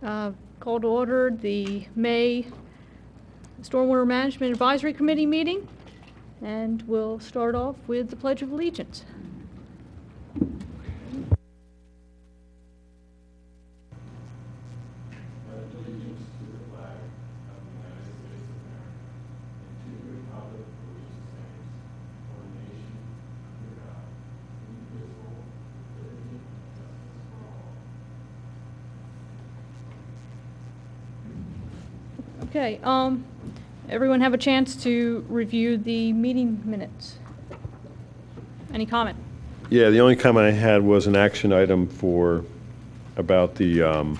Call to order the May Stormwater Management Advisory Committee meeting, and we'll start off with the Pledge of Allegiance. Okay, everyone have a chance to review the meeting minutes? Any comment? Yeah, the only comment I had was an action item about the,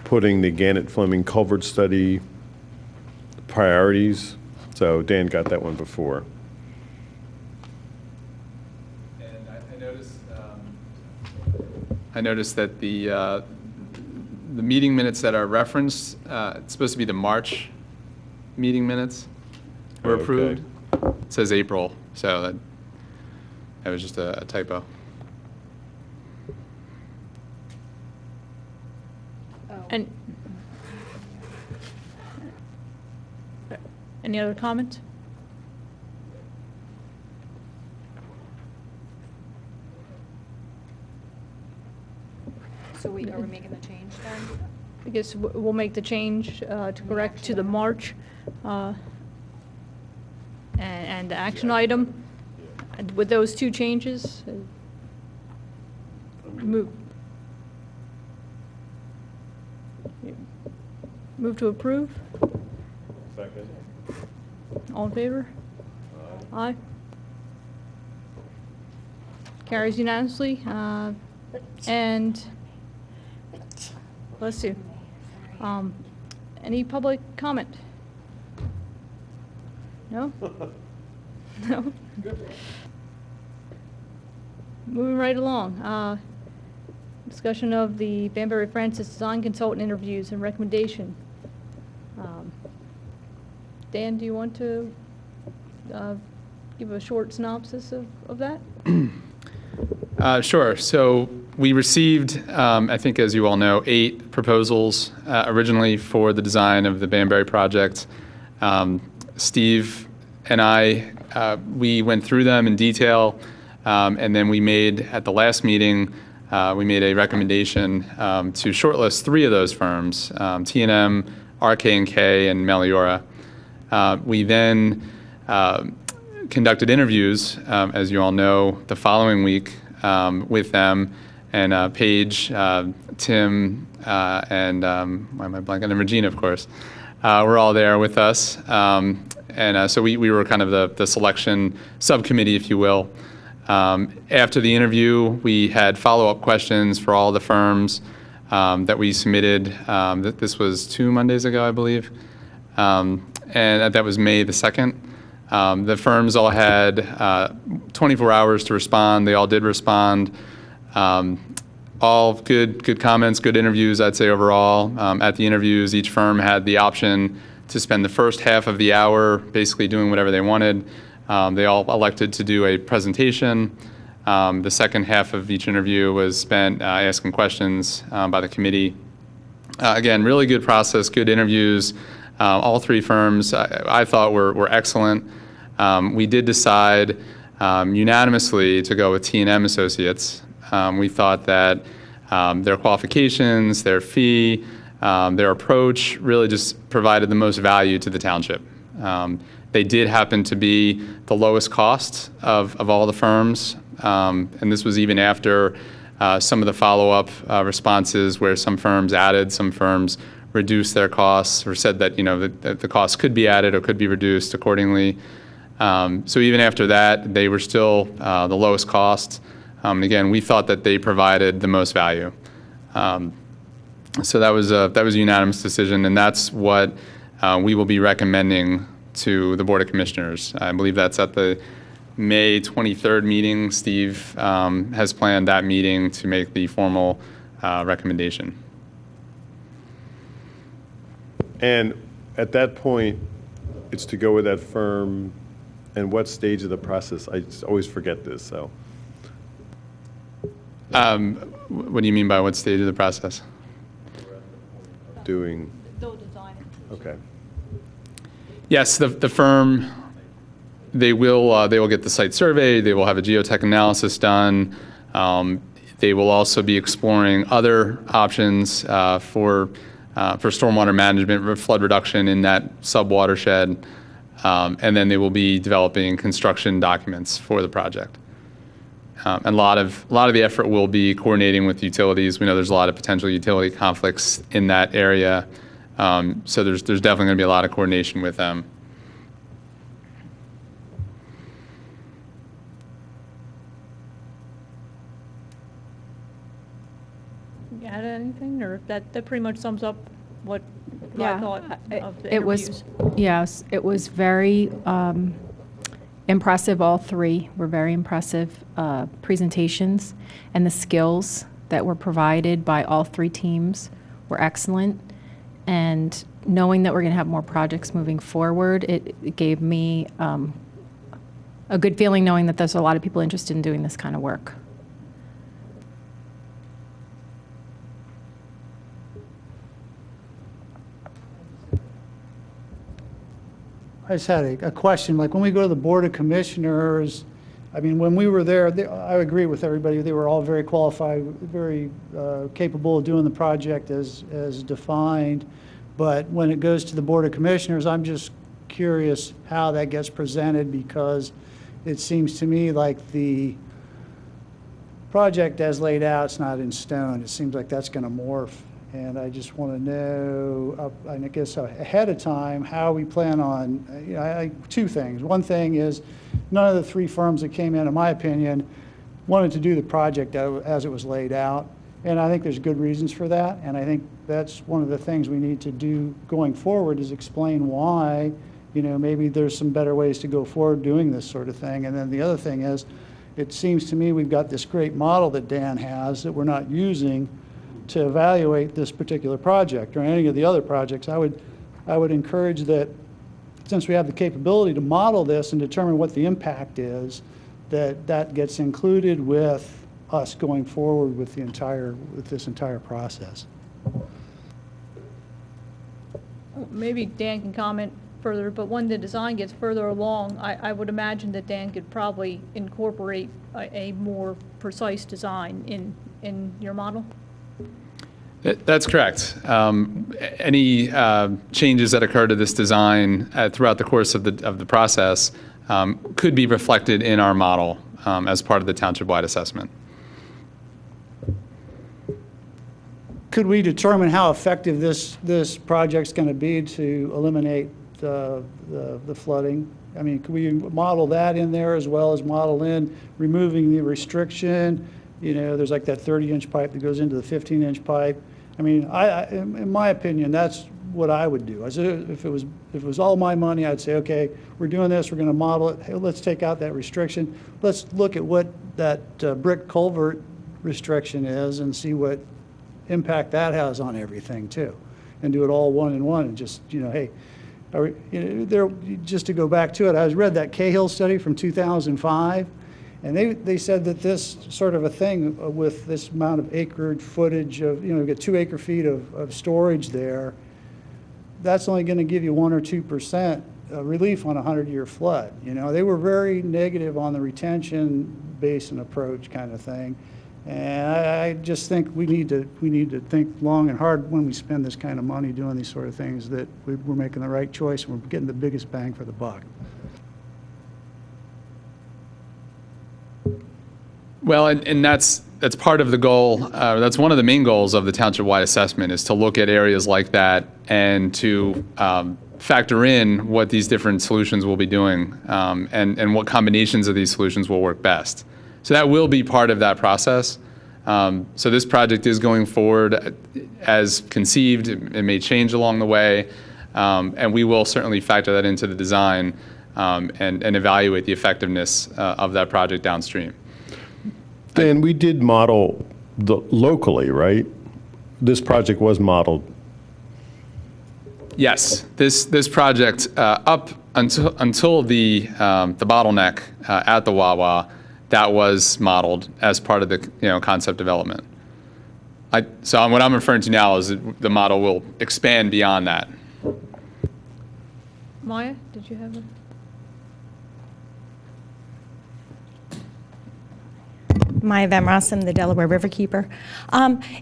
putting the Gannett Fleming culvert study priorities. So Dan got that one before. And I noticed that the meeting minutes that are referenced, it's supposed to be the March meeting minutes were Okay. approved. It says April, so that was just a typo. And any other comments? So are we making the change then? I guess we'll make the change to correct to the March and the action item. And with those two changes, move to approve. Second. All in favor? Aye. Carries unanimously. And let's see. Any public comment? No? No? Moving right along. Discussion of the Banbury Francis Design Consultant interviews and recommendation. Dan, do you want to give a short synopsis of that? Sure. So we received, I think as you all know, 8 proposals originally for the design of the Banbury project. Steve and I, we went through them in detail, and then we made, at the last meeting, we made a recommendation to shortlist 3 of those firms, T&M, RK&K, and Meliora. We then conducted interviews, as you all know, the following week with them, and Paige, Tim, and why am I blanking? And Regina, of course, were all there with us. So we were kind of the selection subcommittee, if you will. After the interview, we had follow-up questions for all the firms that we submitted. This was 2 Mondays ago, I believe. And that was May the 2nd. The firms all had 24 hours to respond. They all did respond. All good comments, good interviews, I'd say overall. At the interviews, each firm had the option to spend the first half of the hour basically doing whatever they wanted. They all elected to do a presentation. The second half of each interview was spent asking questions by the committee. Again, really good process, good interviews. All 3 firms I thought were excellent. We did decide unanimously to go with T&M Associates. We thought that their qualifications, their fee, their approach really just provided the most value to the township. They did happen to be the lowest cost of all the firms, and this was even after some of the follow-up responses where some firms added, some firms reduced their costs, or said that that the costs could be added or could be reduced accordingly. So even after that, they were still the lowest cost. Again, we thought that they provided the most value. So that was a unanimous decision, and that's what we will be recommending to the Board of Commissioners. I believe that's at the May 23rd meeting. Steve has planned that meeting to make the formal recommendation. And at that point, it's to go with that firm, and what stage of the process? I just always forget this, so. What do you mean by what stage of the process? doing? They'll design it. Okay. Yes, the firm, they will get the site survey, they will have a geotech analysis done. They will also be exploring other options for stormwater management, flood reduction in that sub-watershed, and then they will be developing construction documents for the project. And a lot of the effort will be coordinating with utilities. We know there's a lot of potential utility conflicts in that area, so there's definitely going to be a lot of coordination with them. You add anything, or that pretty much sums up what I Yeah, thought of the It interviews? was, yes, it was very impressive. All three were very impressive presentations, and the skills that were provided by all three teams were excellent. And knowing that we're going to have more projects moving forward, it gave me a good feeling knowing that there's a lot of people interested in doing this kind of work. I just had a question, like when we go to the Board of Commissioners, I mean, when we were there, I agree with everybody, they were all very qualified, very capable of doing the project as defined, but when it goes to the Board of Commissioners, I'm just curious how that gets presented, because it seems to me like the project as laid out is not in stone. It seems like that's going to morph. And I just want to know, I guess ahead of time, how we plan on, two things. One thing is, none of the three firms that came in my opinion, wanted to do the project as it was laid out. And I think there's good reasons for that. And I think that's one of the things we need to do going forward, is explain why, maybe there's some better ways to go forward doing this sort of thing. And then the other thing is, it seems to me we've got this great model that Dan has that we're not using to evaluate this particular project or any of the other projects. I would encourage that, since we have the capability to model this and determine what the impact is, that gets included with us going forward with this entire process. Maybe Dan can comment further, but when the design gets further along, I would imagine that Dan could probably incorporate a more precise design in your model. That's correct. Any changes that occur to this design throughout the course of the process could be reflected in our model as part of the township-wide assessment. Could we determine how effective this project's going to be to eliminate the flooding? I mean, could we model that in there as well as model in removing the restriction? There's like that 30-inch pipe that goes into the 15-inch pipe. I mean, in my opinion, that's what I would do. If it was all my money, I'd say, okay, we're doing this, we're going to model it. Hey, let's take out that restriction. Let's look at what that brick culvert restriction is and see what impact that has on everything too, and do it all one in one. And just hey, just to go back to it, I read that Cahill study from 2005. And they said that this sort of a thing with this amount of acre footage of, you get 2 acre-feet of storage there, that's only going to give you 1 or 2% relief on a 100-year flood. They were very negative on the retention basin approach kind of thing. And I just think we need to think long and hard when we spend this kind of money doing these sort of things, that we're making the right choice and we're getting the biggest bang for the buck. Well, and that's part of the goal. That's one of the main goals of the township-wide assessment, is to look at areas like that and to factor in what these different solutions will be doing and what combinations of these solutions will work best. So that will be part of that process. So this project is going forward as conceived. It may change along the way, and we will certainly factor that into the design and evaluate the effectiveness of that project downstream. Dan, we did model locally, right? This project was modeled. Yes, this project up until the bottleneck at the Wawa, that was modeled as part of the concept development. So what I'm referring to now is that the model will expand beyond that. Maya, did you have a? Maya Van Ross, I'm the Delaware Riverkeeper.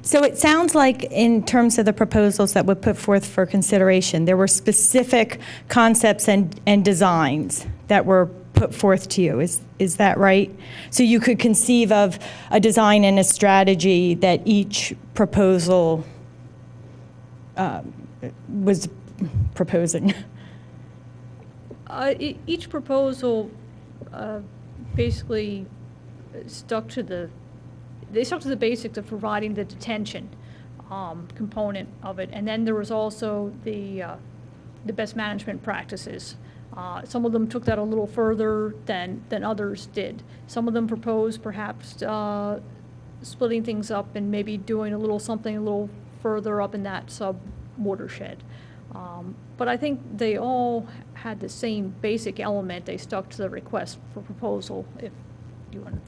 So it sounds like in terms of the proposals that were put forth for consideration, there were specific concepts and designs that were put forth to you. Is that right? So you could conceive of a design and a strategy that each proposal was proposing. Each proposal basically stuck to the basics of providing the detention component of it, and then there was also the best management practices. Some of them took that a little further than others did. Some of them proposed perhaps splitting things up and maybe doing something a little further up in that sub-watershed. But I think they all had the same basic element. They stuck to the request for proposal, if you want.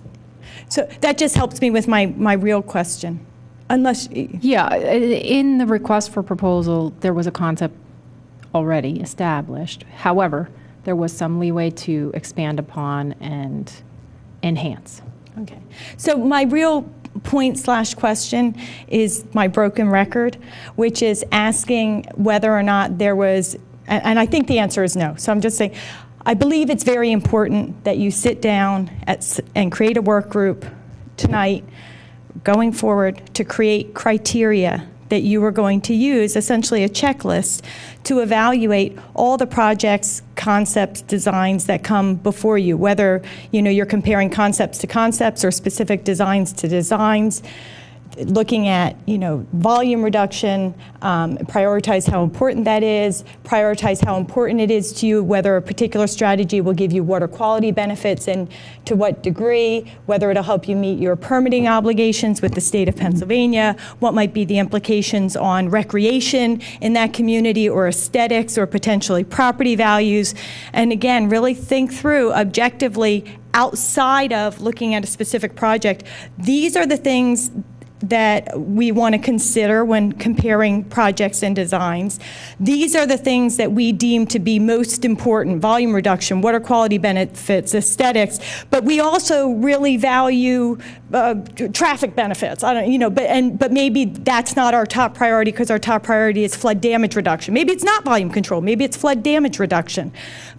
So that just helps me with my real question. Unless, Yeah, in the request for proposal, there was a concept already established. However, there was some leeway to expand upon and enhance. okay. So my real point/question is my broken record, which is asking whether or not there was, and I think the answer is no. So I'm just saying, I believe it's very important that you sit down and create a work group tonight, going forward, to create criteria that you are going to use, essentially a checklist, to evaluate all the projects, concepts, designs that come before you, whether you're comparing concepts to concepts or specific designs to designs, looking at volume reduction, prioritize how important that is, prioritize how important it is to you, whether a particular strategy will give you water quality benefits and to what degree, whether it'll help you meet your permitting obligations with the state of Pennsylvania, what might be the implications on recreation in that community or aesthetics or potentially property values. And again, really think through objectively outside of looking at a specific project. These are the things that we want to consider when comparing projects and designs. These are the things that we deem to be most important: volume reduction, water quality benefits, aesthetics, but we also really value traffic benefits. But maybe that's not our top priority because our top priority is flood damage reduction. Maybe it's not volume control, maybe it's flood damage reduction.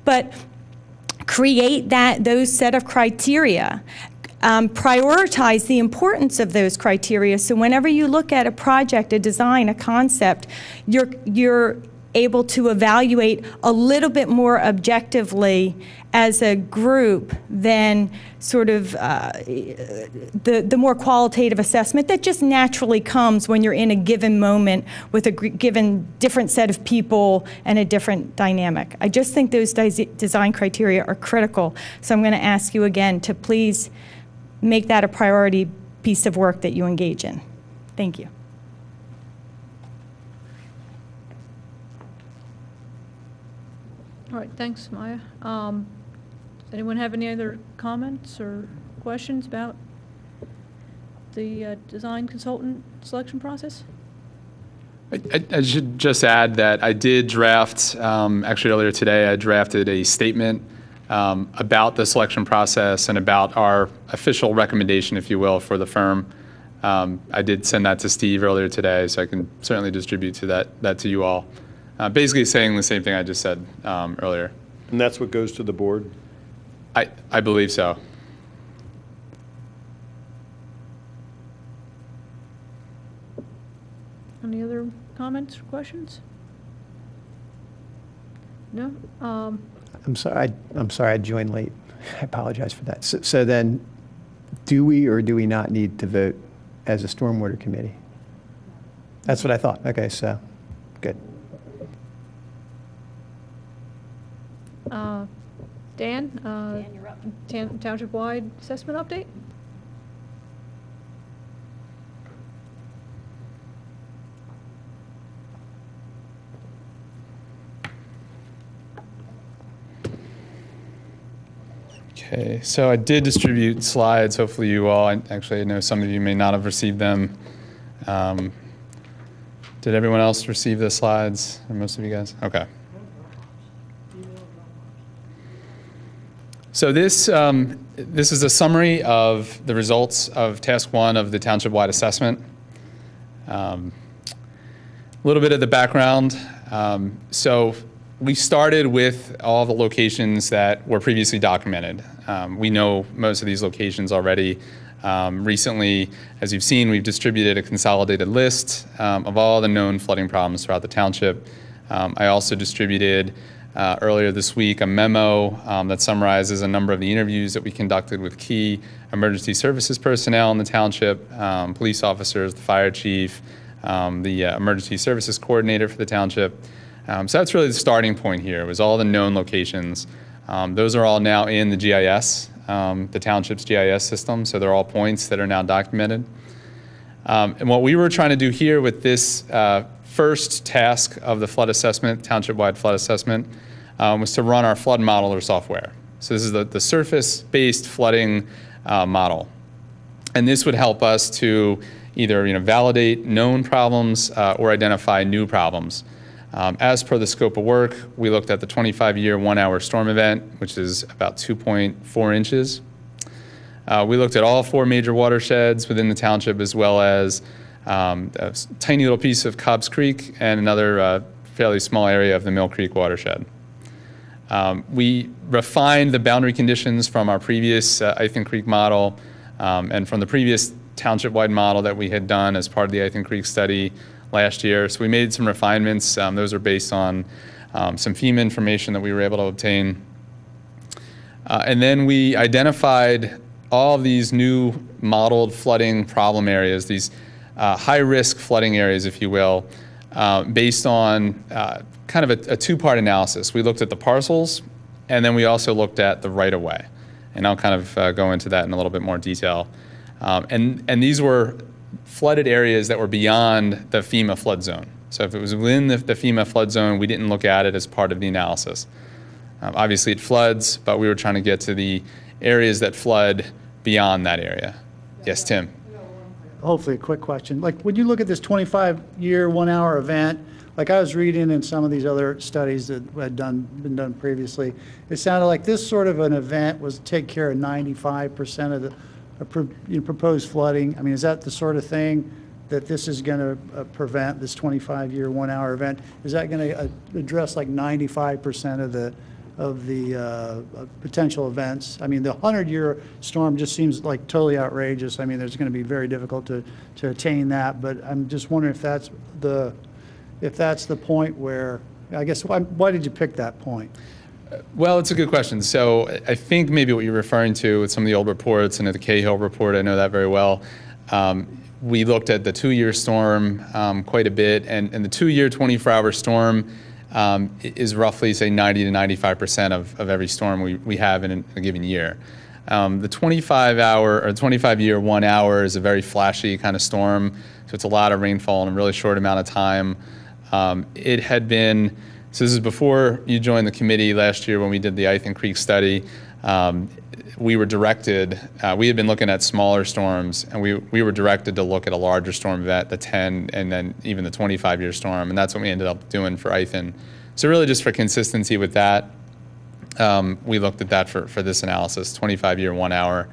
But create those set of criteria. Prioritize the importance of those criteria, so whenever you look at a project, a design, a concept, you're able to evaluate a little bit more objectively as a group than sort of the more qualitative assessment that just naturally comes when you're in a given moment with a given different set of people and a different dynamic. I just think those design criteria are critical, so I'm going to ask you again to please make that a priority piece of work that you engage in. Thank you. All right, thanks, Maya. Does anyone have any other comments or questions about the design consultant selection process? I should just add that I did draft, actually earlier today, I drafted a statement about the selection process and about our official recommendation, if you will, for the firm. I did send that to Steve earlier today, so I can certainly distribute that to you all. Basically saying the same thing I just said earlier. And that's what goes to the board? I believe so. Any other comments or questions? No? I'm sorry I joined late. I apologize for that. So then, do we or do we not need to vote as a stormwater committee? That's what I thought. Okay, so, good. Dan, you're up. Township-wide assessment update? Okay, so I did distribute slides. Hopefully you all, I know some of you may not have received them Did everyone else receive the slides? Or most of you guys? Okay. So this is a summary of the results of Task 1 of the Township-wide assessment. A little bit of the background. So we started with all the locations that were previously documented. We know most of these locations already. Recently, as you've seen, we've distributed a consolidated list of all the known flooding problems throughout the township. I also distributed earlier this week a memo that summarizes a number of the interviews that we conducted with key emergency services personnel in the township, police officers, the fire chief, the emergency services coordinator for the township. So that's really the starting point here, was all the known locations. Those are all now in the GIS, the township's GIS system, so they're all points that are now documented. And what we were trying to do here with this first task of the flood assessment, township-wide flood assessment, was to run our flood modeler software. So this is the surface-based flooding model. And this would help us to either validate known problems or identify new problems. As per the scope of work, we looked at the 25-year 1-hour storm event, which is about 2.4 inches. We looked at all 4 major watersheds within the township, as well as a tiny little piece of Cobbs Creek and another fairly small area of the Mill Creek watershed. We refined the boundary conditions from our previous Ithan Creek model and from the previous township-wide model that we had done as part of the Ithan Creek study last year. So we made some refinements. Those are based on some FEMA information that we were able to obtain. And then we identified all of these new modeled flooding problem areas, these high-risk flooding areas, if you will, based on kind of a two-part analysis. We looked at the parcels, and then we also looked at the right-of-way. And I'll kind of go into that in a little bit more detail. And these were flooded areas that were beyond the FEMA flood zone. So if it was within the FEMA flood zone, we didn't look at it as part of the analysis. Obviously it floods, but we were trying to get to the areas that flood beyond that area. Yes, Tim? Hopefully a quick question. Like when you look at this 25-year, 1-hour event, like I was reading in some of these other studies that had been done previously, it sounded like this sort of an event was take care of 95% of the proposed flooding. I mean, is that the sort of thing that this is going to prevent, this 25-year, 1-hour event? Is that going to address like 95% of the potential events? I mean, the 100-year storm just seems like totally outrageous. I mean, there's going to be very difficult to attain that, but I'm just wondering if that's the point where, I guess, why did you pick that point? Well, it's a good question. So I think maybe what you're referring to with some of the old reports and the Cahill report, I know that very well. We looked at the 2-year storm quite a bit, and the 2-year 24-hour storm is roughly, say, 90 to 95% of every storm we have in a given year. The 25-hour or 25-year 1 hour is a very flashy kind of storm, so it's a lot of rainfall in a really short amount of time. It had been, so this is before you joined the committee last year when we did the Ithan Creek study. We were directed, we had been looking at smaller storms, and we were directed to look at a larger storm event, the 10 and then even the 25-year storm, and that's what we ended up doing for Ithan. So really just for consistency with that, we looked at that for this analysis, 25-year 1 hour.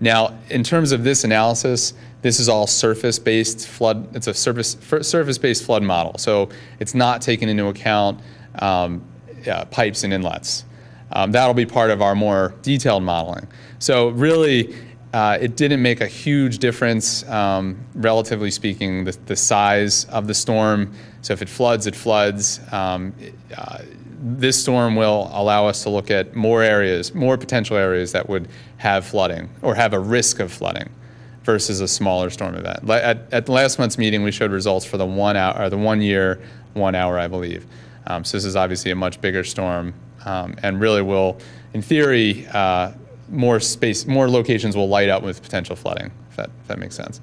Now, in terms of this analysis, this is all surface-based flood. It's a surface-based flood model, so it's not taking into account pipes and inlets. That'll be part of our more detailed modeling. So really, it didn't make a huge difference, relatively speaking, the size of the storm. So if it floods, it floods. This storm will allow us to look at more areas, more potential areas that would have flooding or have a risk of flooding versus a smaller storm event. At last month's meeting, we showed results for the 1 hour, or the 1 year, 1 hour, I believe. So this is obviously a much bigger storm, and really will, in theory, more locations will light up with potential flooding, if that makes sense.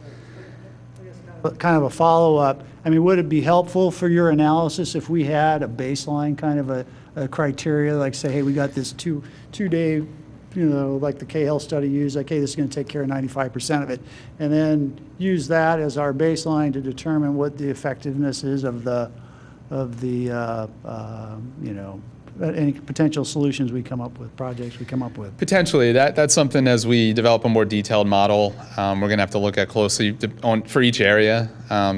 Kind of a follow-up. I mean, would it be helpful for your analysis if we had a baseline kind of a criteria, like say, hey, we got this two-day, like the Cahill study used, like, hey, this is going to take care of 95% of it, and then use that as our baseline to determine what the effectiveness is of the any potential solutions we come up with, projects we come up with. Potentially, that's something as we develop a more detailed model, we're going to have to look at closely for each area.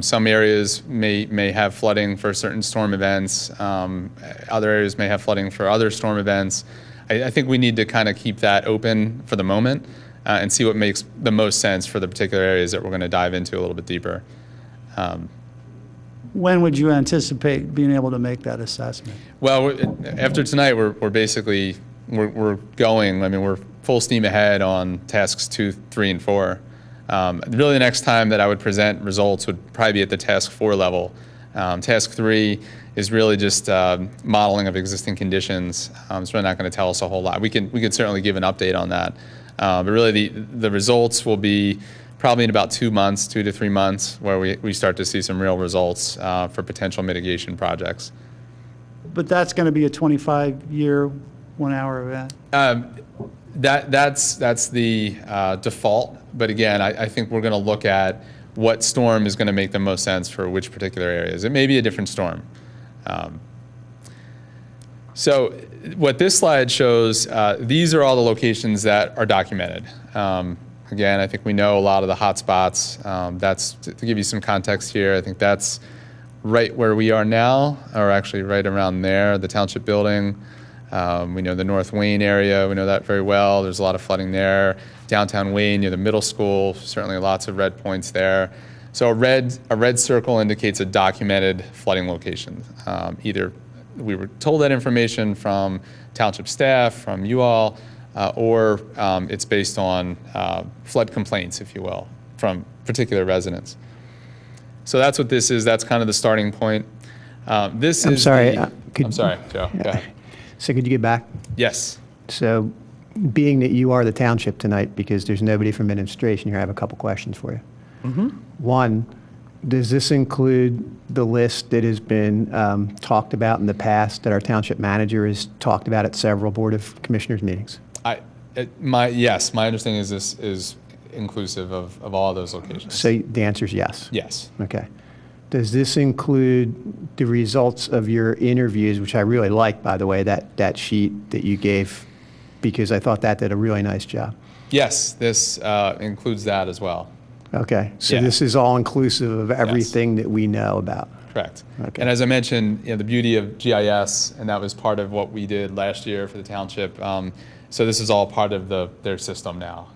Some areas may have flooding for certain storm events. Other areas may have flooding for other storm events. I think we need to kind of keep that open for the moment and see what makes the most sense for the particular areas that we're going to dive into a little bit deeper. When would you anticipate being able to make that assessment? Well, after tonight, we're basically going. I mean, we're full steam ahead on tasks 2, 3, and 4. Really, the next time that I would present results would probably be at the task 4 level. Task 3 is really just modeling of existing conditions. It's really not going to tell us a whole lot. We could certainly give an update on that, but really the results will be probably in about 2 months, 2 to 3 months, where we start to see some real results for potential mitigation projects. But that's going to be a 25-year, 1-hour event? That's the default. But again, I think we're going to look at what storm is going to make the most sense for which particular areas. It may be a different storm. So what this slide shows, these are all the locations that are documented. Again, I think we know a lot of the hot spots. That's to give you some context here. I think that's right where we are now, or actually right around there, the Township building. We know the North Wayne area. We know that very well. There's a lot of flooding there. Downtown Wayne near the middle school, certainly lots of red points there. So a red circle indicates a documented flooding location. Either we were told that information from Township staff, from you all, or it's based on flood complaints, if you will, from particular residents. So that's what this is. That's kind of the starting point. I'm sorry, I'm sorry, Joe. Go ahead. So could you get back? Yes. So being that you are the township tonight, because there's nobody from administration here, I have a couple questions for you. Mm-hmm. One, does this include the list that has been talked about in the past that our township manager has talked about at several Board of Commissioners meetings? Yes, my understanding is this is inclusive of all those locations. So the answer is yes? Yes. Okay. Does this include the results of your interviews, which I really like, by the way, that sheet that you gave, because I thought that did a really nice job? Yes, this includes that as well. Okay. So Yeah. this is all inclusive of everything that we know about? Correct. Okay. And as I mentioned, the beauty of GIS, and that was part of what we did last year for the township. So this is all part of their system now.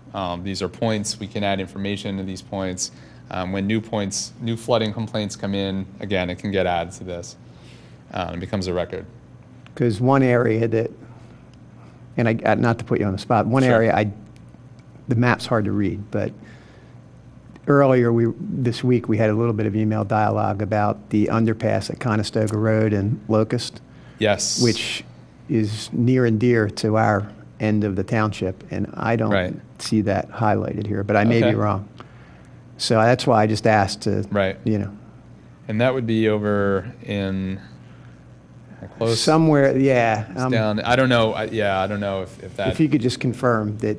These are points. We can add information to these points. When new flooding complaints come in, again, it can get added to this. It becomes a record. Because one area that, and not to put you on the spot, one Sure. area the map's hard to read, but earlier this week we had a little bit of email dialogue about the underpass at Conestoga Road and Locust. Yes. Which is near and dear to our end of the township, and I don't Right. see that highlighted here, but I may be Okay. wrong. So that's why I just asked to, Right. And that would be over in close somewhere, yeah. down. I don't know. I don't know if that. If you could just confirm that,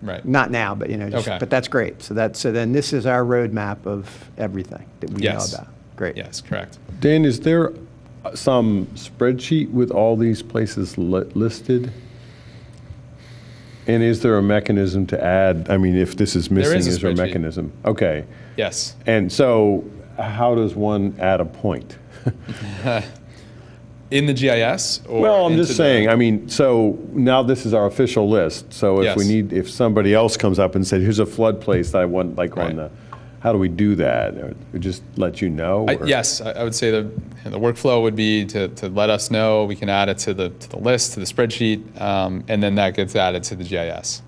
Right. not now, but, Okay. but that's great. So then this is our roadmap of everything that we know Yes. about. Great. Yes, correct. Dan, is there some spreadsheet with all these places listed? And is there a mechanism to add, I mean, if this is missing, is a is there a spreadsheet. mechanism? Okay. Yes. And so how does one add a point? In the GIS? Or Well, I'm into just saying, I mean, so now this is our official list. So if we Yes. if somebody else comes up and said, here's a flood place that I want, like Right. on the, how do we do that? Or we just let you know? or- Yes, I would say the workflow would be to let us know. We can add it to the list, to the spreadsheet, and then that gets added to the GIS.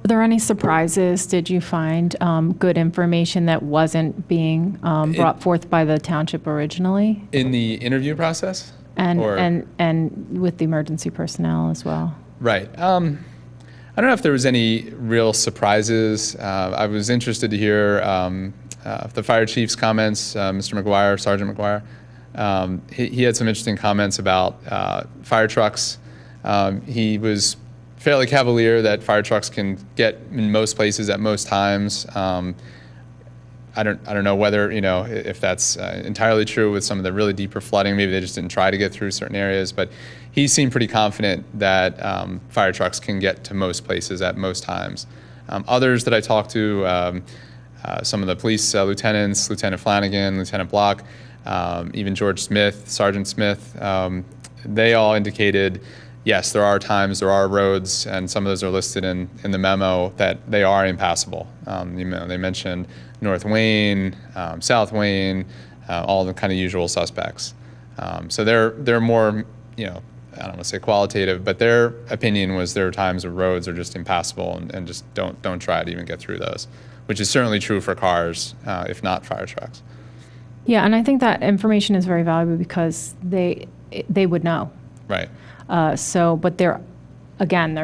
Were there any surprises? Did you find good information that wasn't being brought forth by the township originally? In the interview process? And, Or- and with the emergency personnel as well? Right. I don't know if there was any real surprises. I was interested to hear the fire chief's comments, Mr. McGuire, Sergeant McGuire. He had some interesting comments about fire trucks He was fairly cavalier that fire trucks can get in most places at most times. I don't know whether, if that's entirely true with some of the really deeper flooding. Maybe they just didn't try to get through certain areas, but he seemed pretty confident that fire trucks can get to most places at most times. Others that I talked to, some of the police lieutenants, Lieutenant Flanagan, Lieutenant Block, even George Smith, Sergeant Smith, they all indicated, yes, there are times, there are roads, and some of those are listed in the memo, that they are impassable. They mentioned North Wayne, South Wayne, all the kind of usual suspects. So they're more, I don't want to say qualitative, but their opinion was there are times where roads are just impassable and just don't try to even get through those, which is certainly true for cars, if not fire trucks. Yeah, and I think that information is very valuable because they would know. Right. But there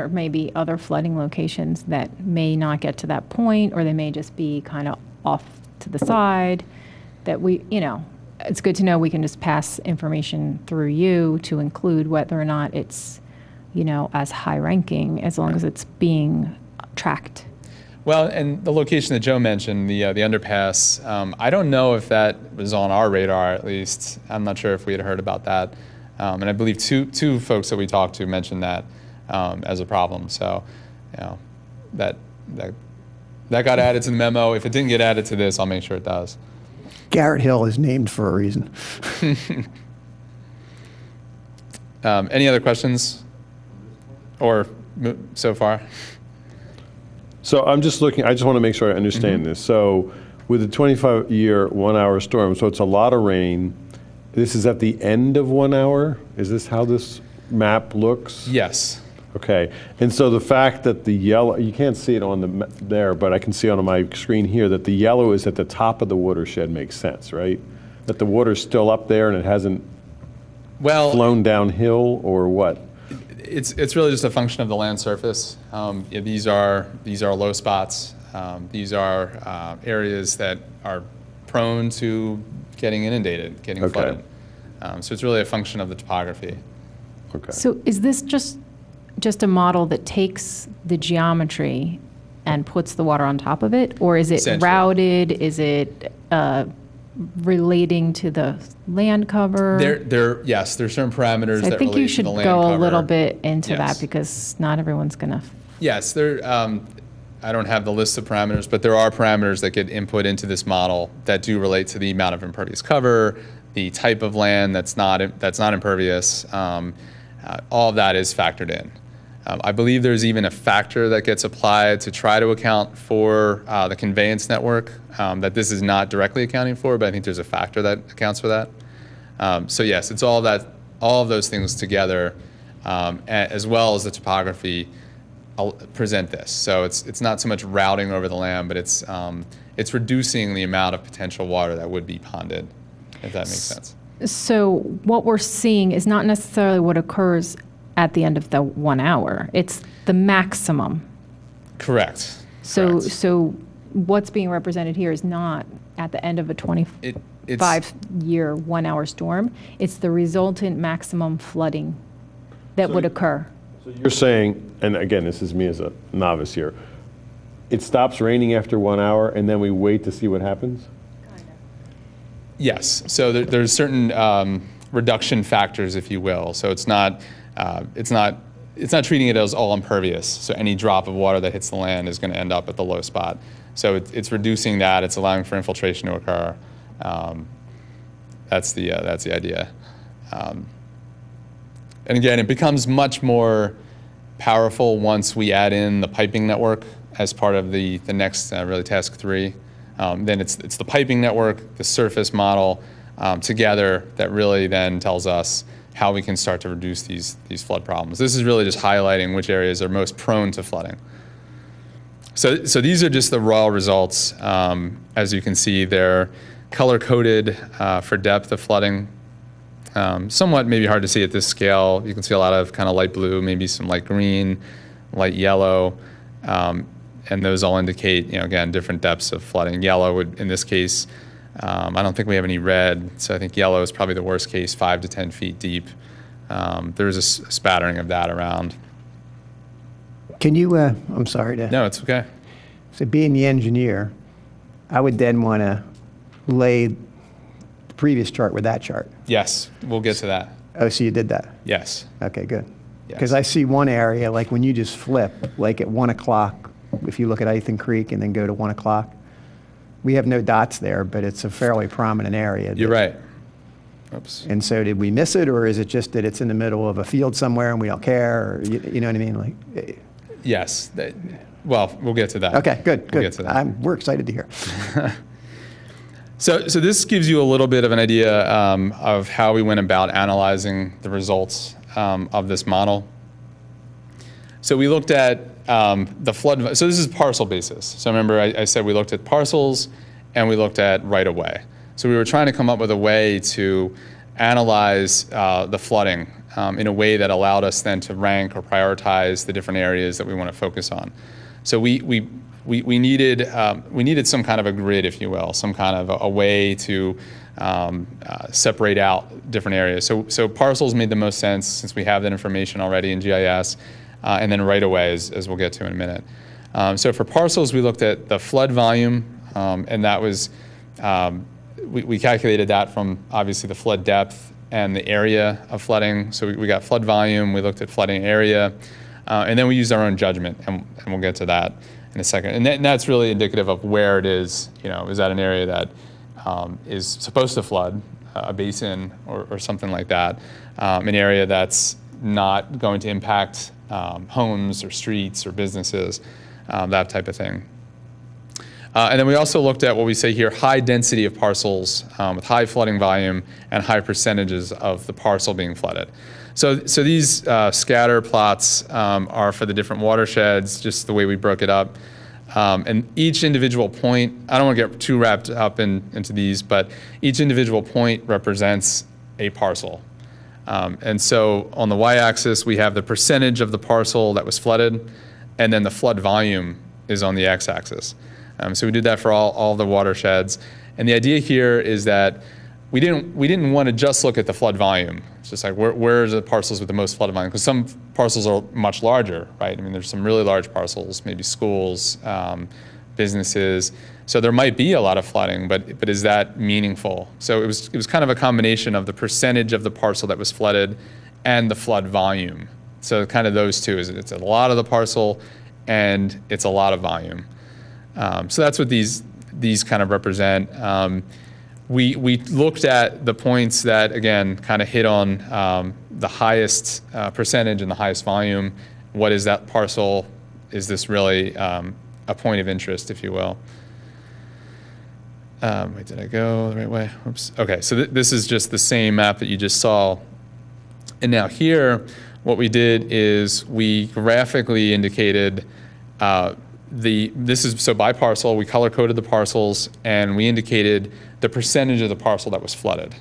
may be other flooding locations that may not get to that point, or they may just be kind of off to the side that it's good to know we can just pass information through you to include whether or not it's, as high ranking, as long as it's being tracked. Well, and the location that Joe mentioned, the underpass, I don't know if that was on our radar, at least. I'm not sure if we had heard about that. And I believe two folks that we talked to mentioned that as a problem. So, that got added to the memo. If it didn't get added to this, I'll make sure it does. Garrett Hill is named for a reason. Any other questions or so far? So I'm just looking, I just want to make sure I understand this. So with the 25-year 1-hour storm, so it's a lot of rain. This is at the end of 1 hour? Is this how this map looks? Yes. Okay. And so the fact that the yellow, you can't see it on there, but I can see on my screen here that the yellow is at the top of the watershed makes sense, right? That the water's still up there and it hasn't flown downhill, or what? It's really just a function of the land surface. These are low spots. These are areas that are prone to getting inundated, getting flooded. So it's really a function of the topography. Okay. So is this just a model that takes the geometry and puts the water on top of it, or is it routed? Is it relating to the land cover? Yes, there's certain parameters that relate to the land cover. I think you should go a little bit into Yes. that because not everyone's going to. Yes, I don't have the list of parameters, but there are parameters that get input into this model that do relate to the amount of impervious cover, the type of land that's not impervious. All of that is factored in. I believe there's even a factor that gets applied to try to account for the conveyance network that this is not directly accounting for, but I think there's a factor that accounts for that. So yes, it's all of those things together, as well as the topography present this. So it's not so much routing over the land, but it's reducing the amount of potential water that would be ponded, if that makes sense. So what we're seeing is not necessarily what occurs at the end of the 1 hour. It's the maximum. Correct. So what's being represented here is not at the end of a 25-year 1 hour storm. It's the resultant maximum flooding that would occur. So you're saying, and again, this is me as a novice here, it stops raining after 1 hour and then we wait to see what happens? Yes. So there's certain reduction factors, if you will. So it's not treating it as all impervious. So any drop of water that hits the land is going to end up at the low spot. So it's reducing that. It's allowing for infiltration to occur. That's the idea. And again, it becomes much more powerful once we add in the piping network as part of the next really task 3. Then it's the piping network, the surface model together that really then tells us how we can start to reduce these flood problems. This is really just highlighting which areas are most prone to flooding. So these are just the raw results. As you can see, they're color-coded for depth of flooding. Somewhat maybe hard to see at this scale. You can see a lot of kind of light blue, maybe some light green, light yellow. And those all indicate, again, different depths of flooding. Yellow would, in this case, I don't think we have any red, so I think yellow is probably the worst case, 5 to 10 feet deep. There's a spattering of that around. Can you, I'm sorry to. No, it's okay. So being the engineer, I would then want to lay the previous chart with that chart. Yes, we'll get to that. Oh, so you did that? Yes. Okay, good. Yes. Because I see one area, like when you just flip, like at 1 o'clock, if you look at Ithan Creek and then go to 1 o'clock, we have no dots there, but it's a fairly prominent area. You're right. Oops. And so did we miss it, or is it just that it's in the middle of a field somewhere and we don't care, or you know what I mean? Like, Yes. Well, we'll get to that. okay, good, We'll good. get to that. We're excited to hear. So this gives you a little bit of an idea of how we went about analyzing the results of this model. So we looked at the flood. So this is parcel basis. So remember I said we looked at parcels and we looked at right-of-way. So we were trying to come up with a way to analyze the flooding in a way that allowed us then to rank or prioritize the different areas that we want to focus on. So we needed some kind of a grid, if you will, some kind of a way to separate out different areas. So parcels made the most sense since we have that information already in GIS, and then right-of-way, as we'll get to in a minute. So for parcels, we looked at the flood volume, and that was, we calculated that from obviously the flood depth and the area of flooding. So we got flood volume, we looked at flooding area, and then we used our own judgment, and we'll get to that in a second. And that's really indicative of where it is. You know, is that an area that is supposed to flood, a basin or something like that, an area that's not going to impact homes or streets or businesses, that type of thing. And then we also looked at what we say here, high density of parcels with high flooding volume and high percentages of the parcel being flooded. So these scatter plots are for the different watersheds, just the way we broke it up. And each individual point, I don't want to get too wrapped up into these, but each individual point represents a parcel. And so on the y-axis, we have the percentage of the parcel that was flooded, and then the flood volume is on the x-axis. So we did that for all the watersheds. And the idea here is that we didn't want to just look at the flood volume. It's just like, where are the parcels with the most flood volume? Because some parcels are much larger, right? I mean, there's some really large parcels, maybe schools, businesses. So there might be a lot of flooding, but is that meaningful? So it was kind of a combination of the percentage of the parcel that was flooded and the flood volume. So kind of those two, is it's a lot of the parcel and it's a lot of volume. So that's what these kind of represent. We looked at the points that, again, kind of hit on the highest percentage and the highest volume. What is that parcel? Is this really a point of interest, if you will? Wait, did I go the right way? Oops. Okay, so this is just the same map that you just saw. And now here, what we did is we graphically indicated so by parcel, we color-coded the parcels, and we indicated the percentage of the parcel that was flooded.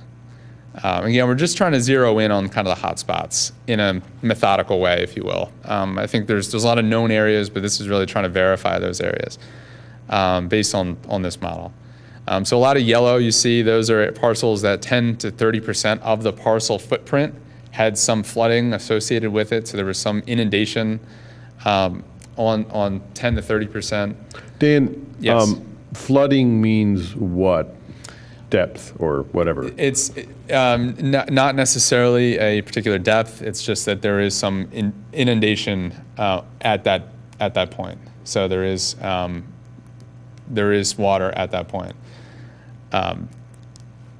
Again, we're just trying to zero in on kind of the hot spots in a methodical way, if you will. I think there's a lot of known areas, but this is really trying to verify those areas based on this model. So a lot of yellow you see, those are parcels that 10 to 30% of the parcel footprint had some flooding associated with it, so there was some inundation on 10 to 30%. Dan, Yes. Flooding means what? Depth or whatever? It's not necessarily a particular depth. It's just that there is some inundation at that point. So there is water at that point. I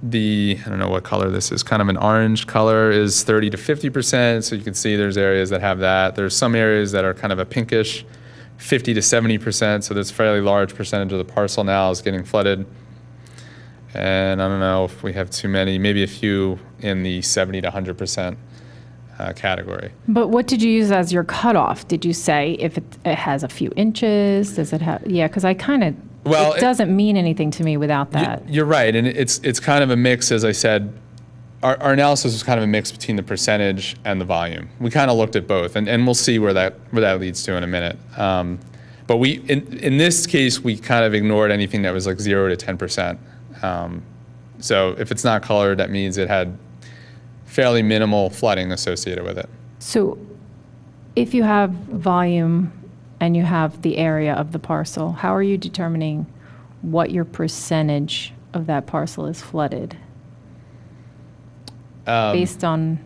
don't know what color this is, kind of an orange color, is 30 to 50%. So you can see there's areas that have that. There's some areas that are kind of a pinkish, 50 to 70%. So there's a fairly large percentage of the parcel now is getting flooded. And I don't know if we have too many, maybe a few in the 70 to 100% category. But what did you use as your cutoff? Did you say if it has a few inches? Does it have, yeah, because I kind of, Well, it doesn't mean anything to me without that. You're right, and it's kind of a mix, as I said. Our analysis was kind of a mix between the percentage and the volume. We kind of looked at both, and we'll see where that leads to in a minute. But in this case, we kind of ignored anything that was like 0 to 10%. So if it's not colored, that means it had fairly minimal flooding associated with it. So if you have volume and you have the area of the parcel, how are you determining what your percentage of that parcel is flooded? Based on?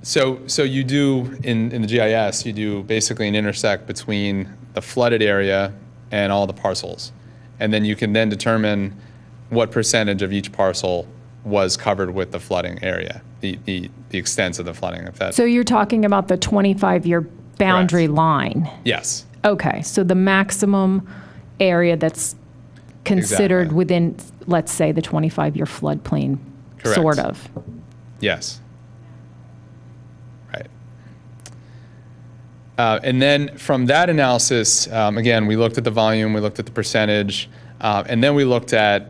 So you do, in the GIS, you do basically an intersect between the flooded area and all the parcels. And then you can then determine what percentage of each parcel was covered with the flooding area, the extent of the flooding. If that. So you're talking about the 25-year boundary Correct. line? Yes. Okay, so the maximum area that's considered Exactly. within, let's say, the 25-year floodplain, Correct. sort of. Yes. Right. And then from that analysis, again, we looked at the volume, we looked at the percentage, and then we looked at,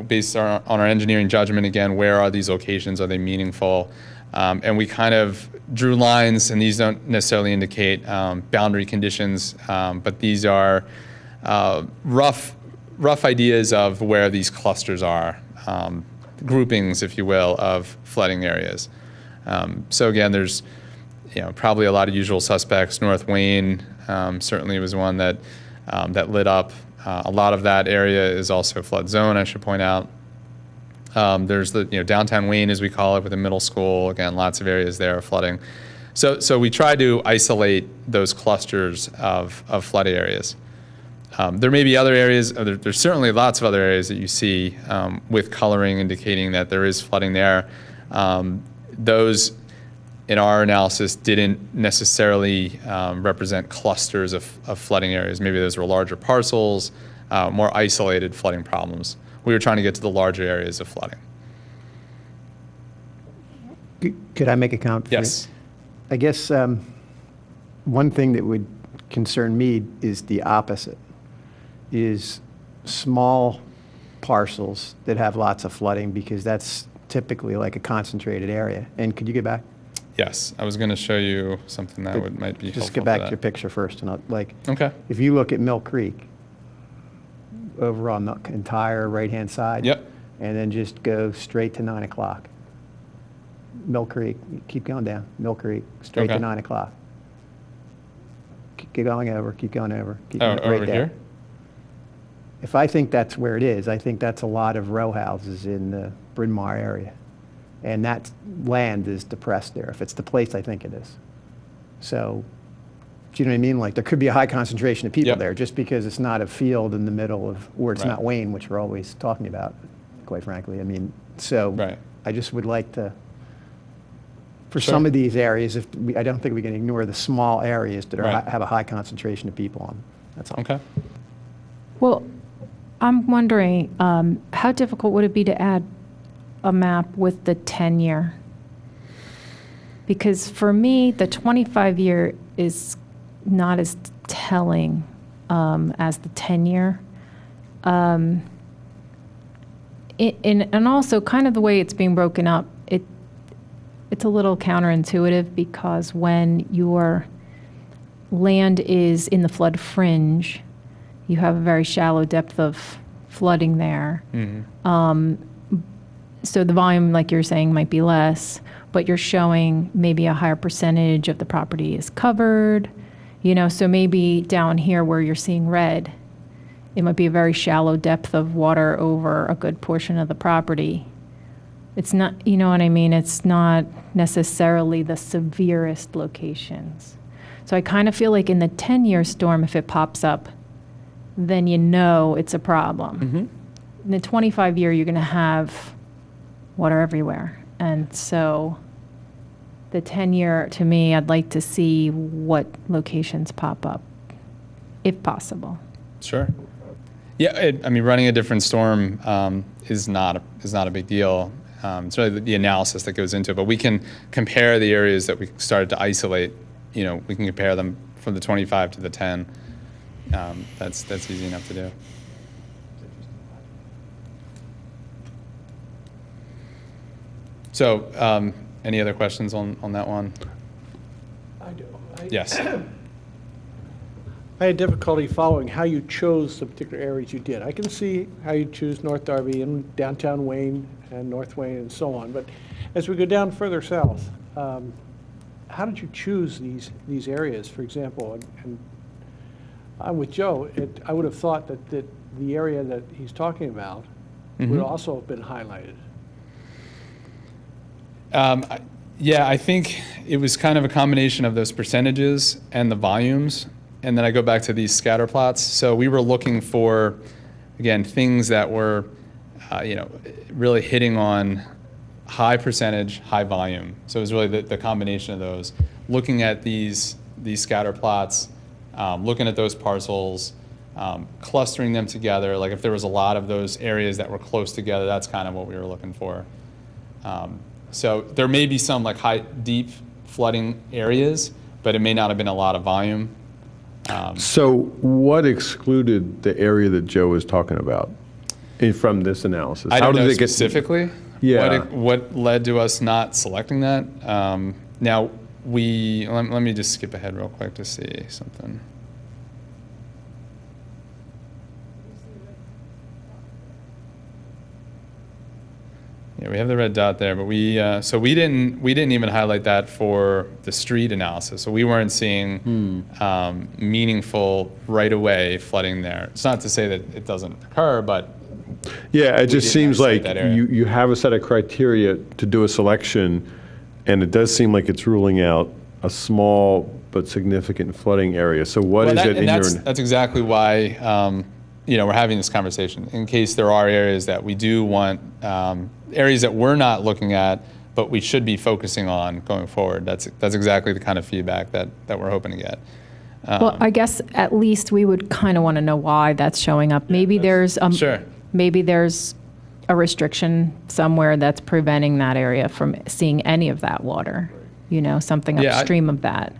based on our engineering judgment, again, where are these locations? Are they meaningful? And we kind of drew lines, and these don't necessarily indicate boundary conditions, but these are rough ideas of where these clusters are, groupings, if you will, of flooding areas. So again, there's probably a lot of usual suspects. North Wayne certainly was one that lit up. A lot of that area is also flood zone, I should point out. There's the downtown Wayne, as we call it, with the middle school. Again, lots of areas there are flooding. So we try to isolate those clusters of flood areas. There may be other areas. There's certainly lots of other areas that you see with coloring indicating that there is flooding there. Those, in our analysis, didn't necessarily represent clusters of flooding areas. Maybe those were larger parcels, more isolated flooding problems. We were trying to get to the larger areas of flooding. Could I make a comment? Yes. I guess one thing that would concern me is the opposite, is small parcels that have lots of flooding, because that's typically like a concentrated area. And could you get back? Yes, I was going to show you something that might be helpful. Just get back for to your that. picture first, and Okay. if you look at Mill Creek, over on the entire right-hand side. Yep. And then just go straight to 9 o'clock. Mill Creek, keep going down, Mill Creek, straight to Okay. 9 o'clock. Keep going over, keep going over. Keep Oh, going right over there. here? If I think that's where it is, I think that's a lot of row houses in the Bryn Mawr area. And that land is depressed there, if it's the place I think it is. So, do you know what I mean? Like, there could be a high concentration of people Yep. there, just because it's not a field in the middle of, or it's Right. not Wayne, which we're always talking about, quite frankly. I mean, so Right. I just would like to, for Sure. some of these areas, I don't think we can ignore the small areas that are, Right. have a high concentration of people on them. That's all. Okay. Well, I'm wondering, how difficult would it be to add a map with the 10-year? Because for me, the 25-year is not as telling as the 10-year. And also kind of the way it's being broken up, it's a little counterintuitive, because when your land is in the flood fringe, you have a very shallow depth of flooding there. So the volume, like you're saying, might be less, but you're showing maybe a higher percentage of the property is covered. So maybe down here where you're seeing red, it might be a very shallow depth of water over a good portion of the property. It's not, you know what I mean? It's not necessarily the severest locations. So I kind of feel like in the 10-year storm, if it pops up, then you know it's a problem. In the 25-year, you're going to have water everywhere. And so the 10-year, to me, I'd like to see what locations pop up, if possible. Sure. Yeah, I mean, running a different storm is not a big deal. It's really the analysis that goes into it. But we can compare the areas that we started to isolate. We can compare them from the 25 to the 10. That's easy enough to do. So, any other questions on that one? I do. Yes. I had difficulty following how you chose the particular areas you did. I can see how you choose North Darby and downtown Wayne and North Wayne and so on, but As we go down further south, how did you choose these areas, for example? And I'm with Joe. I would have thought that the area that he's talking about would also have been highlighted. Yeah, I think it was kind of a combination of those percentages and the volumes. And then I go back to these scatter plots. So we were looking for, again, things that were, really hitting on high percentage, high volume. So it was really the combination of those. Looking at these scatter plots, looking at those parcels, clustering them together. Like if there was a lot of those areas that were close together, that's kind of what we were looking for. So there may be some like deep flooding areas, but it may not have been a lot of volume. So what excluded the area that Joe was talking about from this analysis? I don't know did it get specifically what led to us not selecting that. Now, let me just skip ahead real quick to see something. Yeah, we have the red dot there, but we didn't even highlight that for the street analysis. So we weren't seeing meaningful right-of-way flooding there. It's not to say that it doesn't occur, but yeah, it just seems like that area. you have a set of criteria to do a selection, and it does seem like it's ruling out a small but significant flooding area. So what is it in your? That's exactly why we're having this conversation, in case there are areas that we do want, areas that we're not looking at, but we should be focusing on going forward. That's exactly the kind of feedback that we're hoping to get. Well, I guess at least we would kind of want to know why that's showing up. Maybe there's sure. Maybe there's a restriction somewhere that's preventing that area from seeing any of that water. Something upstream of that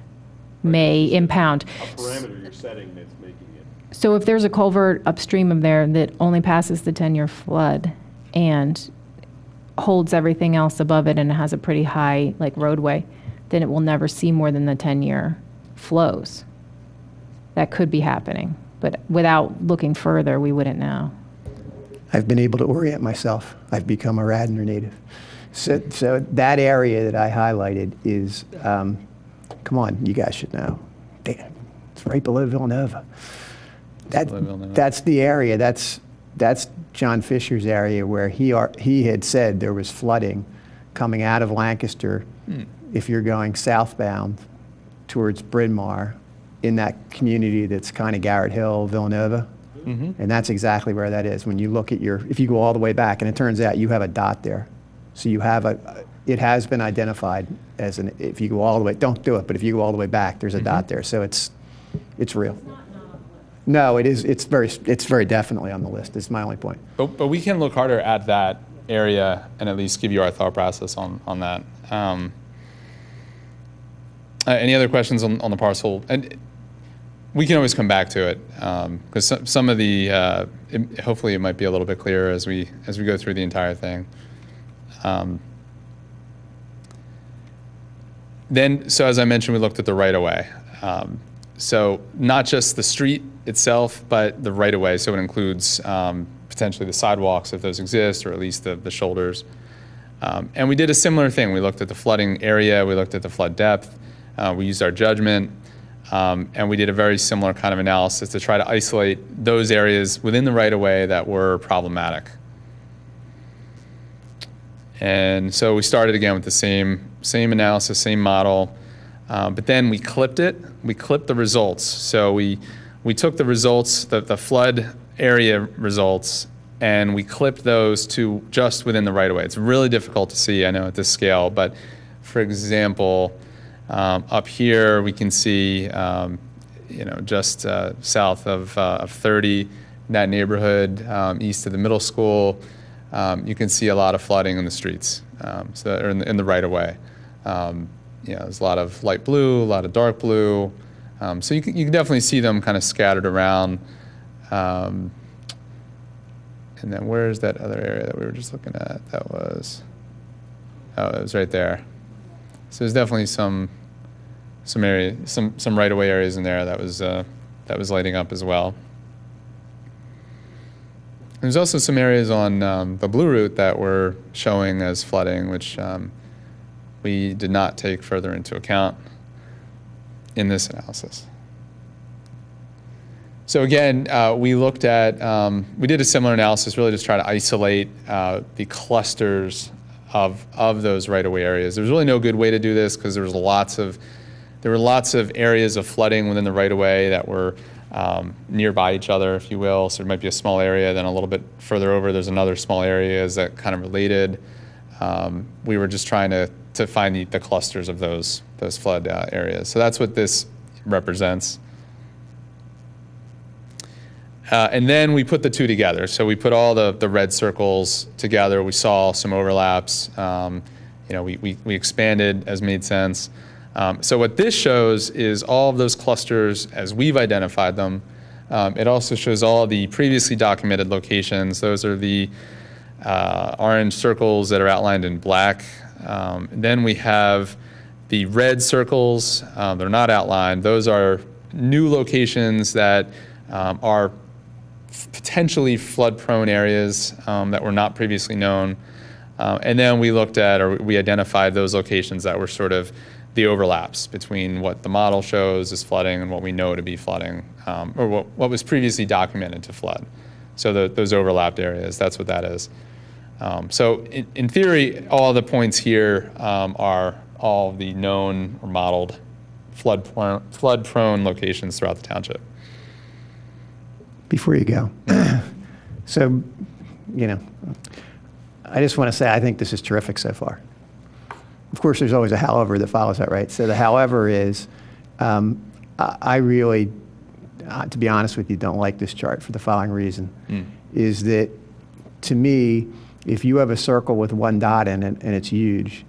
may impound. A parameter you're setting that's making it. So if there's a culvert upstream of there that only passes the 10-year flood and holds everything else above it and has a pretty high roadway, then it will never see more than the 10-year flows. That could be happening, but without looking further, we wouldn't know. I've been able to orient myself. I've become a Radnor native. So that area that I highlighted is, come on, you guys should know. Damn, it's right below Villanova. That's the area. That's John Fisher's area where he had said there was flooding coming out of Lancaster if you're going southbound towards Bryn Mawr in that community that's kind of Garrett Hill, Villanova. And that's exactly where that is. When you look at if you go all the way back, and it turns out you have a dot there. So you have it has been identified as if you go all the way, don't do it, but if you go all the way back, there's a dot there. So it's real. No, it is. It's very definitely on the list. It's my only point. But we can look harder at that area and at least give you our thought process on that. Any other questions on the parcel? And we can always come back to it because some of the hopefully it might be a little bit clearer as we go through the entire thing. Then, so as I mentioned, we looked at the right-of-way. So not just the street itself, but the right-of-way. So it includes potentially the sidewalks if those exist, or at least the shoulders. And we did a similar thing. We looked at the flooding area. We looked at the flood depth. We used our judgment. And we did a very similar kind of analysis to try to isolate those areas within the right-of-way that were problematic. And so we started again with the same analysis, same model, but then we clipped it. We clipped the results. So we took the results, the flood area results, and we clipped those to just within the right-of-way. It's really difficult to see, I know, at this scale, but for example, up here we can see, just south of 30, in that neighborhood, east of the middle school, you can see a lot of flooding in the streets, or in the right-of-way. There's a lot of light blue, a lot of dark blue. So you can definitely see them kind of scattered around. And then where's that other area that we were just looking at? It was right there. So there's definitely some right-of-way areas in there that was lighting up as well. There's also some areas on the Blue Route that were showing as flooding, which we did not take further into account in this analysis. So again, we looked at, we did a similar analysis, really just try to isolate the clusters of those right-of-way areas. There was really no good way to do this because there were lots of areas of flooding within the right-of-way that were nearby each other, if you will. So there might be a small area, then a little bit further over, there's another small area that kind of related. We were just trying to find the clusters of those flood areas. So that's what this represents. And then we put the two together. So we put all the red circles together. We saw some overlaps. We expanded as made sense. So what this shows is all of those clusters as we've identified them. It also shows all the previously documented locations. Those are the orange circles that are outlined in black. Then we have the red circles. They're not outlined. Those are new locations that are potentially flood-prone areas that were not previously known. And then we looked at, or we identified those locations that were sort of the overlaps between what the model shows as flooding and what we know to be flooding, or what was previously documented to flood. So those overlapped areas, that's what that is. So in theory, all the points here are all the known or modeled flood-prone locations throughout the township. Before you go, so, I just want to say I think this is terrific so far. Of course, there's always a however that follows that, right? So the however is, I really, to be honest with you, don't like this chart for the following reason, is that, to me, if you have a circle with one dot in it and it's huge,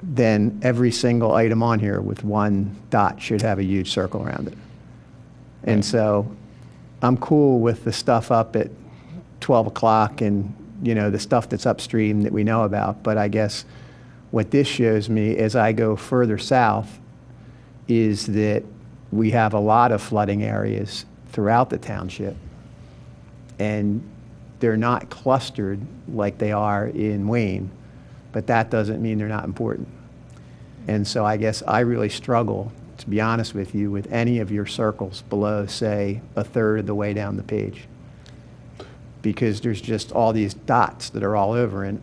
then every single item on here with one dot should have a huge circle around it. And so I'm cool with the stuff up at 12 o'clock and, the stuff that's upstream that we know about. But I guess what this shows me as I go further south is that we have a lot of flooding areas throughout the township. And they're not clustered like they are in Wayne, but that doesn't mean they're not important. And so I guess I really struggle, to be honest with you, with any of your circles below, say, a third of the way down the page. Because there's just all these dots that are all over and,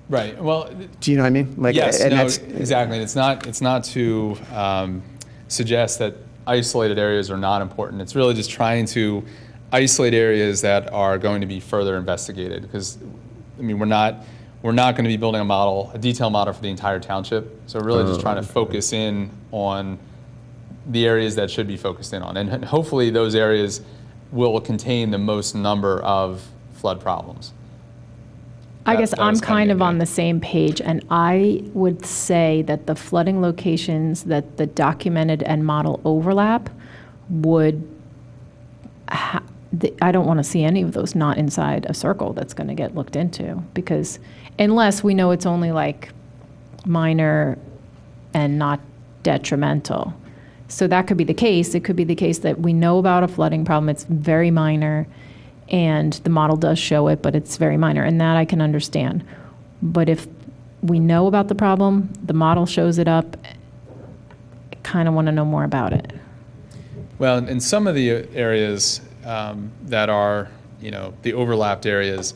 Right. Well, do you know what I mean? Like, yes, and no, that's, exactly. It's not to suggest that isolated areas are not important. It's really just trying to isolate areas that are going to be further investigated. Because, we're not going to be building a detailed model for the entire township. So we're really just trying to focus in on the areas that should be focused in on. And hopefully those areas will contain the most number of flood problems. I guess That I'm was kind of the on idea. the same page, and I would say that the flooding locations that the documented and model overlap would, I don't want to see any of those not inside a circle that's going to get looked into, because unless we know it's only like minor and not detrimental. So that could be the case. It could be the case that we know about a flooding problem, it's very minor, and the model does show it, but it's very minor, and that I can understand. But if we know about the problem, the model shows it up, I kind of want to know more about it. Well, in some of the areas that are, the overlapped areas,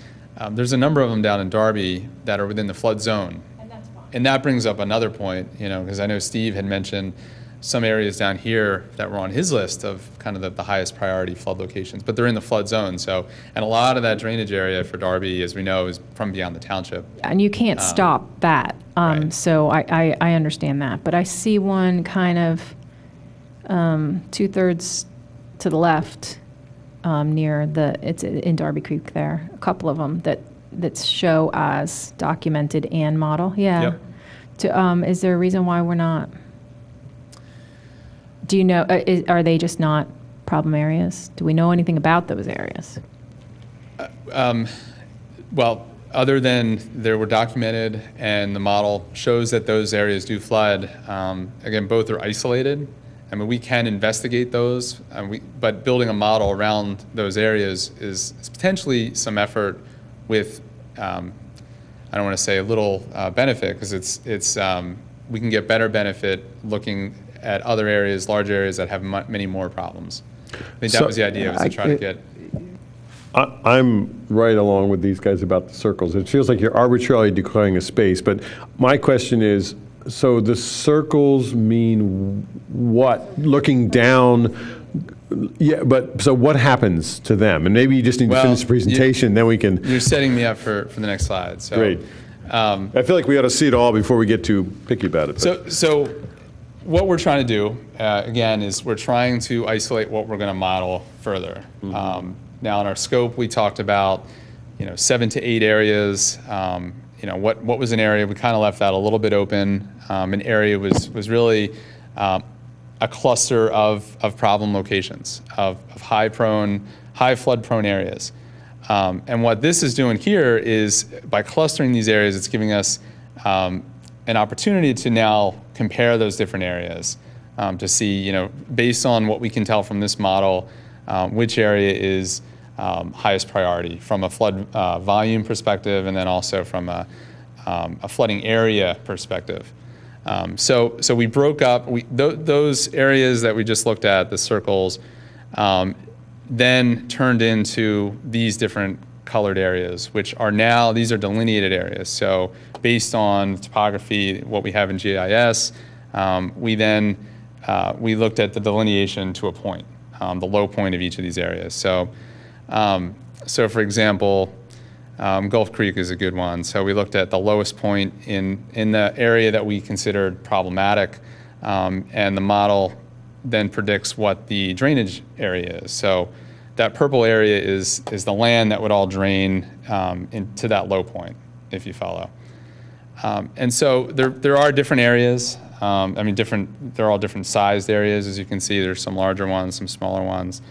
there's a number of them down in Darby that are within the flood zone. And that's fine. And that brings up another point, because I know Steve had mentioned some areas down here that were on his list of kind of the highest priority flood locations, but they're in the flood zone. So, and a lot of that drainage area for Darby, as we know, is from beyond the township. And you can't stop that. Right. So I understand that. But I see one kind of 2/3 to the left near it's in Darby Creek there, a couple of them that show as documented and model. Yeah. Yep. Is there a reason why we're not? Do you know, are they just not problem areas? Do we know anything about those areas? Well, other than they were documented and the model shows that those areas do flood, again, both are isolated. We can investigate those, but building a model around those areas is potentially some effort with, I don't want to say a little benefit, because we can get better benefit looking at other areas, large areas that have many more problems. I think that was the idea, was to try to get. I'm right along with these guys about the circles. It feels like you're arbitrarily declaring a space, but my question is, so the circles mean what? Looking down, yeah, but so what happens to them? And maybe you just need to finish the presentation, then we can. You're setting me up for the next slide. So, great. I feel like we ought to see it all before we get too picky about it. So what we're trying to do, again, is we're trying to isolate what we're going to model further. Now, in our scope, we talked about 7 to 8 areas. What was an area we kind of left out a little bit open. An area was really a cluster of problem locations, of high flood prone areas. And what this is doing here is, by clustering these areas, it's giving us an opportunity to now compare those different areas to see, based on what we can tell from this model, which area is highest priority from a flood volume perspective, and then also from a flooding area perspective. So we broke up those areas that we just looked at, the circles, then turned into these different colored areas, which are now, these are delineated areas. So based on topography, what we have in GIS, we looked at the delineation to a point, the low point of each of these areas. So for example, Gulf Creek is a good one. So we looked at the lowest point in the area that we considered problematic, and the model then predicts what the drainage area is. So that purple area is the land that would all drain into that low point, if you follow. And so there are different areas. They're all different sized areas. As you can see, there's some larger ones, some smaller ones.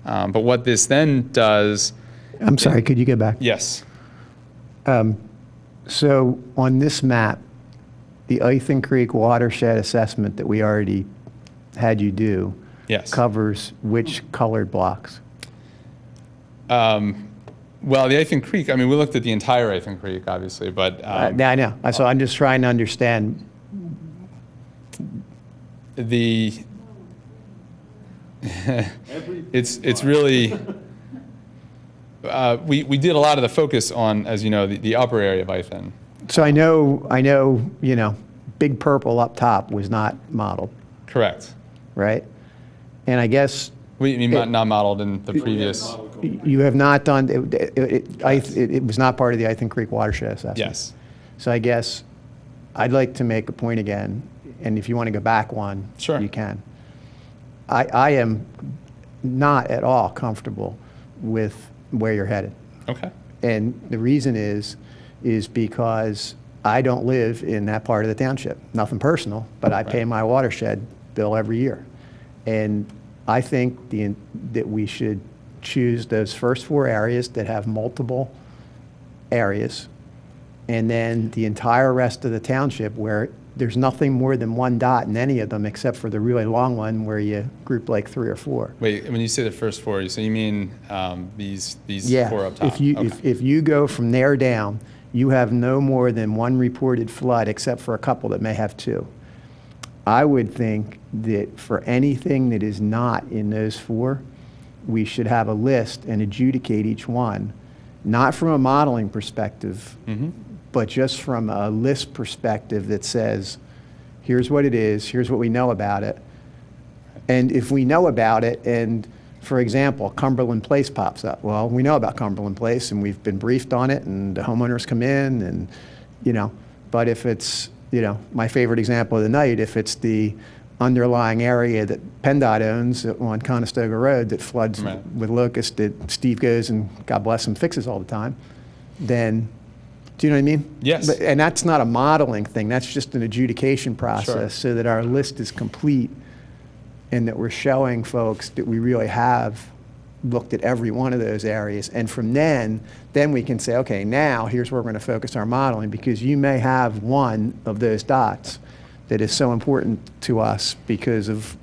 But what this then does... I'm sorry, could you go back? Yes. So on this map, the Ithan Creek watershed assessment that we already had you do covers which colored blocks? Well, the Ithan Creek, we looked at the entire Ithan Creek, obviously, but... yeah, I know. So I'm just trying to understand. It's really... we did a lot of the focus on, as you know, the upper area of Ithan. So I know, big purple up top was not modeled. Correct. Right? And I guess... not modeled in the previous... You have not done, it was not part of the Ithan Creek watershed assessment. Yes. So I guess I'd like to make a point again, and if you want to go back one, sure, you can. I am not at all comfortable with where you're headed. Okay. And the reason is because I don't live in that part of the township. Nothing personal, but I pay my watershed bill every year. And I think that we should choose those first 4 areas that have multiple areas, and then the entire rest of the township where there's nothing more than 1 dot in any of them except for the really long one where you group like 3 or 4. Wait, when you say the first 4, so you mean these yeah, 4 up top? If you go from there down, you have no more than 1 reported flood except for a couple that may have 2. I would think that for anything that is not in those 4, we should have a list and adjudicate each one, not from a modeling perspective, but just from a list perspective that says, here's what it is, here's what we know about it. And if we know about it, and for example, Cumberland Place pops up, well, we know about Cumberland Place and we've been briefed on it and the homeowners come in and, but if it's, my favorite example of the night, if it's the underlying area that PennDOT owns on Conestoga Road that floods with locust that Steve goes and, God bless him, fixes all the time, then, do you know what I mean? Yes. And that's not a modeling thing. That's just an adjudication process so that our list is complete and that we're showing folks that we really have looked at every one of those areas. And from then we can say, okay, now here's where we're going to focus our modeling, because you may have one of those dots that is so important to us because of,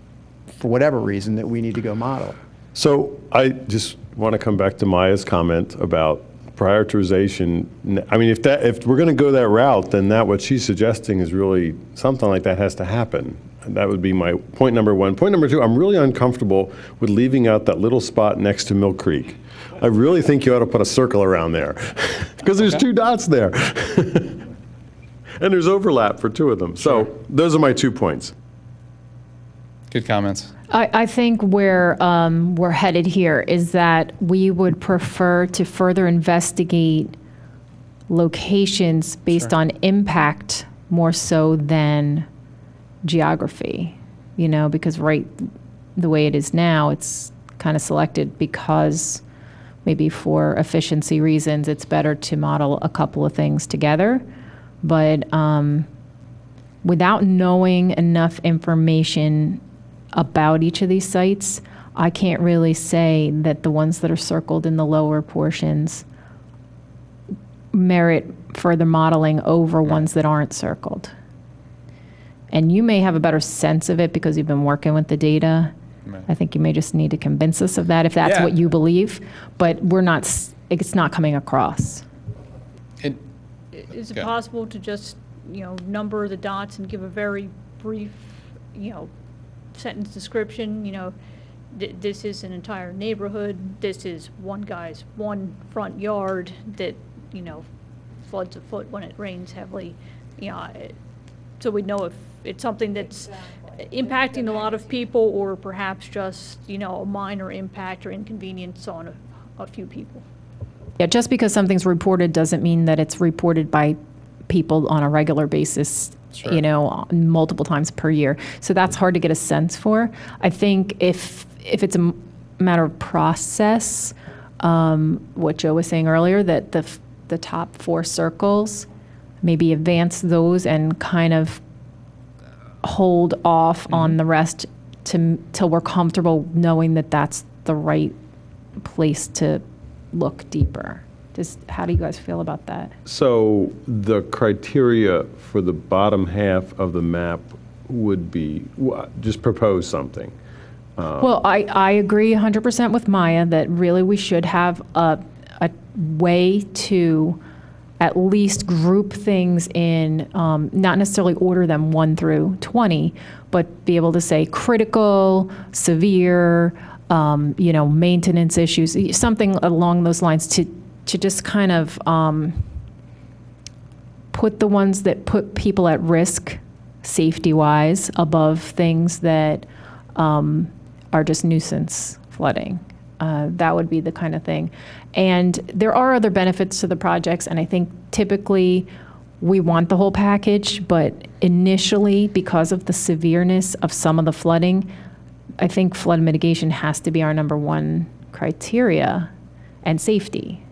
for whatever reason, that we need to go model. So I just want to come back to Maya's comment about prioritization, I mean, if we're going to go that route, then what she's suggesting is really, something like that has to happen. And that would be my point number one. Point number two, I'm really uncomfortable with leaving out that little spot next to Mill Creek. I really think you ought to put a circle around there, because there's 2 dots there. And there's overlap for 2 of them. So those are my 2 points. Good comments. I think where we're headed here is that we would prefer to further investigate locations based on impact more so than geography, because the way it is now, it's kind of selected because maybe for efficiency reasons, it's better to model a couple of things together. But without knowing enough information about each of these sites, I can't really say that the ones that are circled in the lower portions merit further modeling over ones that aren't circled. And you may have a better sense of it because you've been working with the data. Right. I think you may just need to convince us of that if that's what you believe, but it's not coming across. Is it possible to just, number the dots and give a very brief, sentence description? This is an entire neighborhood. This is one guy's one front yard that, floods a foot when it rains heavily. So we know if it's something that's impacting a lot of people or perhaps just, a minor impact or inconvenience on a few people. Yeah, just because something's reported doesn't mean that it's reported by people on a regular basis, multiple times per year. So that's hard to get a sense for. I think if it's a matter of process, what Joe was saying earlier, that the top 4 circles, maybe advance those and kind of hold off on the rest till we're comfortable knowing that that's the right place to look deeper. How do you guys feel about that? So the criteria for the bottom half of the map would be, just propose something. Well, I agree 100% with Maya that really we should have a way to at least group things in, not necessarily order them 1 through 20, but be able to say critical, severe, maintenance issues, something along those lines to just kind of put the ones that put people at risk safety-wise above things that are just nuisance flooding. That would be the kind of thing. And there are other benefits to the projects, and I think typically we want the whole package, but initially, because of the severeness of some of the flooding, I think flood mitigation has to be our number 1 criteria, and safety.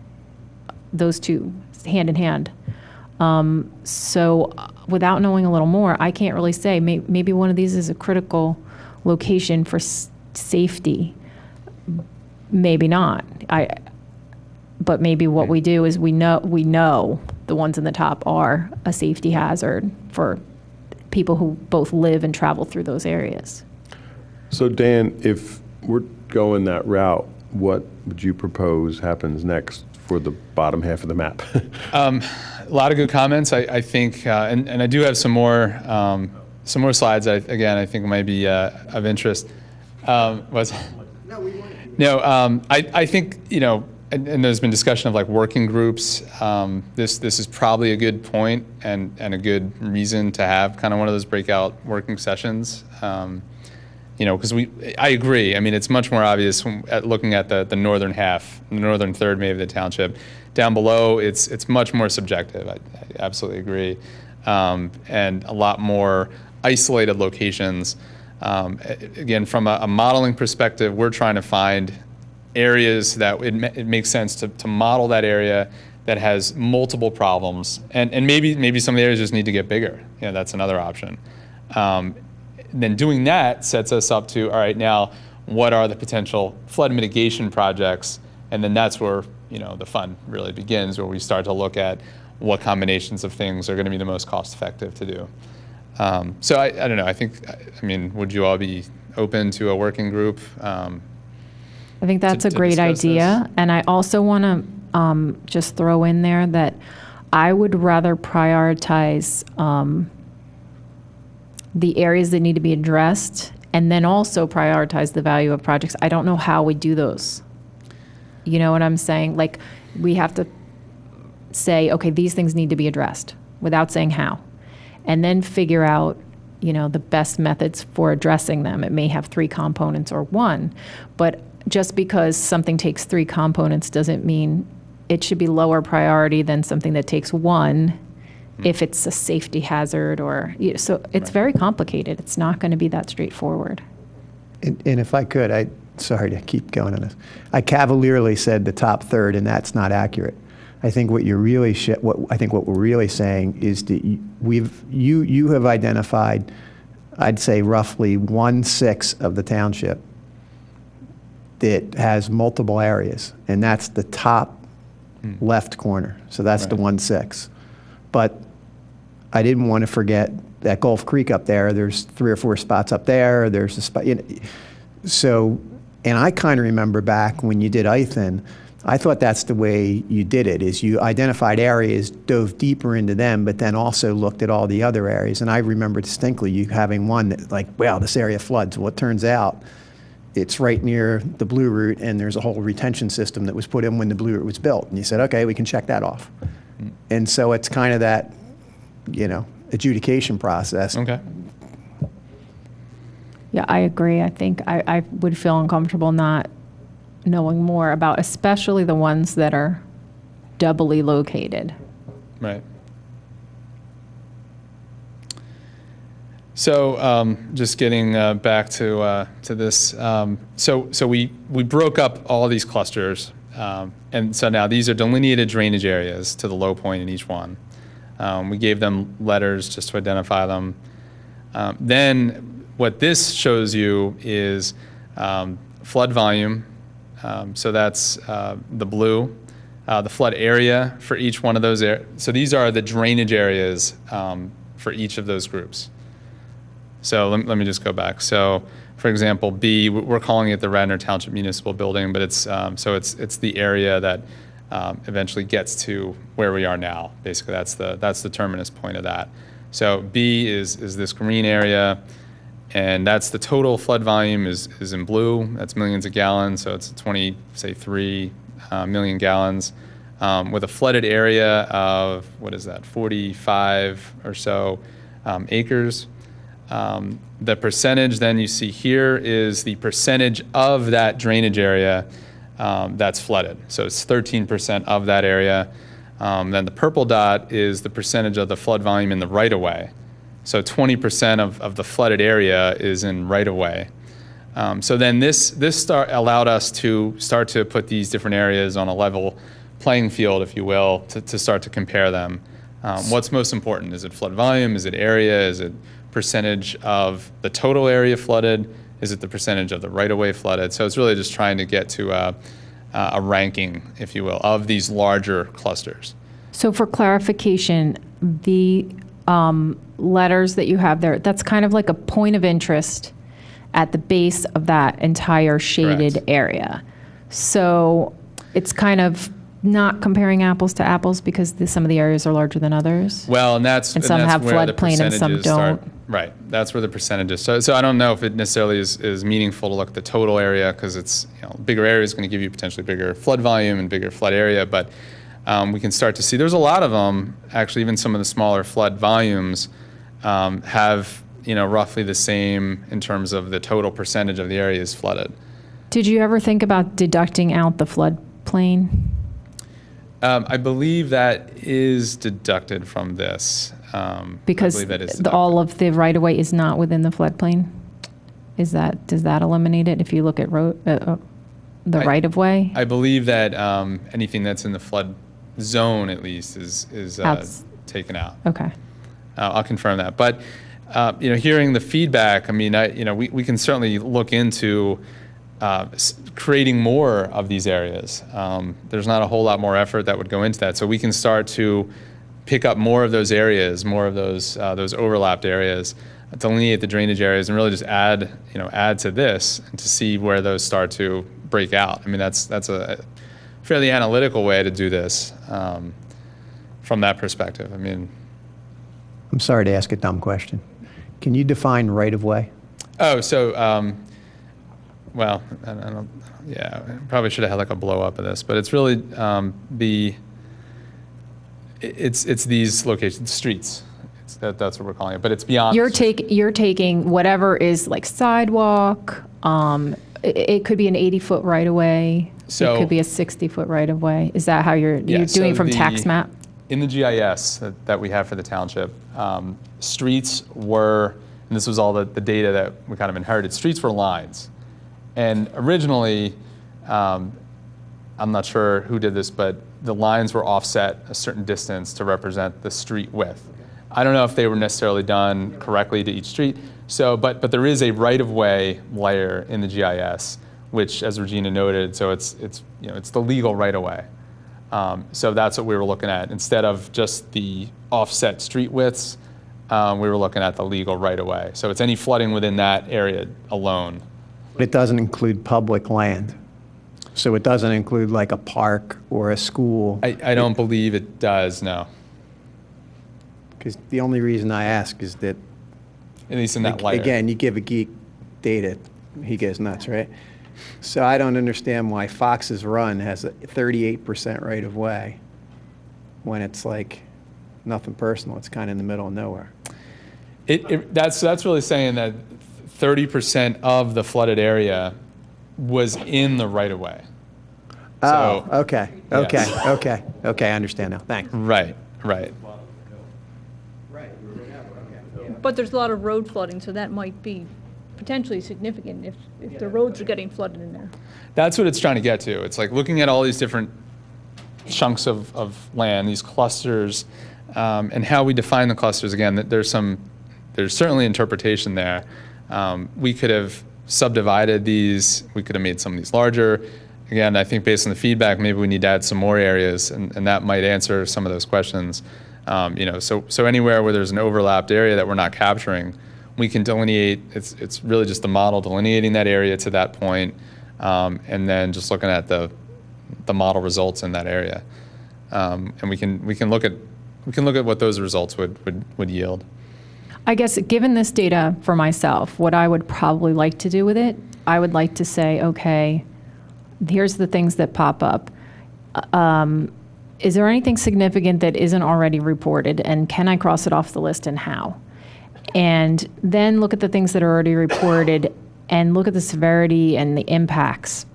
Those 2, hand in hand. So without knowing a little more, I can't really say. Maybe one of these is a critical location for safety. Maybe not. But maybe what we do is we know the ones in the top are a safety hazard for people who both live and travel through those areas. So Dan, if we're going that route, what would you propose happens next for the bottom half of the map? A lot of good comments. I think, and I do have some more slides. I think might be of interest. I think and there's been discussion of like working groups. This is probably a good point and a good reason to have kind of one of those breakout working sessions. Because I agree. I mean, it's much more obvious looking at the northern half, the northern third maybe of the township. Down below, it's much more subjective. I absolutely agree, and a lot more isolated locations. Again, from a modeling perspective, we're trying to find areas that it makes sense to model that area that has multiple problems, and maybe some of the areas just need to get bigger. That's another option. Then doing that sets us up to, all right, now what are the potential flood mitigation projects? And then that's where the fun really begins, where we start to look at what combinations of things are going to be the most cost effective to do. So I don't know. I mean, would you all be open to a working group? I think that's a great idea. And I also want to just throw in there that I would rather prioritize the areas that need to be addressed and then also prioritize the value of projects. I don't know how we do those. You know what I'm saying? Like, we have to say, okay, these things need to be addressed without saying how, and then figure out, you know, the best methods for addressing them. It may have 3 components or 1, but just because something takes 3 components doesn't mean it should be lower priority than something that takes 1 if it's a safety hazard or, you know, so it's very complicated. It's not going to be that straightforward. And if I could, sorry to keep going on this. I cavalierly said the top third, and that's not accurate. I think what you're really what we're really saying is that you have identified, I'd say roughly 1/6 of the township that has multiple areas, and that's the top left corner. So that's the 1/6. But I didn't want to forget that Gulf Creek up there. There's 3 or 4 spots up there. There's a spot. You know, so, and I kind of remember back when you did Ithan, I thought that's the way you did it, is you identified areas, dove deeper into them, but then also looked at all the other areas. And I remember distinctly you having one that, like, wow, this area floods. Well, it turns out it's right near the Blue Route, and there's a whole retention system that was put in when the Blue Route was built. And you said, okay, we can check that off. And so it's kind of that, you know, adjudication process. Okay. Yeah, I agree. I think I would feel uncomfortable not knowing more about, especially the ones that are doubly located. Right. So just getting back to this, so we broke up all these clusters, and so now these are delineated drainage areas to the low point in each one. We gave them letters just to identify them. Then what this shows you is flood volume. So that's the blue, the flood area for each one of those. So these are the drainage areas for each of those groups. So let me just go back. So for example, B, we're calling it the Radnor Township Municipal Building, but it's so it's the area that eventually gets to where we are now. Basically, that's the terminus point of that. So B is this green area, and that's the total flood volume is in blue. That's millions of gallons, so it's 3 million gallons, with a flooded area of, what is that, 45 or so acres. The percentage then you see here is the percentage of that drainage area that's flooded. So it's 13% of that area. Then the purple dot is the percentage of the flood volume in the right-of-way. So 20% of the flooded area is in right-of-way. So then this allowed us to start to put these different areas on a level playing field, if you will, to start to compare them. What's most important? Is it flood volume? Is it area? Is it percentage of the total area flooded? Is it the percentage of the right-of-way flooded? So it's really just trying to get to a ranking, if you will, of these larger clusters. So for clarification, the letters that you have there, that's kind of like a point of interest at the base of that entire shaded Correct. area. So it's kind of not comparing apples to apples because some of the areas are larger than others. Well, and some that's have where the floodplain and some percentages start. don't. Right, that's where the percentages. So I don't know if it necessarily is meaningful to look at the total area, because it's, you know, bigger area is going to give you potentially bigger flood volume and bigger flood area, but we can start to see there's a lot of them. Actually, even some of the smaller flood volumes have, you know, roughly the same in terms of the total percentage of the area is flooded. Did you ever think about deducting out the floodplain? I believe that is deducted from this. Because I believe that is deducted. all of the right-of-way is not within the floodplain? Does that eliminate it if you look at the right-of-way? I believe that anything that's in the flood zone, at least, is taken out. Okay. I'll confirm that. But you know, hearing the feedback, I mean, you know, we can certainly look into creating more of these areas. There's not a whole lot more effort that would go into that, so we can start to pick up more of those areas, more of those overlapped areas, delineate the drainage areas, and really just add to this and to see where those start to break out. I mean, that's fairly analytical way to do this from that perspective. I mean, I'm sorry to ask a dumb question. Can you define right-of-way? oh, so, well, I don't, yeah, I probably should have had like a blow up of this, but it's really it's these locations, streets. That's what we're calling it, but it's beyond. You're taking whatever is like sidewalk, it could be an 80-foot right-of-way. So- It could be a 60-foot right-of-way. Is that how you're Yeah, doing so from tax map? In the GIS that we have for the township, streets were, and this was all the data that we kind of inherited, streets were lines. And originally, I'm not sure who did this, but the lines were offset a certain distance to represent the street width. I don't know if they were necessarily done correctly to each street. So, but there is a right-of-way layer in the GIS, which, as Regina noted, so it's the legal right-of-way. So that's what we were looking at. Instead of just the offset street widths, we were looking at the legal right-of-way. So it's any flooding within that area alone. But it doesn't include public land. So it doesn't include like a park or a school. I don't believe it does, no. Because the only reason I ask is that, At least in that layer. again, you give a geek data, he goes nuts, right? So I don't understand why Fox's Run has a 38% right of way when it's like nothing personal. It's kind of in the middle of nowhere. That's really saying that 30% of the flooded area was in the right-of-way. Oh, So- okay, Yes. okay, I understand now. Thanks. Right. But there's a lot of road flooding, so that might be potentially significant if the roads are getting flooded in there. That's what it's trying to get to. It's like looking at all these different chunks of land, these clusters, and how we define the clusters. Again, there's certainly interpretation there. We could have subdivided these. We could have made some of these larger. Again, I think based on the feedback, maybe we need to add some more areas, and that might answer some of those questions. So anywhere where there's an overlapped area that we're not capturing, we can delineate. It's really just the model delineating that area to that point, and then just looking at the model results in that area, and we can look at what those results would yield. I guess, given this data for myself, what I would probably like to do with it, I would like to say, okay, here's the things that pop up. Is there anything significant that isn't already reported, and can I cross it off the list, and how? And then look at the things that are already reported and look at the severity and the impacts,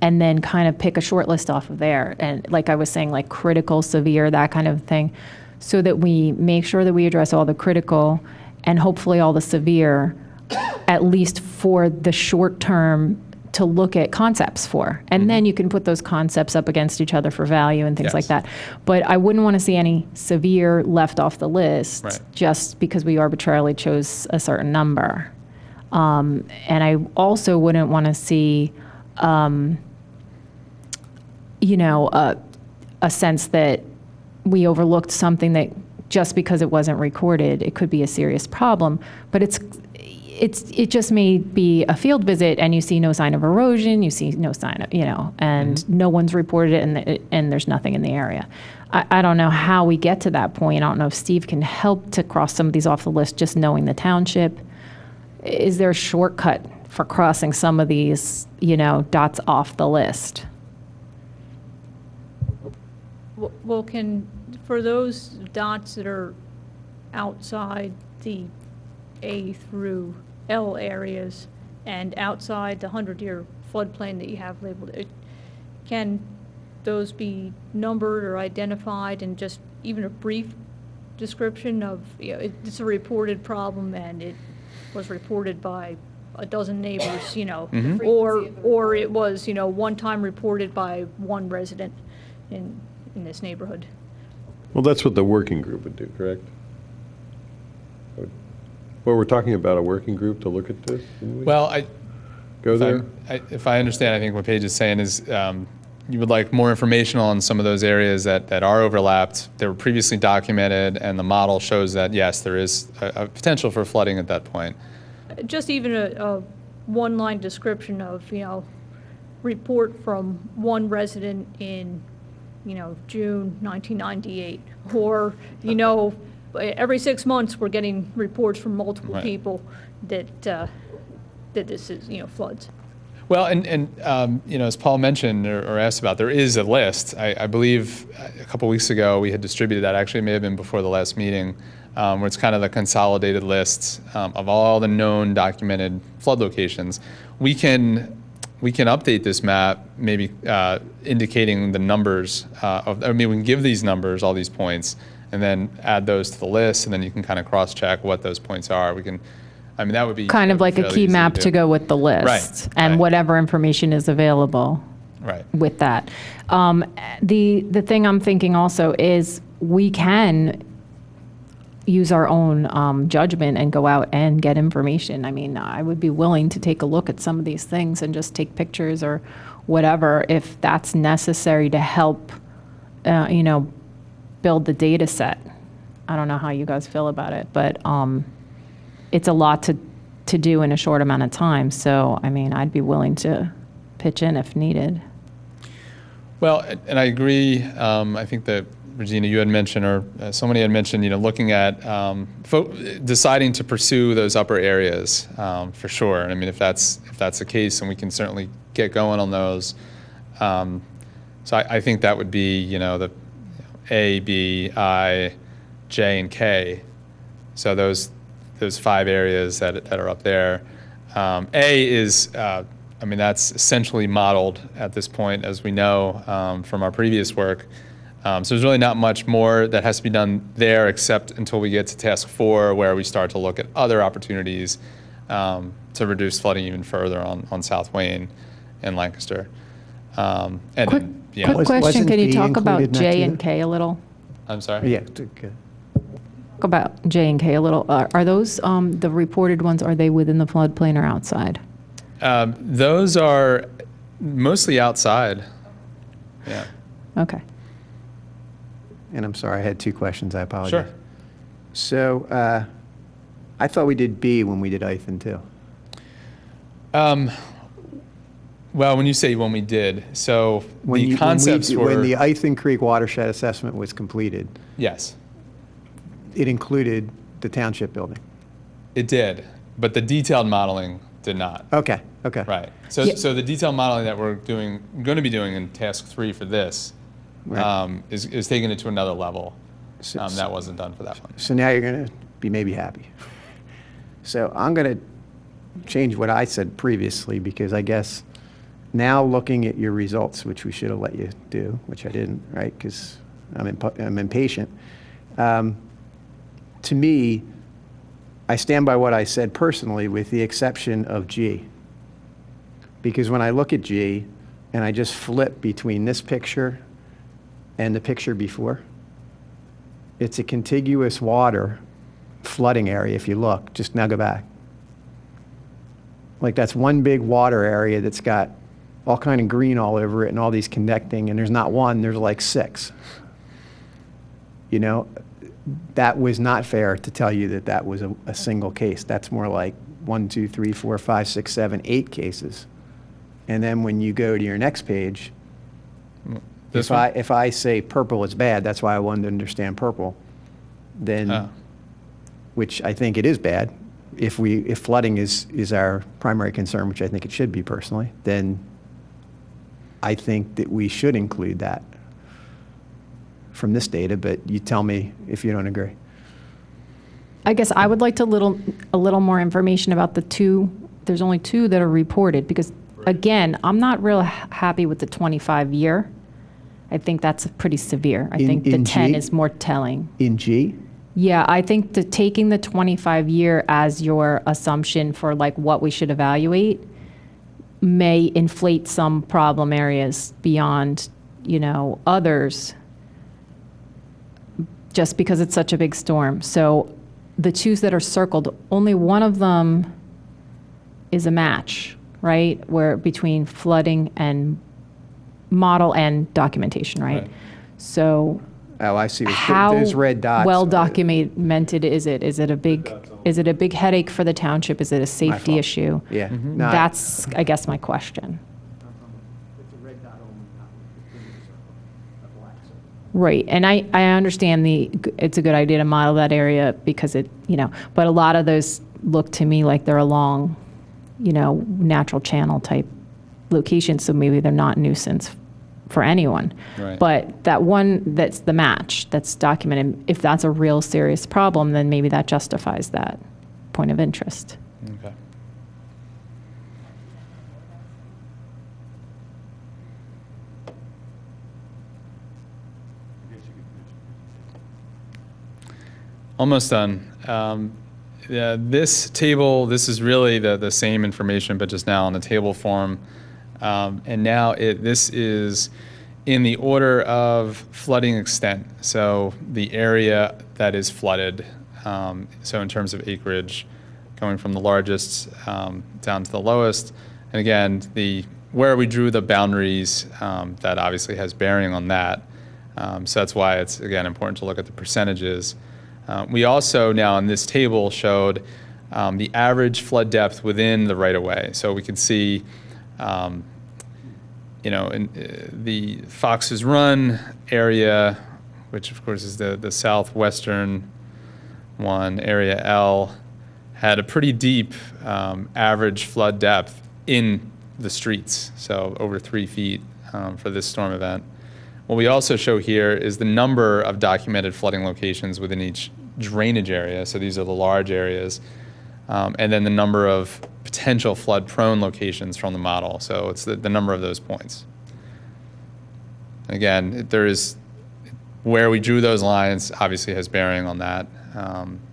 and then kind of pick a short list off of there. And like I was saying, like critical, severe, that kind of thing, so that we make sure that we address all the critical and hopefully all the severe, at least for the short term, to look at concepts for. And then you can put those concepts up against each other for value and things Yes. like that. But I wouldn't want to see any severe left off the list Right. just because we arbitrarily chose a certain number. And I also wouldn't want to see, a sense that we overlooked something that just because it wasn't recorded, it could be a serious problem. But it just may be a field visit and you see no sign of erosion, you see no sign of, and no one's reported it and there's nothing in the area. I don't know how we get to that point. I don't know if Steve can help to cross some of these off the list, just knowing the township. Is there a shortcut for crossing some of these, dots off the list? Well, for those dots that are outside the A through L areas and outside the 100-year floodplain that you have labeled, can those be numbered or identified and just even a brief description of, it's a reported problem and it was reported by a dozen neighbors, or it was, one time reported by one resident in this neighborhood. Well, that's what the working group would do, correct? Well, we're talking about a working group to look at this, didn't we? Well, Go there? if I understand, I think what Paige is saying is you would like more information on some of those areas that are overlapped, they were previously documented, and the model shows that, yes, there is a potential for flooding at that point. Just even a one-line description of, report from one resident in, June 1998. Or, every 6 months, we're getting reports from multiple Right. people that this is, floods. Well, and as Paul mentioned or asked about, there is a list. I believe a couple weeks ago we had distributed that. Actually, it may have been before the last meeting, where it's kind of the consolidated list of all the known documented flood locations. We can update this map, maybe indicating the numbers we can give these numbers, all these points, and then add those to the list, and then you can kind of cross-check what those points are. That would be Kind of like a fairly key easy map do. to go with the list. Right, And right. whatever information is available Right. with that. The thing I'm thinking also is we can use our own judgment and go out and get information. I would be willing to take a look at some of these things and just take pictures or whatever if that's necessary to help, build the data set. I don't know how you guys feel about it, but it's a lot to do in a short amount of time. So, I'd be willing to pitch in if needed. Well, and I agree. I think that Regina, you had mentioned, or somebody had mentioned, looking at deciding to pursue those upper areas for sure. If that's the case, and we can certainly get going on those. So I think that would be, the A, B, I, J, and K. So those 5 areas that are up there. A is, that's essentially modeled at this point, as we know from our previous work. So there's really not much more that has to be done there, except until we get to task 4, where we start to look at other opportunities to reduce flooding even further on South Wayne and Lancaster. Quick question, Wasn't can you B talk about included in that J too? and K a little? I'm sorry? Yeah, good. Talk about J and K a little. Are those, the reported ones, are they within the floodplain or outside? Those are mostly outside. Yeah. Okay. And I'm sorry, I had 2 questions. I apologize. Sure. So I thought we did B when we did Ithan too. Well, when you say when we did, so the concepts were... When the Ithan Creek watershed assessment was completed, Yes, it included the township building. it did, but the detailed modeling did not. Okay. Right. So, Yeah. so the detailed modeling that we're going to be doing in task 3 for this Right. is taking it to another level. So- That wasn't done for that one. So now you're going to be maybe happy. So I'm going to change what I said previously, because I guess now looking at your results, which we should have let you do, which I didn't, right? Because I'm impatient. To me, I stand by what I said personally, with the exception of G. Because when I look at G and I just flip between this picture and the picture before, it's a contiguous water flooding area. If you look, just now go back. Like, that's one big water area that's got all kind of green all over it and all these connecting, and there's not one, there's like 6. That was not fair to tell you that that was a single case. That's more like 1, 2, 3, 4, 5, 6, 7, 8 cases. And then when you go to your next page, This one? if I say purple is bad, that's why I wanted to understand purple, then, Oh. which I think it is bad. If flooding is our primary concern, which I think it should be personally, then I think that we should include that from this data, but you tell me if you don't agree. I guess I would like a little more information about the 2. There's only 2 that are reported, because again, I'm not real happy with the 25-year. I think that's pretty severe. I think the in 10 G? is more telling. In G? Yeah, I think taking the 25-year as your assumption for like what we should evaluate may inflate some problem areas beyond, others, just because it's such a big storm. So the 2s that are circled, only one of them is a match, right? Where between flooding and model and documentation, right? Right. So Oh, I see. how There's red dots. well documented is it? Is it a big headache for the township? Is it a safety fault. issue? Yeah. No, That's, I guess, my question. Right, and I understand it's a good idea to model that area because but a lot of those look to me like they're along, natural channel type locations, so maybe they're not nuisance for anyone. Right. But that one that's the match, that's documented, if that's a real serious problem, then maybe that justifies that point of interest. Okay. Almost done. Yeah, this table, this is really the same information, but just now in a table form. And now this is in the order of flooding extent. So the area that is flooded, so in terms of acreage, going from the largest down to the lowest. And again, where we drew the boundaries, that obviously has bearing on that. So that's why it's, again, important to look at the percentages. We also now in this table showed the average flood depth within the right-of-way. So we can see, in the Fox's Run area, which of course is the southwestern one, area L, had a pretty deep average flood depth in the streets, so over 3 feet for this storm event. What we also show here is the number of documented flooding locations within each drainage area. So these are the large areas. And then the number of potential flood-prone locations from the model. So it's the number of those points. Again, where we drew those lines obviously has bearing on that,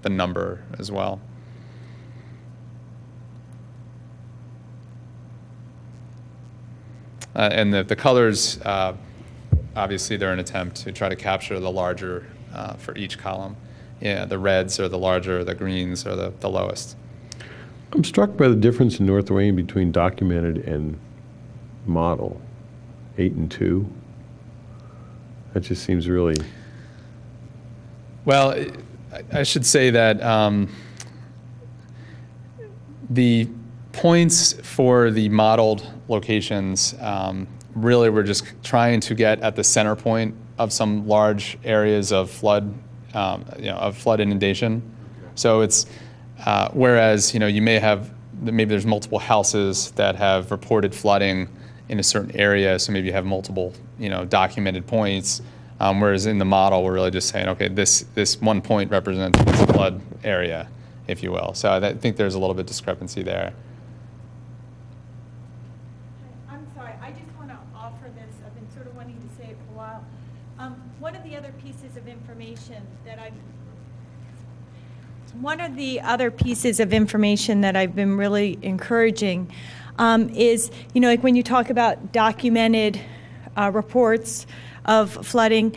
the number as well. And the colors, obviously they're an attempt to try to capture the larger for each column. Yeah, the reds are the larger, the greens are the lowest. I'm struck by the difference in North Wayne between documented and model, 8 and 2. That just seems really... Well, I should say that the points for the modeled locations really we're just trying to get at the center point of some large areas of flood, of flood inundation. So it's whereas you may have maybe there's multiple houses that have reported flooding in a certain area, so maybe you have multiple documented points. Whereas in the model, we're really just saying, okay, this one point represents this flood area, if you will. So I think there's a little bit of discrepancy there. I'm sorry, I just want to offer this. I've been sort of wanting to say it for a while. One of the other pieces of information that I've been really encouraging is, like when you talk about documented reports of flooding,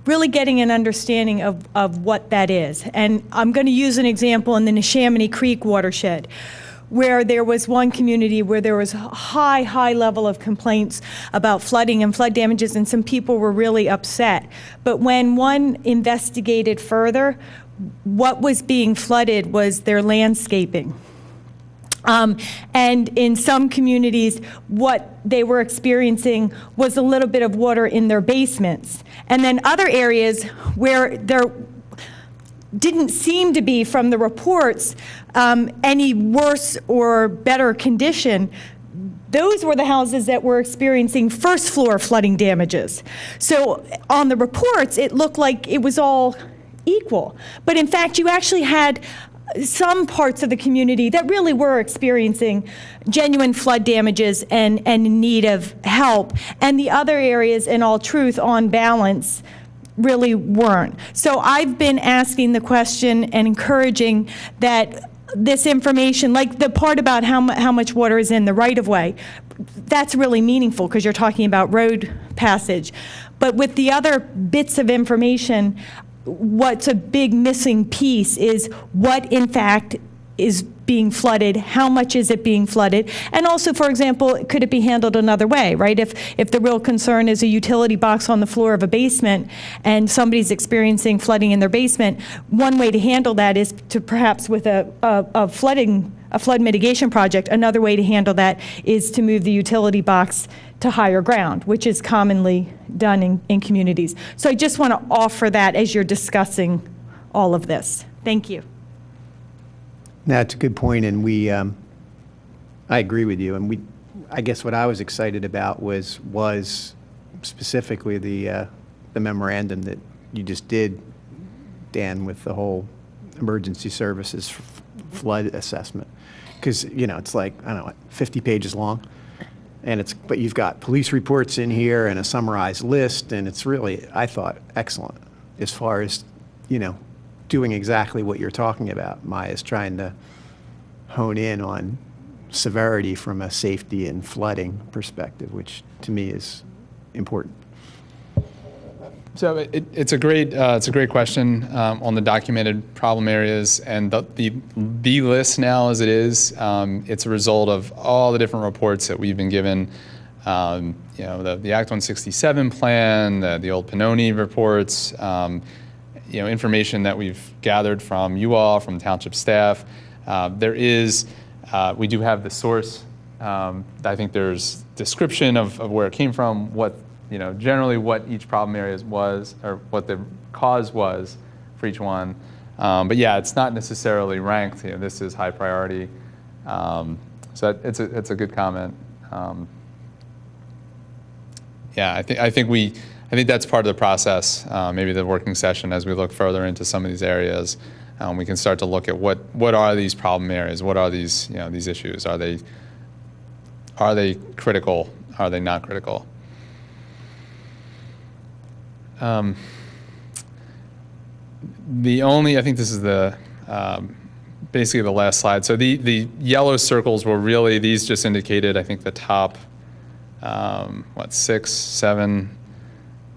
really getting an understanding of what that is. And I'm going to use an example in the Neshaminy Creek watershed, where there was one community where there was a high level of complaints about flooding and flood damages, and some people were really upset. But when one investigated further, what was being flooded was their landscaping. And in some communities, what they were experiencing was a little bit of water in their basements. And then other areas where there didn't seem to be, from the reports, any worse or better condition, those were the houses that were experiencing first floor flooding damages. So on the reports, it looked like it was all equal. But in fact, you actually had some parts of the community that really were experiencing genuine flood damages and in need of help. And the other areas, in all truth, on balance, really weren't. So I've been asking the question and encouraging that this information, like the part about how much water is in the right-of-way, that's really meaningful because you're talking about road passage. But with the other bits of information, what's a big missing piece is what, in fact, is being flooded, how much is it being flooded, and also, for example, could it be handled another way, right? If the real concern is a utility box on the floor of a basement and somebody's experiencing flooding in their basement, one way to handle that is to perhaps with a flood mitigation project. Another way to handle that is to move the utility box to higher ground, which is commonly done in communities. So I just want to offer that as you're discussing all of this. Thank you. That's a good point, and I agree with you. And I guess what I was excited about was specifically the memorandum that you just did, Dan, with the whole emergency services flood assessment, because it's like, I don't know, 50 pages long, but you've got police reports in here and a summarized list, and it's really, I thought, excellent as far as doing exactly what you're talking about. Maya's trying to hone in on severity from a safety and flooding perspective, which to me is important. So it's a great question on the documented problem areas, and the list now as it is, it's a result of all the different reports that we've been given. The Act 167 plan, the old Pannoni reports, information that we've gathered from you all, from township staff. We do have the source. I think there's description of where it came from, generally what each problem area was, or what the cause was for each one. But yeah, it's not necessarily ranked. This is high priority. So it's a good comment. Yeah, I think that's part of the process. Maybe the working session, as we look further into some of these areas, we can start to look at what are these problem areas? What are these these issues? Are they critical? Are they not critical? I think this is basically the last slide. So the yellow circles were really, these just indicated, I think, the top 6, 7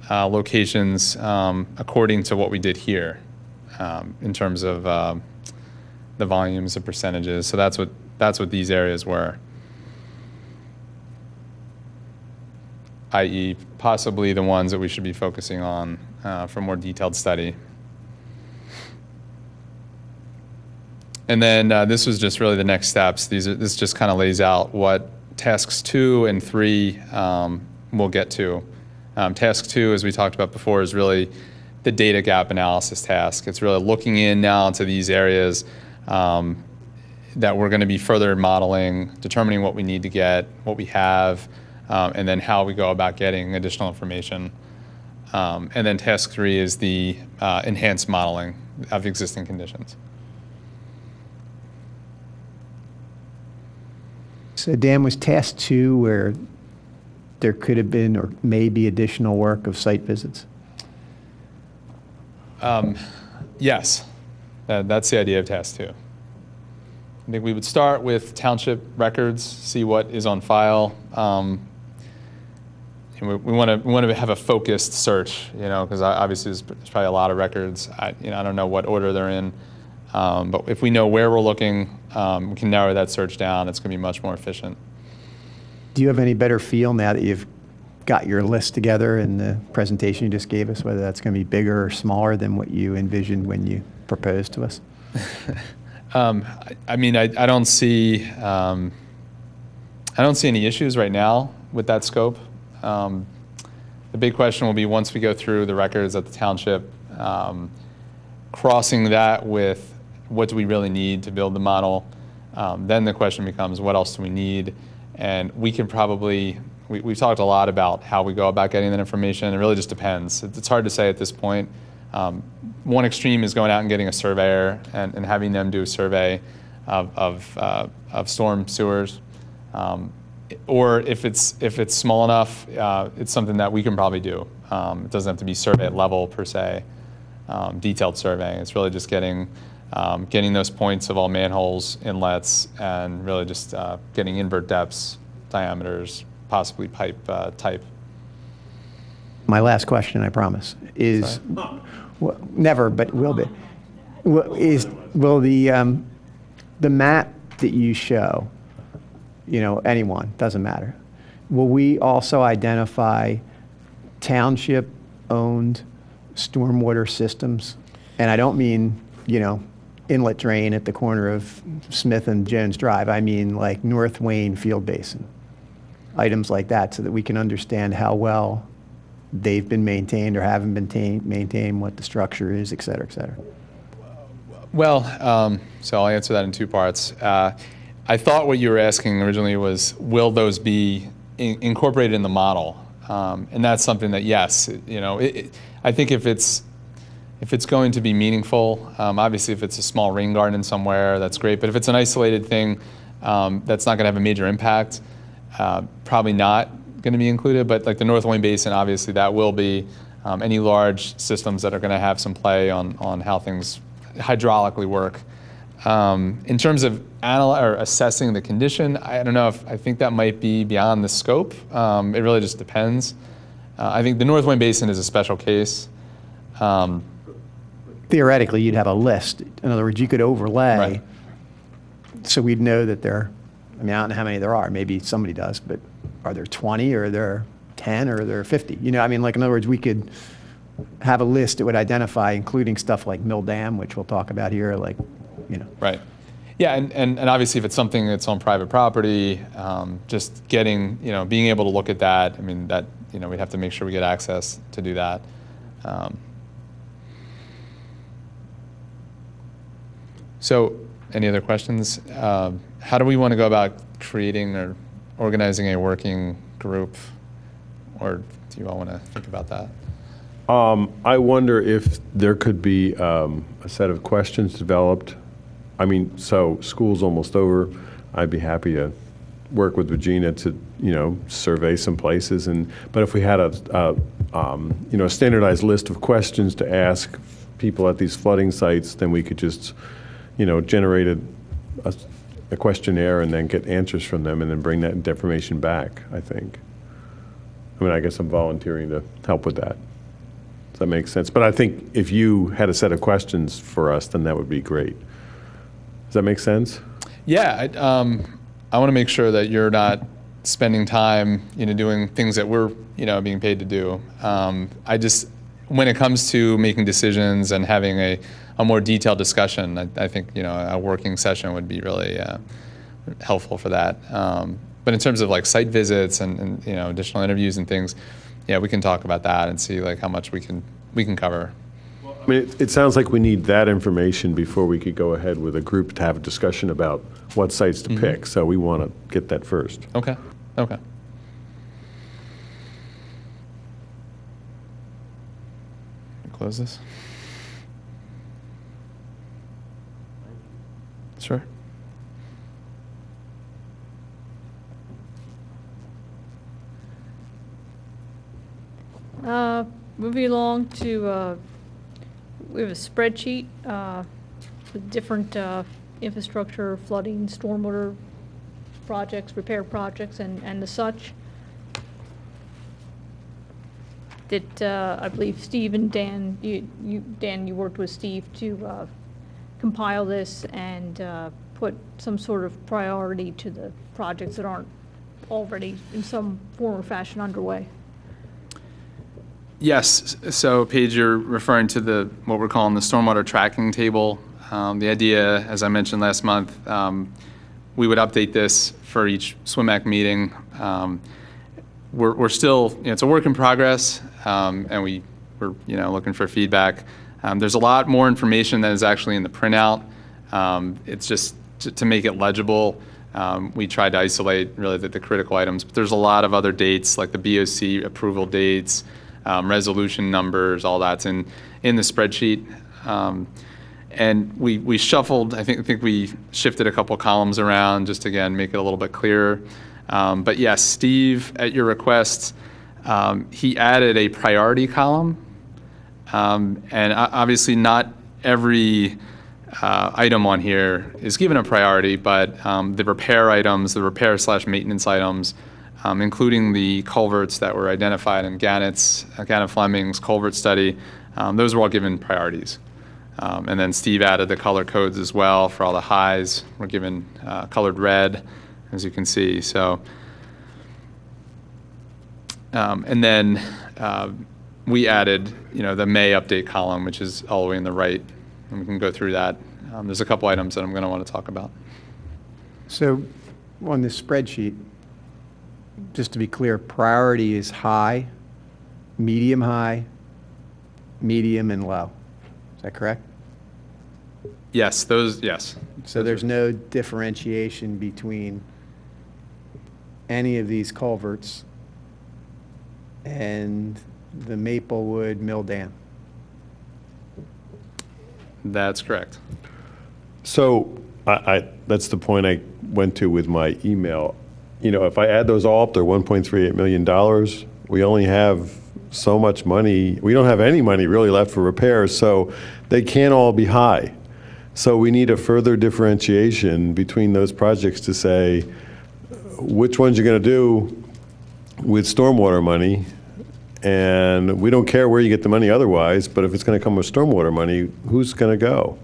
locations according to what we did here in terms of the volumes of percentages. So that's what these areas were, i.e. possibly the ones that we should be focusing on for more detailed study. And then this was just really the next steps. This just kind of lays out what tasks 2 and 3 we'll get to. Task 2, as we talked about before, is really the data gap analysis task. It's really looking in now to these areas that we're going to be further modeling, determining what we need to get, what we have, and then how we go about getting additional information. And then task 3 is the enhanced modeling of existing conditions. So Dan, was task 2 where there could have been or maybe additional work of site visits? Yes, that's the idea of task 2. I think we would start with township records, see what is on file. And we want to have a focused search, because obviously there's probably a lot of records. I don't know what order they're in, but if we know where we're looking, we can narrow that search down. It's going to be much more efficient. Do you have any better feel now that you've got your list together in the presentation you just gave us, whether that's going to be bigger or smaller than what you envisioned when you proposed to us? I don't see any issues right now with that scope. The big question will be, once we go through the records at the township, crossing that with what do we really need to build the model, then the question becomes, what else do we need? And we can probably, we've talked a lot about how we go about getting that information. It really just depends. It's hard to say at this point. One extreme is going out and getting a surveyor and having them do a survey of storm sewers. Or if it's small enough, it's something that we can probably do. It doesn't have to be survey level per se, detailed surveying. It's really just getting those points of all manholes, inlets, and really just getting invert depths, diameters, possibly pipe type. My last question, I promise, is never, but will be. Will the map that you show, anyone, doesn't matter, will we also identify township-owned stormwater systems? And I don't mean, inlet drain at the corner of Smith and Jones Drive. I mean like North Wayne Field Basin, items like that, so that we can understand how well they've been maintained or haven't been maintained, what the structure is, et cetera, et cetera. Well, so I'll answer that in two parts. I thought what you were asking originally was, will those be incorporated in the model? And that's something that, yes, I think if it's going to be meaningful, obviously if it's a small rain garden somewhere, that's great. But if it's an isolated thing that's not going to have a major impact, probably not going to be included. But like the North Wayne Basin, obviously that will be. Any large systems that are going to have some play on how things hydraulically work. In terms of assessing the condition, I don't know I think that might be beyond the scope. It really just depends. I think the North Wayne Basin is a special case. Theoretically, you'd have a list. In other words, you could overlay, Right. so we'd know that I don't know how many there are. Maybe somebody does, but are there 20 or are there 10 or are there 50? In other words, we could have a list that would identify, including stuff like Mill Dam, which we'll talk about here, Right. Yeah, and obviously if it's something that's on private property, just getting, being able to look at that, we'd have to make sure we get access to do that. So, any other questions? How do we want to go about creating or organizing a working group? Or do you all want to think about that? I wonder if there could be a set of questions developed. So school's almost over. I'd be happy to work with Regina to, survey some places. But if we had a standardized list of questions to ask people at these flooding sites, then we could just, generate a questionnaire and then get answers from them and then bring that information back, I think. I guess I'm volunteering to help with that. Does that make sense? But I think if you had a set of questions for us, then that would be great. Does that make sense? Yeah, I want to make sure that you're not spending time, doing things that we're, being paid to do. When it comes to making decisions and having a more detailed discussion, I think, a working session would be really helpful for that. But in terms of like site visits and additional interviews and things, yeah, we can talk about that and see like how much we can cover. It sounds like we need that information before we could go ahead with a group to have a discussion about what sites to pick. So we want to get that first. Okay. Close this. Sure. Moving along to, we have a spreadsheet with different infrastructure, flooding, stormwater projects, repair projects, and the such. That I believe Steve and Dan, you worked with Steve to compile this and put some sort of priority to the projects that aren't already in some form or fashion underway. Yes. So, Paige, you're referring to what we're calling the stormwater tracking table. The idea, as I mentioned last month, we would update this for each SWIMAC meeting. We're still, it's a work in progress, and we're looking for feedback. There's a lot more information that is actually in the printout. It's just to make it legible. We tried to isolate really the critical items, but there's a lot of other dates like the BOC approval dates, resolution numbers, all that's in the spreadsheet. And we shuffled, I think we shifted a couple columns around just to, again, make it a little bit clearer. But yes, Steve, at your request, he added a priority column. And obviously not every item on here is given a priority, but the repair items, the repair/maintenance items, including the culverts that were identified in Gannett Fleming's culvert study, those were all given priorities. And then Steve added the color codes as well for all the highs. We're given colored red, as you can see. So, and then we added, the May update column, which is all the way in the right, and we can go through that. There's a couple items that I'm going to want to talk about. So on this spreadsheet, just to be clear, priority is high, medium, and low. Is that correct? Yes, yes. So there's no differentiation between any of these culverts and the Maplewood Mill Dam? That's correct. So that's the point I went to with my email. If I add those all up, they're $1.38 million. We only have so much money. We don't have any money really left for repairs, so they can't all be high. So we need a further differentiation between those projects to say which ones you're going to do with stormwater money. And we don't care where you get the money otherwise, but if it's going to come with stormwater money, who's going to go?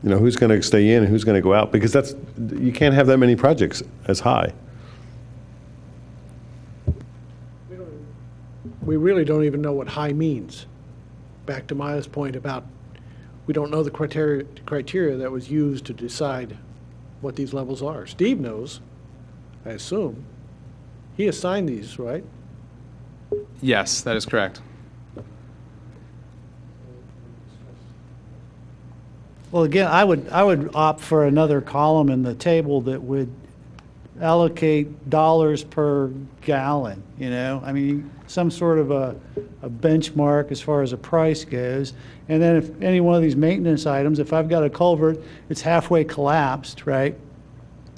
Who's going to stay in and who's going to go out? Because you can't have that many projects as high. We really don't even know what high means. Back to Maya's point about we don't know the criteria that was used to decide what these levels are. Steve knows, I assume. He assigned these, right? Yes, that is correct. Well, again, I would opt for another column in the table that would allocate dollars per gallon, I mean, some sort of a benchmark as far as a price goes. And then if any one of these maintenance items, if I've got a culvert, it's halfway collapsed, right?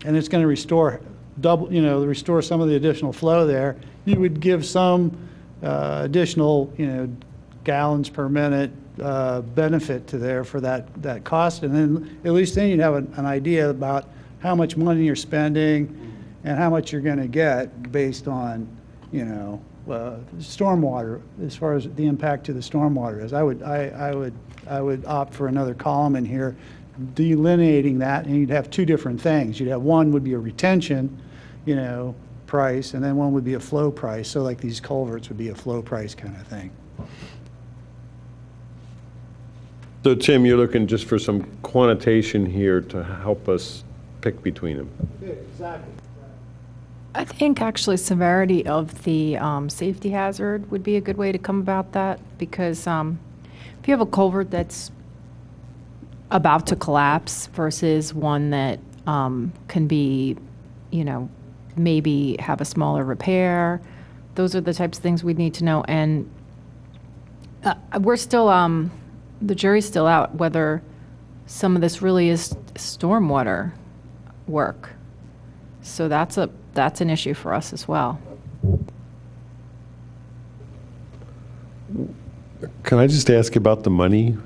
And it's going to restore restore some of the additional flow there, you would give some additional, gallons per minute benefit to there for that cost. And then at least then you'd have an idea about how much money you're spending and how much you're going to get based on, stormwater, as far as the impact to the stormwater is. I would opt for another column in here delineating that, and you'd have two different things. You'd have one would be a retention, price, and then one would be a flow price. So like these culverts would be a flow price kind of thing. So Tim, you're looking just for some quantitation here to help us pick between them. Yeah, exactly. I think actually severity of the safety hazard would be a good way to come about that, because if you have a culvert that's about to collapse versus one that can be, maybe have a smaller repair, those are the types of things we need to know. And we're still, the jury's still out whether some of this really is stormwater work. So that's an issue for us as well. Can I just ask about the money?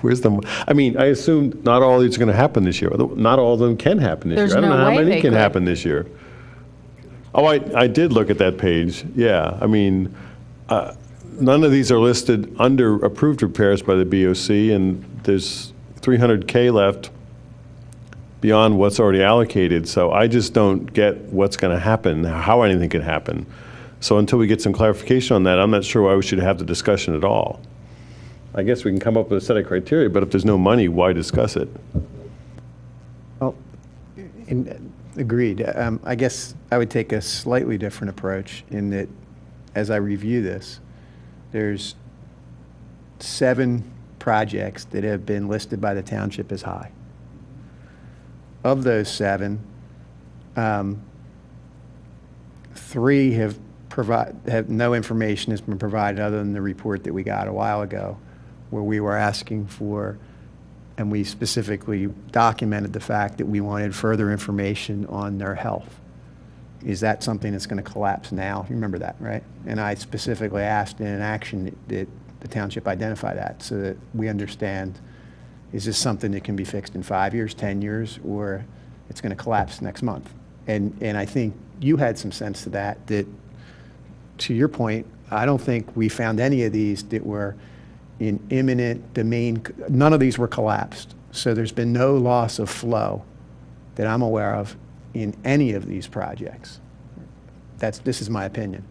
Where's the, I assume not all of these are going to happen this year. Not all of them can happen this There's year. I don't no know how way many they can could. happen this year. Oh, I did look at that page. Yeah, none of these are listed under approved repairs by the BOC, and there's 300K left beyond what's already allocated. So I just don't get what's going to happen, how anything can happen. So until we get some clarification on that, I'm not sure why we should have the discussion at all. I guess we can come up with a set of criteria, but if there's no money, why discuss it? Well, agreed. I guess I would take a slightly different approach in that as I review this, there's 7 projects that have been listed by the township as high. Of those 7, 3 have no information has been provided other than the report that we got a while ago, where we were asking for, and we specifically documented the fact that we wanted further information on their health. Is that something that's going to collapse now? You remember that, right? And I specifically asked in an action that the township identify that so that we understand, is this something that can be fixed in 5 years, 10 years, or it's going to collapse next month? And I think you had some sense to that, to your point, I don't think we found any of these that were in imminent domain, none of these were collapsed. So there's been no loss of flow that I'm aware of in any of these projects. This is my opinion.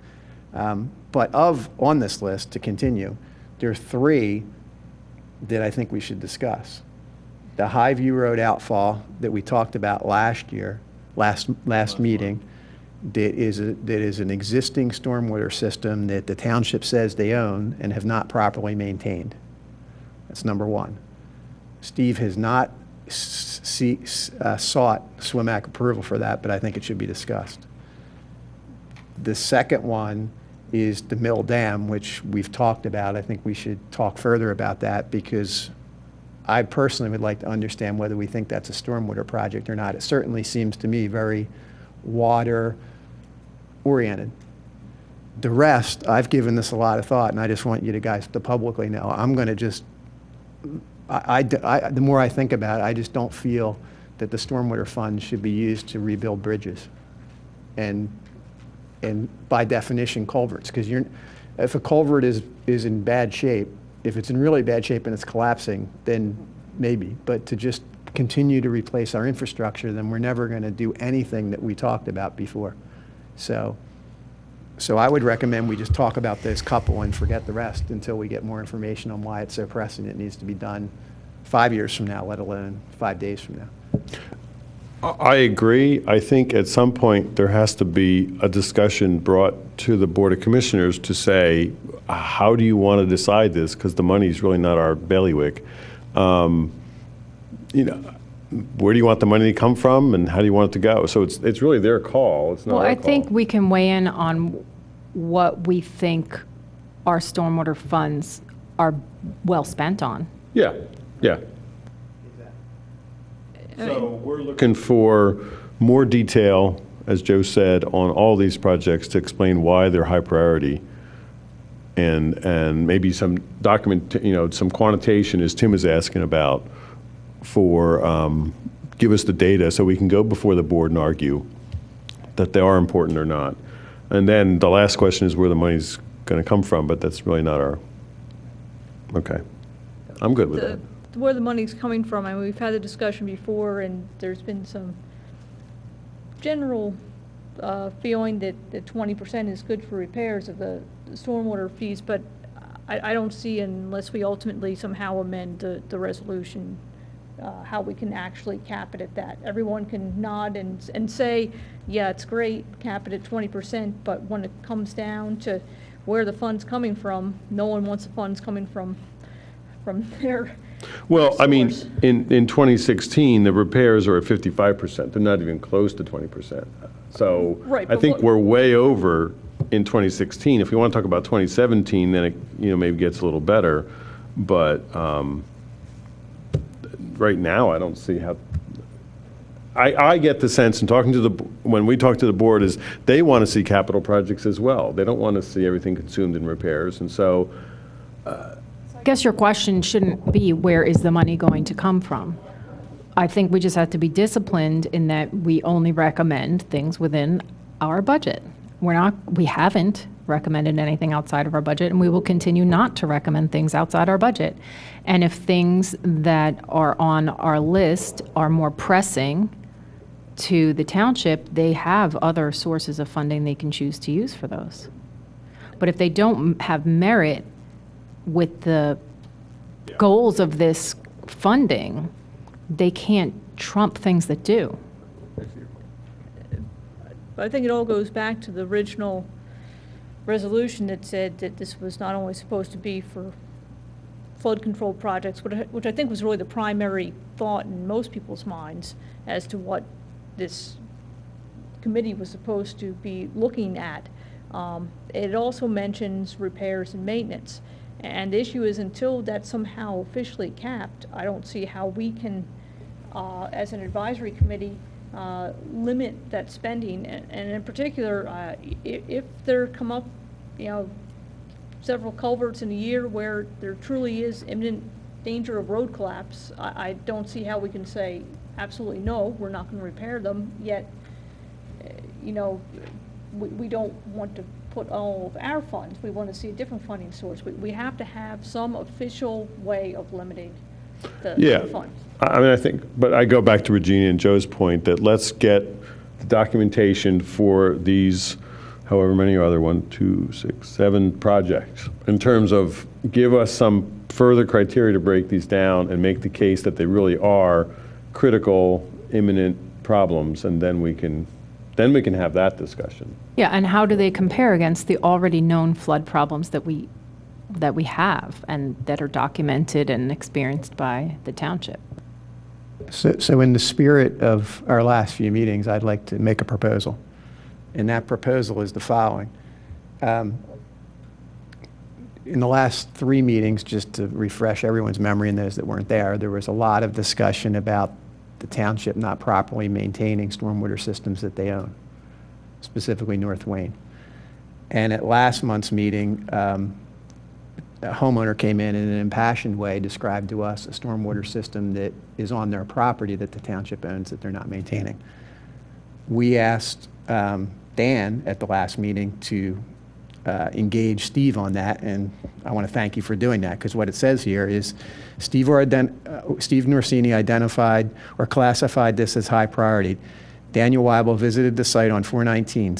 But on this list, to continue, there are 3 that I think we should discuss. The Highview Road outfall that we talked about last meeting, that is an existing stormwater system that the township says they own and have not properly maintained. That's number 1. Steve has not sought SWIMAC approval for that, but I think it should be discussed. The second one is the Mill Dam, which we've talked about. I think we should talk further about that because I personally would like to understand whether we think that's a stormwater project or not. It certainly seems to me very water-oriented. The rest, I've given this a lot of thought, and I just want you guys to publicly know. I'm going to just, the more I think about it, I just don't feel that the stormwater fund should be used to rebuild bridges. And by definition, culverts, because if a culvert is in bad shape, if it's in really bad shape and it's collapsing, then maybe. But to just continue to replace our infrastructure, then we're never going to do anything that we talked about before. So I would recommend we just talk about this couple and forget the rest until we get more information on why it's so pressing. It needs to be done 5 years from now, let alone 5 days from now. I agree. I think at some point there has to be a discussion brought to the Board of Commissioners to say, how do you want to decide this? Because the money is really not our bailiwick. Where do you want the money to come from, and how do you want it to go? So it's really their call. It's not our Well, I call. think we can weigh in on what we think our stormwater funds are well spent on. Yeah. So we're looking for more detail, as Joe said, on all these projects to explain why they're high priority, and maybe some document, some quantitation, as Tim is asking about, for give us the data so we can go before the board and argue that they are important or not. And then the last question is where the money's going to come from, but that's really not our. Okay, I'm good with that. Where the money's coming from, I mean, we've had the discussion before, and there's been some general feeling that 20% is good for repairs of the stormwater fees, but I don't see, unless we ultimately somehow amend the resolution, how we can actually cap it at that. Everyone can nod and say, yeah, it's great, cap it at 20%, but when it comes down to where the fund's coming from, no one wants the funds coming from their Well, I mean, source. in 2016, the repairs are at 55%. They're not even close to 20%. So Right, I but think what- we're way over in 2016. If we want to talk about 2017, then it maybe gets a little better. But right now, I don't see how. I get the sense in talking to when we talk to the board is they want to see capital projects as well. They don't want to see everything consumed in repairs, and so. I guess your question shouldn't be where is the money going to come from? I think we just have to be disciplined in that we only recommend things within our budget. We haven't recommended anything outside of our budget, and we will continue not to recommend things outside our budget. And if things that are on our list are more pressing to the township, they have other sources of funding they can choose to use for those. But if they don't have merit with the goals of this funding, they can't trump things that do. But I think it all goes back to the original resolution that said that this was not only supposed to be for flood control projects, which I think was really the primary thought in most people's minds as to what this committee was supposed to be looking at. It also mentions repairs and maintenance. And the issue is until that's somehow officially capped, I don't see how we can, as an advisory committee, limit that spending. And in particular, if there come up, several culverts in a year where there truly is imminent danger of road collapse, I don't see how we can say, absolutely no, we're not going to repair them, yet, we don't want to put all of our funds. We want to see a different funding source. We have to have some official way of limiting the Yeah. funds. I mean, I think, but I go back to Regina and Joe's point that let's get the documentation for these, however many are there, 1, 2, 6, 7 projects, in terms of give us some further criteria to break these down and make the case that they really are critical, imminent problems, and then we can have that discussion. Yeah, and how do they compare against the already known flood problems that we have and that are documented and experienced by the township? So in the spirit of our last few meetings, I'd like to make a proposal. And that proposal is the following. In the last 3 meetings, just to refresh everyone's memory and those that weren't there was a lot of discussion about the township not properly maintaining stormwater systems that they own, specifically North Wayne. And at last month's meeting, a homeowner came in an impassioned way, described to us a stormwater system that is on their property that the township owns that they're not maintaining. We asked Dan at the last meeting to engage Steve on that, and I want to thank you for doing that, because what it says here is Steve Norsini identified or classified this as high priority. Daniel Weibel visited the site on 4/19,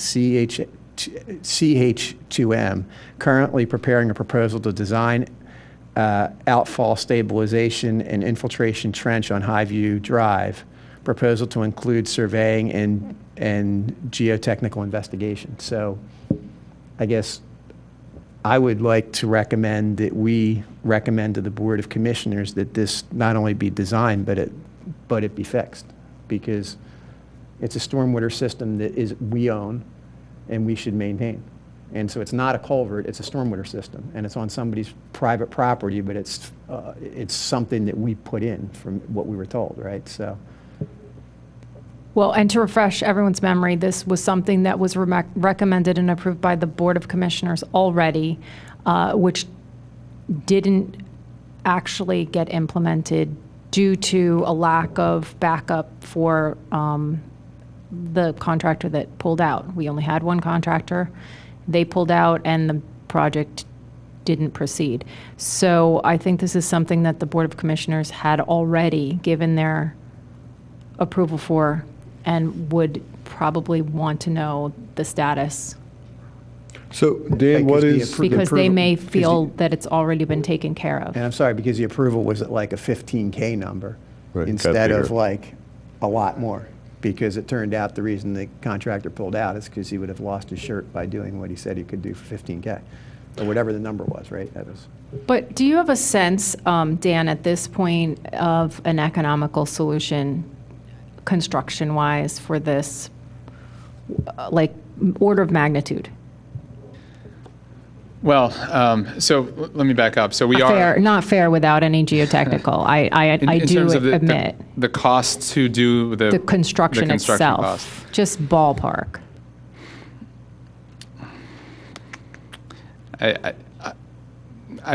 CH2M, currently preparing a proposal to design outfall stabilization and infiltration trench on Highview Drive, proposal to include surveying and geotechnical investigation. So I guess I would like to recommend that we recommend to the Board of Commissioners that this not only be designed, but it be fixed, because it's a stormwater system that we own and we should maintain. And so it's not a culvert, it's a stormwater system, and it's on somebody's private property, but it's something that we put in from what we were told, right? So. Well, and to refresh everyone's memory, this was something that was recommended and approved by the Board of Commissioners already, which didn't actually get implemented due to a lack of backup for the contractor that pulled out. We only had one contractor. They pulled out and the project didn't proceed. So I think this is something that the Board of Commissioners had already given their approval for and would probably want to know the status. So Dan, what is? Because they may feel that it's already been taken care of. And I'm sorry, because the approval was at like a 15K number Right, got instead of bigger. like a lot more. Because it turned out the reason the contractor pulled out is because he would have lost his shirt by doing what he said he could do for 15K, or whatever the number was, right? That was. But do you have a sense, Dan, at this point of an economical solution, construction-wise, for this, like order of magnitude? Well, so let me back up. So we are Not fair without any geotechnical. I in do terms of admit. the cost to do The construction itself, cost. just ballpark. I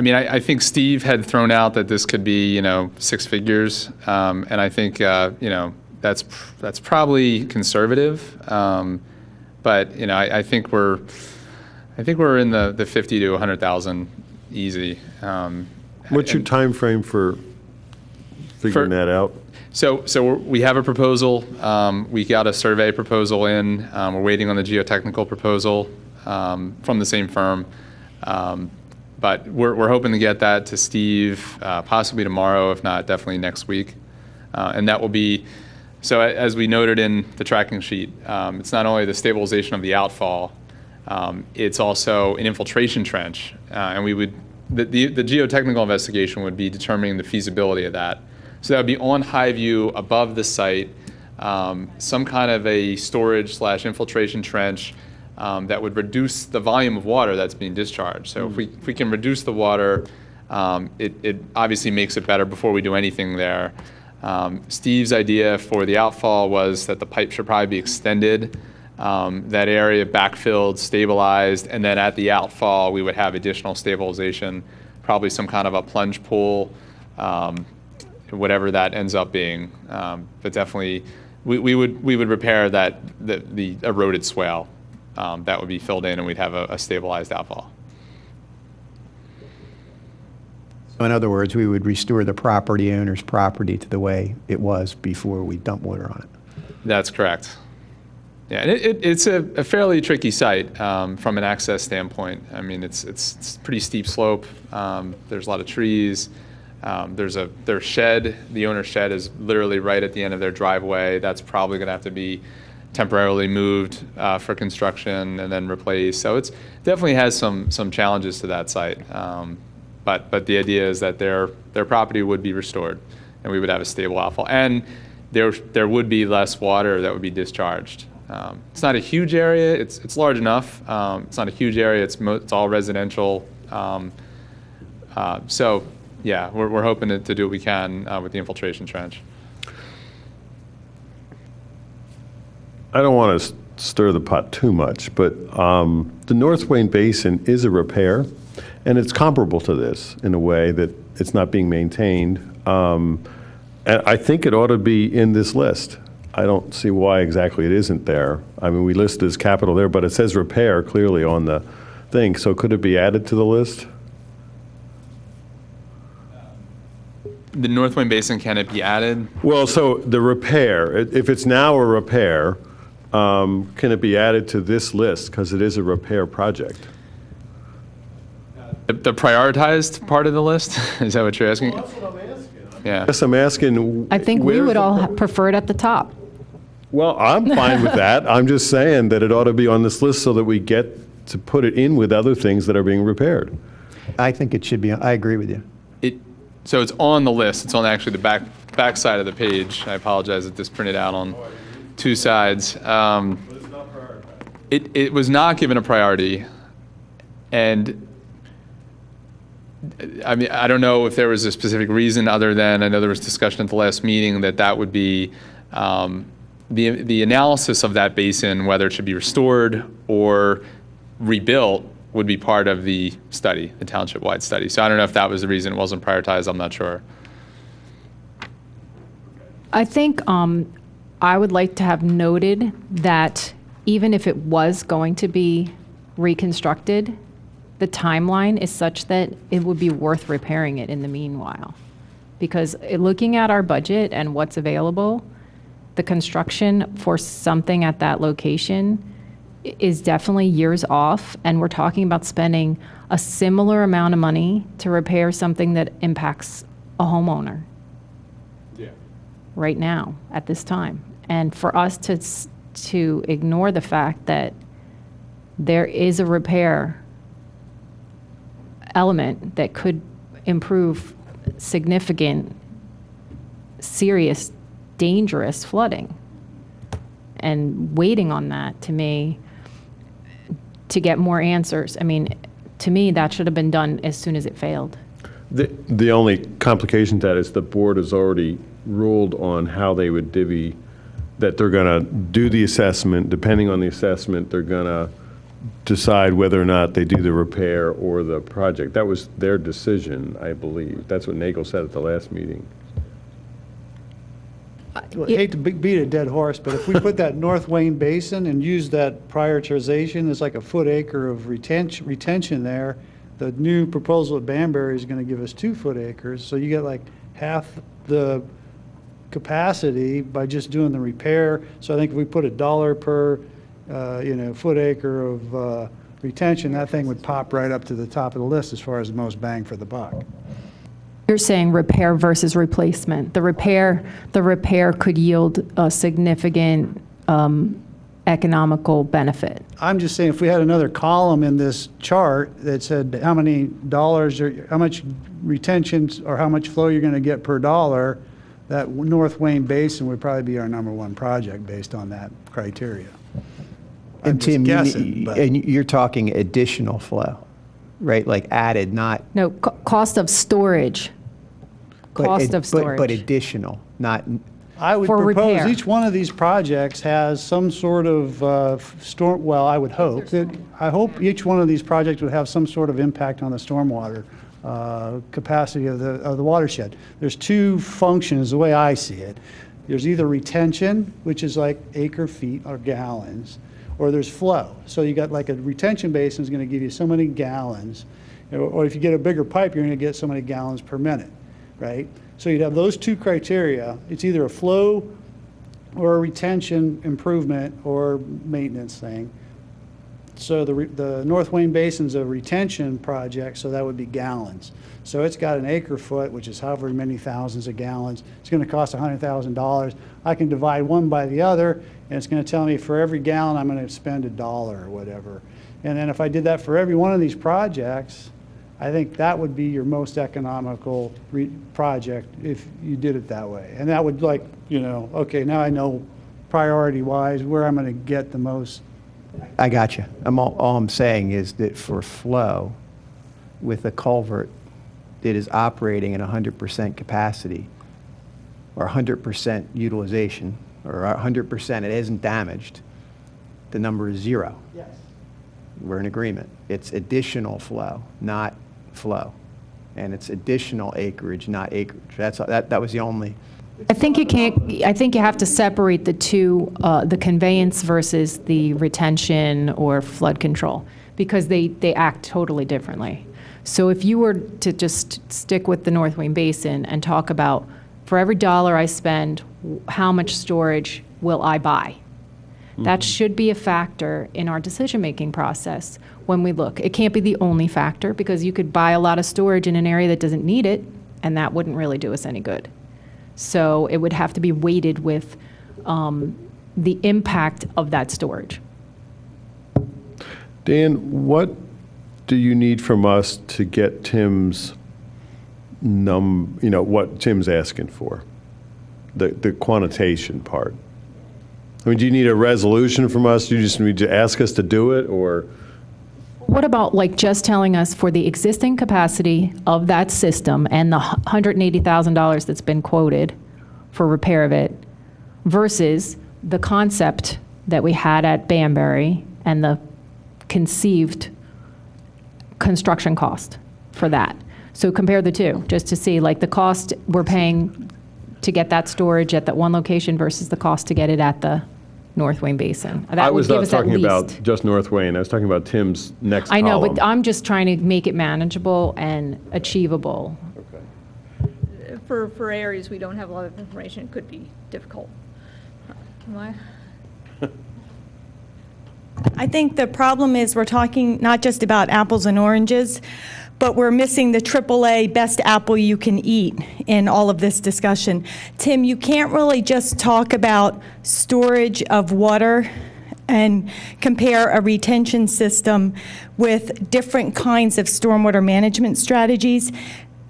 mean, I think Steve had thrown out that this could be, 6 figures, and I think, that's probably conservative, but I think we're in the 50 to 100,000 easy. What's your time frame for figuring that out? So we have a proposal. We got a survey proposal in. We're waiting on the geotechnical proposal from the same firm. But we're hoping to get that to Steve possibly tomorrow, if not definitely next week. And that will be, so as we noted in the tracking sheet, it's not only the stabilization of the outfall, it's also an infiltration trench. And the geotechnical investigation would be determining the feasibility of that. So that would be on Highview above the site, some kind of a storage/infiltration trench that would reduce the volume of water that's being discharged. So if we can reduce the water, it obviously makes it better before we do anything there. Steve's idea for the outfall was that the pipe should probably be extended, that area backfilled, stabilized, and then at the outfall we would have additional stabilization, probably some kind of a plunge pool, whatever that ends up being. But definitely we would repair the eroded swale. that would be filled in, and we'd have a stabilized outfall. So in other words, we would restore the property owner's property to the way it was before we dump water on it. That's correct. Yeah, and it's a fairly tricky site from an access standpoint. I mean, it's pretty steep slope. There's a lot of trees. Their shed, the owner's shed, is literally right at the end of their driveway. That's probably going to have to be temporarily moved for construction and then replaced. So it's definitely has some challenges to that site. But the idea is that their property would be restored, and we would have a stable outfall, and there would be less water that would be discharged. It's not a huge area. It's large enough. It's not a huge area. It's all residential. So yeah, we're hoping to do what we can with the infiltration trench. I don't want to stir the pot too much, but the North Wayne Basin is a repair, and it's comparable to this in a way that it's not being maintained. And I think it ought to be in this list. I don't see why exactly it isn't there. I mean, we list it as capital there, but it says repair clearly on the thing, so could it be added to the list? The North Wayne Basin, can it be added? Well, so the repair, if it's now a repair, can it be added to this list because it is a repair project? The prioritized part of the list? Is that what you're asking? Well, that's what I'm asking. Yeah. I guess I'm asking. I think we where's would the all pro- prefer it at the top. Well, I'm fine with that. I'm just saying that it ought to be on this list so that we get to put it in with other things that are being repaired. I think it should be, I agree with you. So it's on the list. It's on actually the back side of the page. I apologize that this printed out on two sides. It was not given a priority, and I mean, I don't know if there was a specific reason other than, I know there was discussion at the last meeting that would be the analysis of that basin, whether it should be restored or rebuilt, would be part of the study, the township-wide study. So I don't know if that was the reason it wasn't prioritized. I'm not sure. I think I would like to have noted that even if it was going to be reconstructed, the timeline is such that it would be worth repairing it in the meanwhile. Because looking at our budget and what's available, the construction for something at that location is definitely years off, and we're talking about spending a similar amount of money to repair something that impacts a homeowner right now at this time. And for us to ignore the fact that there is a repair element that could improve significant, serious, dangerous flooding, and waiting on that, to me, to get more answers. I mean, to me, that should have been done as soon as it failed. The only complication to that is the board has already ruled on how they would divvy, that they're going to do the assessment. Depending on the assessment, they're going to decide whether or not they do the repair or the project. That was their decision, I believe. That's what Nagel said at the last meeting. Well, I hate to beat a dead horse, but if we put that North Wayne Basin and use that prioritization, there's like a foot-acre of retention there. The new proposal at Banbury is going to give us 2 foot-acres, so you get like half the capacity by just doing the repair. So I think if we put $1 per, foot-acre of retention, that thing would pop right up to the top of the list as far as the most bang for the buck. You're saying repair versus replacement. The repair could yield a significant economical benefit. I'm just saying, if we had another column in this chart that said how many dollars or how much retention or how much flow you're going to get per dollar, that North Wayne Basin would probably be our #1 project based on that criteria. I'm And just Tim, guessing, but- and you're talking additional flow, right? Like added, not. No, cost of storage. but Cost ad- of storage. But additional, not. I would For propose repair. each one of these projects has some sort of well, I would hope I hope each one of these projects would have some sort of impact on the stormwater capacity of the watershed. There's 2 functions, the way I see it. There's either retention, which is like acre feet or gallons, or there's flow. So you got like a retention basin is going to give you so many gallons, or if you get a bigger pipe, you're going to get so many gallons per minute, right? So you'd have those two criteria. It's either a flow or a retention improvement or maintenance thing. So the North Wayne Basin's a retention project, so that would be gallons. So it's got an acre foot, which is however many thousands of gallons. It's going to cost $100,000. I can divide one by the other, and it's going to tell me for every gallon I'm going to spend $1 or whatever. And then if I did that for every one of these projects, I think that would be your most economical project if you did it that way. And that would, like, you know, okay, now I know priority-wise where I'm going to get the most. I got you. All I'm saying is that for flow, with a culvert that is operating at 100% capacity, or 100% utilization, or 100% it isn't damaged, the number is 0. Yes. We're in agreement. It's additional flow, not flow. And it's additional acreage, not acreage. That was the only. I think you can't, I think you have to separate the two, the conveyance versus the retention or flood control, because they act totally differently. So if you were to just stick with the North Wayne Basin and talk about, for every dollar I spend, how much storage will I buy? That should be a factor in our decision-making process when we look. It can't be the only factor, because you could buy a lot of storage in an area that doesn't need it, and that wouldn't really do us any good. So it would have to be weighted with the impact of that storage. Dan, what do you need from us to get Tim's what Tim's asking for? The quantitation part. I mean, do you need a resolution from us? Do you just need to ask us to do it, or? What about like just telling us for the existing capacity of that system and the $180,000 that's been quoted for repair of it versus the concept that we had at Banbury and the conceived construction cost for that? So compare the two, just to see like the cost we're paying to get that storage at that one location versus the cost to get it at the North Wayne Basin. That I would was give not us at talking about least. just North Wayne. I was talking about Tim's next I know, column. but I'm just trying to make it manageable and achievable. Okay. For areas we don't have a lot of information, it could be difficult. Am I? I think the problem is we're talking not just about apples and oranges, but we're missing the AAA best apple you can eat in all of this discussion. Tim, you can't really just talk about storage of water and compare a retention system with different kinds of stormwater management strategies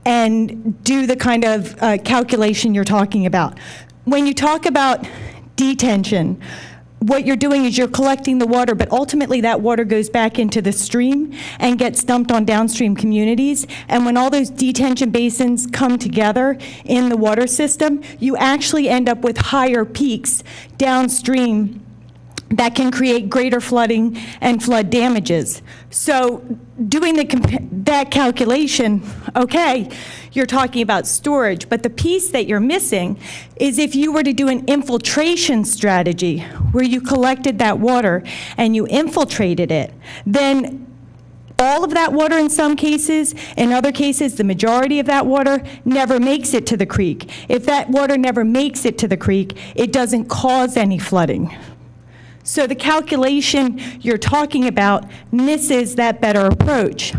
and do the kind of calculation you're talking about. When you talk about detention, what you're doing is you're collecting the water, but ultimately that water goes back into the stream and gets dumped on downstream communities. And when all those detention basins come together in the water system, you actually end up with higher peaks downstream that can create greater flooding and flood damages. So doing that calculation, okay, you're talking about storage, but the piece that you're missing is if you were to do an infiltration strategy where you collected that water and you infiltrated it, then all of that water in some cases, in other cases, the majority of that water never makes it to the creek. If that water never makes it to the creek, it doesn't cause any flooding. So the calculation you're talking about misses that better approach.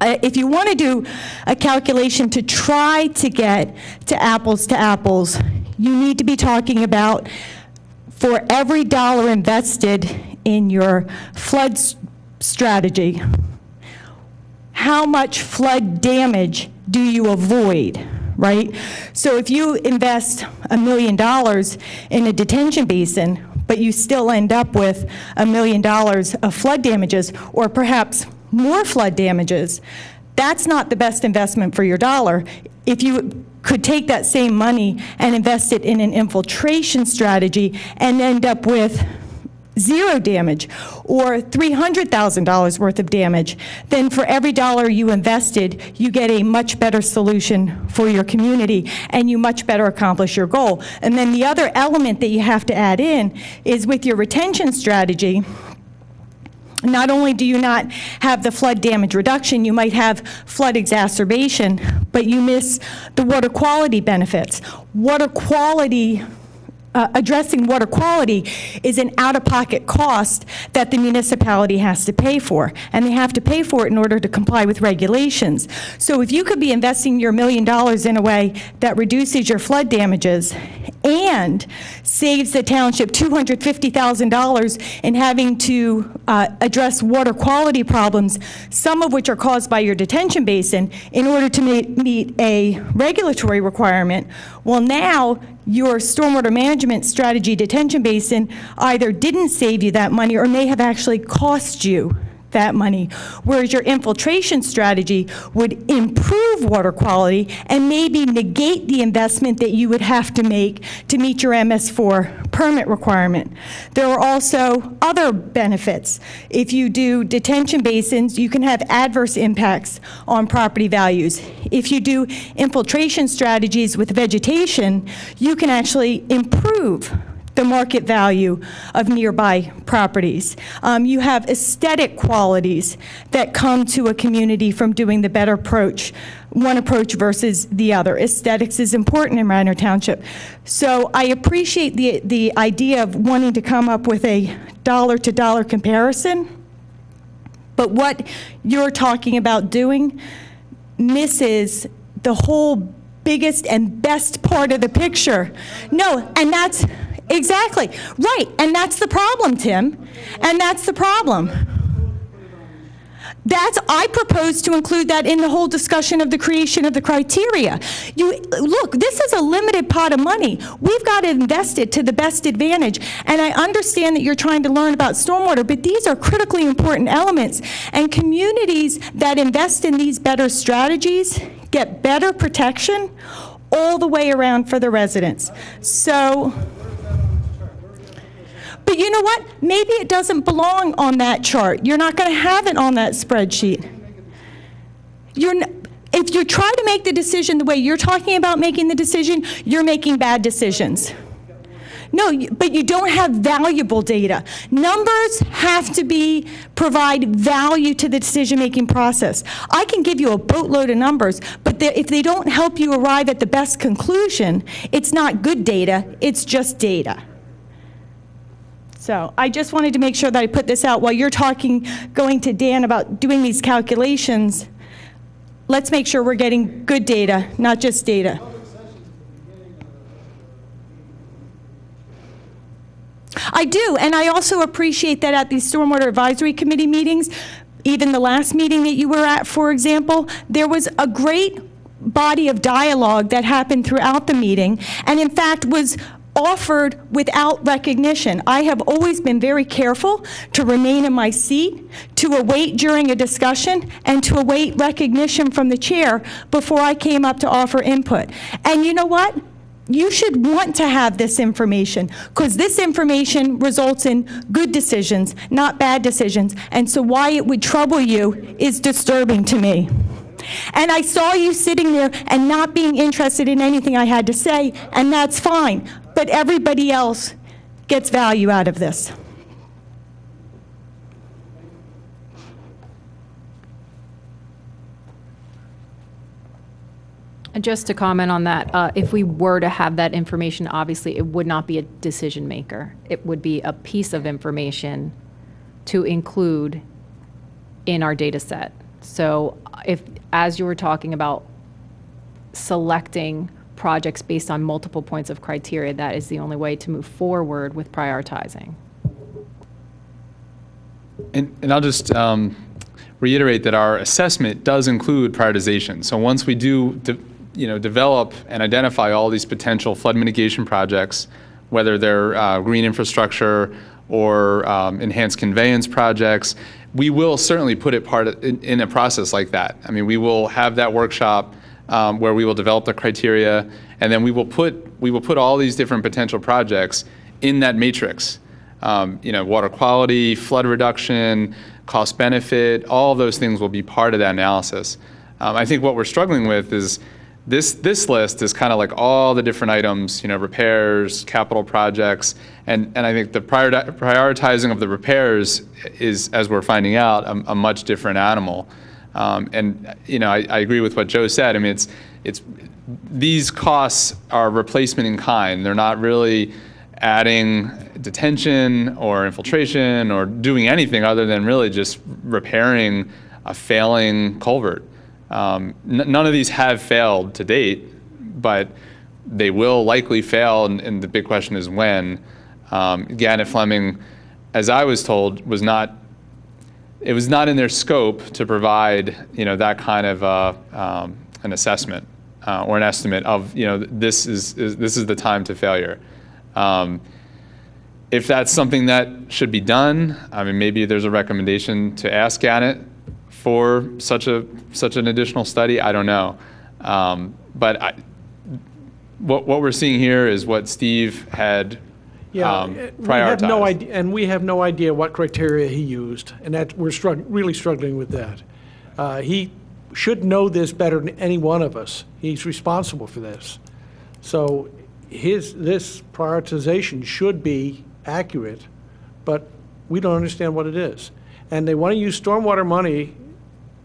If you want to do a calculation to try to get to apples, you need to be talking about for every dollar invested in your flood strategy, how much flood damage do you avoid? Right? So if you invest $1 million in a detention basin, but you still end up with $1 million of flood damages, or perhaps more flood damages, that's not the best investment for your dollar. If you could take that same money and invest it in an infiltration strategy and end up with zero damage or $300,000 worth of damage, then for every dollar you invested, you get a much better solution for your community and you much better accomplish your goal. And then the other element that you have to add in is with your retention strategy. Not only do you not have the flood damage reduction, you might have flood exacerbation, but you miss the water quality benefits. Water quality, addressing water quality is an out-of-pocket cost that the municipality has to pay for, and they have to pay for it in order to comply with regulations. So if you could be investing your $1 million in a way that reduces your flood damages and saves the township $250,000 in having to address water quality problems, some of which are caused by your detention basin, in order to meet a regulatory requirement, well, now your stormwater management strategy detention basin either didn't save you that money or may have actually cost you that money, whereas your infiltration strategy would improve water quality and maybe negate the investment that you would have to make to meet your MS4 permit requirement. There are also other benefits. If you do detention basins, you can have adverse impacts on property values. If you do infiltration strategies with vegetation, you can actually improve the market value of nearby properties. You have aesthetic qualities that come to a community from doing the better approach, one approach versus the other. Aesthetics is important in Radnor Township. So I appreciate the idea of wanting to come up with a dollar-to-dollar comparison, but what you're talking about doing misses the whole biggest and best part of the picture. No, and that's exactly right, and that's the problem, Tim, and that's the problem. I propose to include that in the whole discussion of the creation of the criteria. Look, this is a limited pot of money. We've got to invest it to the best advantage, and I understand that you're trying to learn about stormwater, but these are critically important elements, and communities that invest in these better strategies get better protection all the way around for the residents. So, but you know what? Maybe it doesn't belong on that chart. You're not going to have it on that spreadsheet. If you try to make the decision the way you're talking about making the decision, you're making bad decisions. No, but you don't have valuable data. Numbers have to provide value to the decision-making process. I can give you a boatload of numbers, but if they don't help you arrive at the best conclusion, it's not good data, it's just data. So I just wanted to make sure that I put this out while you're going to Dan about doing these calculations. Let's make sure we're getting good data, not just data. I do, and I also appreciate that at these Stormwater Advisory Committee meetings, even the last meeting that you were at, for example, there was a great body of dialogue that happened throughout the meeting, and in fact was offered without recognition. I have always been very careful to remain in my seat, to await during a discussion, and to await recognition from the chair before I came up to offer input. And you know what? You should want to have this information, because this information results in good decisions, not bad decisions. And so why it would trouble you is disturbing to me. And I saw you sitting there and not being interested in anything I had to say, and that's fine. But everybody else gets value out of this. And just to comment on that, if we were to have that information, obviously it would not be a decision maker. It would be a piece of information to include in our data set. So if, as you were talking about selecting projects based on multiple points of criteria, that is the only way to move forward with prioritizing. And I'll just reiterate that our assessment does include prioritization. So once we do develop and identify all these potential flood mitigation projects, whether they're green infrastructure or enhanced conveyance projects, we will certainly put it in a process like that. I mean, we will have that workshop where we will develop the criteria, and then we will put all these different potential projects in that matrix. water quality, flood reduction, cost benefit, all of those things will be part of that analysis. I think what we're struggling with is this list is kind of like all the different items, repairs, capital projects, and I think the prioritizing of the repairs is, as we're finding out, a much different animal. And I agree with what Joe said. I mean, it's these costs are replacement in kind. They're not really adding detention or infiltration or doing anything other than really just repairing a failing culvert. None of these have failed to date, but they will likely fail, and the big question is when. Gannett Fleming, as I was told, it was not in their scope to provide that kind of an assessment or an estimate of this is the time to failure. If that's something that should be done, I mean, maybe there's a recommendation to ask Gannett for such an additional study. I don't know, but what we're seeing here is what Steve had prioritized. We have no idea, and we have no idea what criteria he used, and that we're really struggling with that. He should know this better than any one of us. He's responsible for this, so this prioritization should be accurate, but we don't understand what it is. And they want to use stormwater money,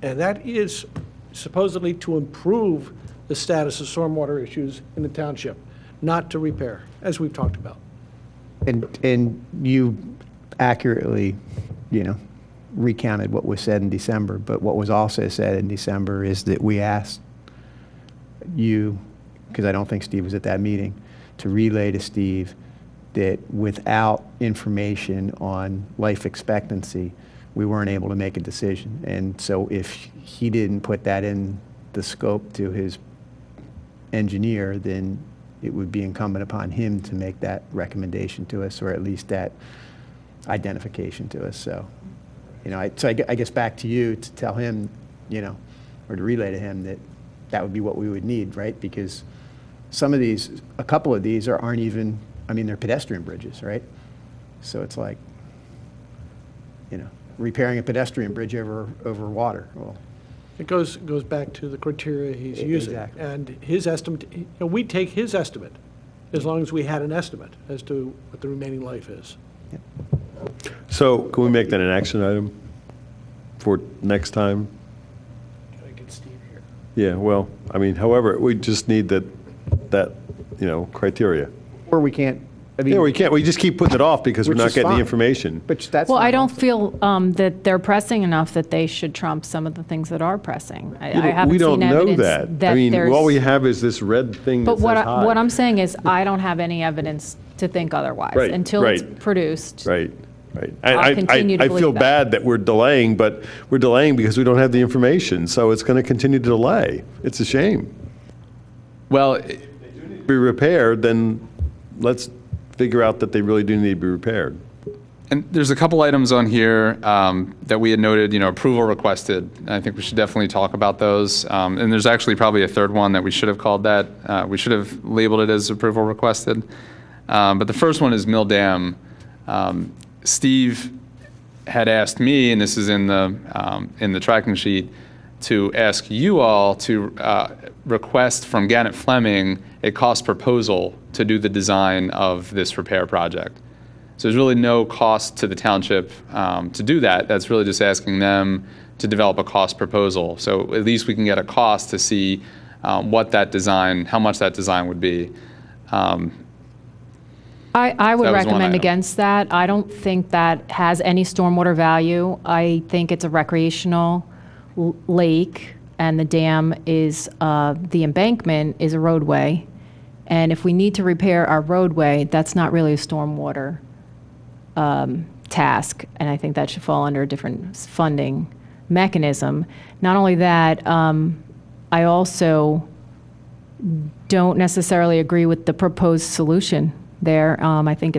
and that is supposedly to improve the status of stormwater issues in the township, not to repair, as we've talked about. And you accurately, recounted what was said in December, but what was also said in December is that we asked you, because I don't think Steve was at that meeting, to relay to Steve that without information on life expectancy, we weren't able to make a decision. And so if he didn't put that in the scope to his engineer, then it would be incumbent upon him to make that recommendation to us, or at least that identification to us. So, I guess back to you to tell him, or to relay to him that would be what we would need, right? Because a couple of these aren't even, they're pedestrian bridges, right? So it's like, repairing a pedestrian bridge over water. Well, it goes back to the criteria he's using. Exactly. And his estimate, we'd take his estimate as long as we had an estimate as to what the remaining life is. Yep. So can we make that an action item for next time? Can I get Steve here? Yeah, well, however, we just need that criteria. Or we can't, Yeah, we can't, we just keep putting it off because we're Which not is getting the fine. information. but that's Well, not I don't awful. feel that they're pressing enough that they should trump some of the things that are pressing. I Yeah, but haven't we don't seen know evidence that. there's. All we have is this red thing that But says high. what I'm saying is, I don't have any evidence to think otherwise. Right, Until it's right. produced. Right, right. I'll continue to I believe feel that. bad that we're delaying, but we're delaying because we don't have the information, so it's going to continue to delay. It's a shame. Well, Be repaired, then let's figure out that they really do need to be repaired. and there's a couple items on here that we had noted, approval requested. I think we should definitely talk about those. And there's actually probably a third one that we should have called that. We should have labeled it as approval requested. But the first one is Mill Dam. Steve had asked me, and this is in the tracking sheet, to ask you all to request from Gannett Fleming a cost proposal to do the design of this repair project. So there's really no cost to the township to do that. That's really just asking them to develop a cost proposal. So at least we can get a cost to see how much that design would be. I would That was one recommend item. against that. I don't think that has any stormwater value. I think it's a recreational lake, and the dam is, the embankment is a roadway. And if we need to repair our roadway, that's not really a stormwater task, and I think that should fall under a different funding mechanism. Not only that, I also don't necessarily agree with the proposed solution there. I think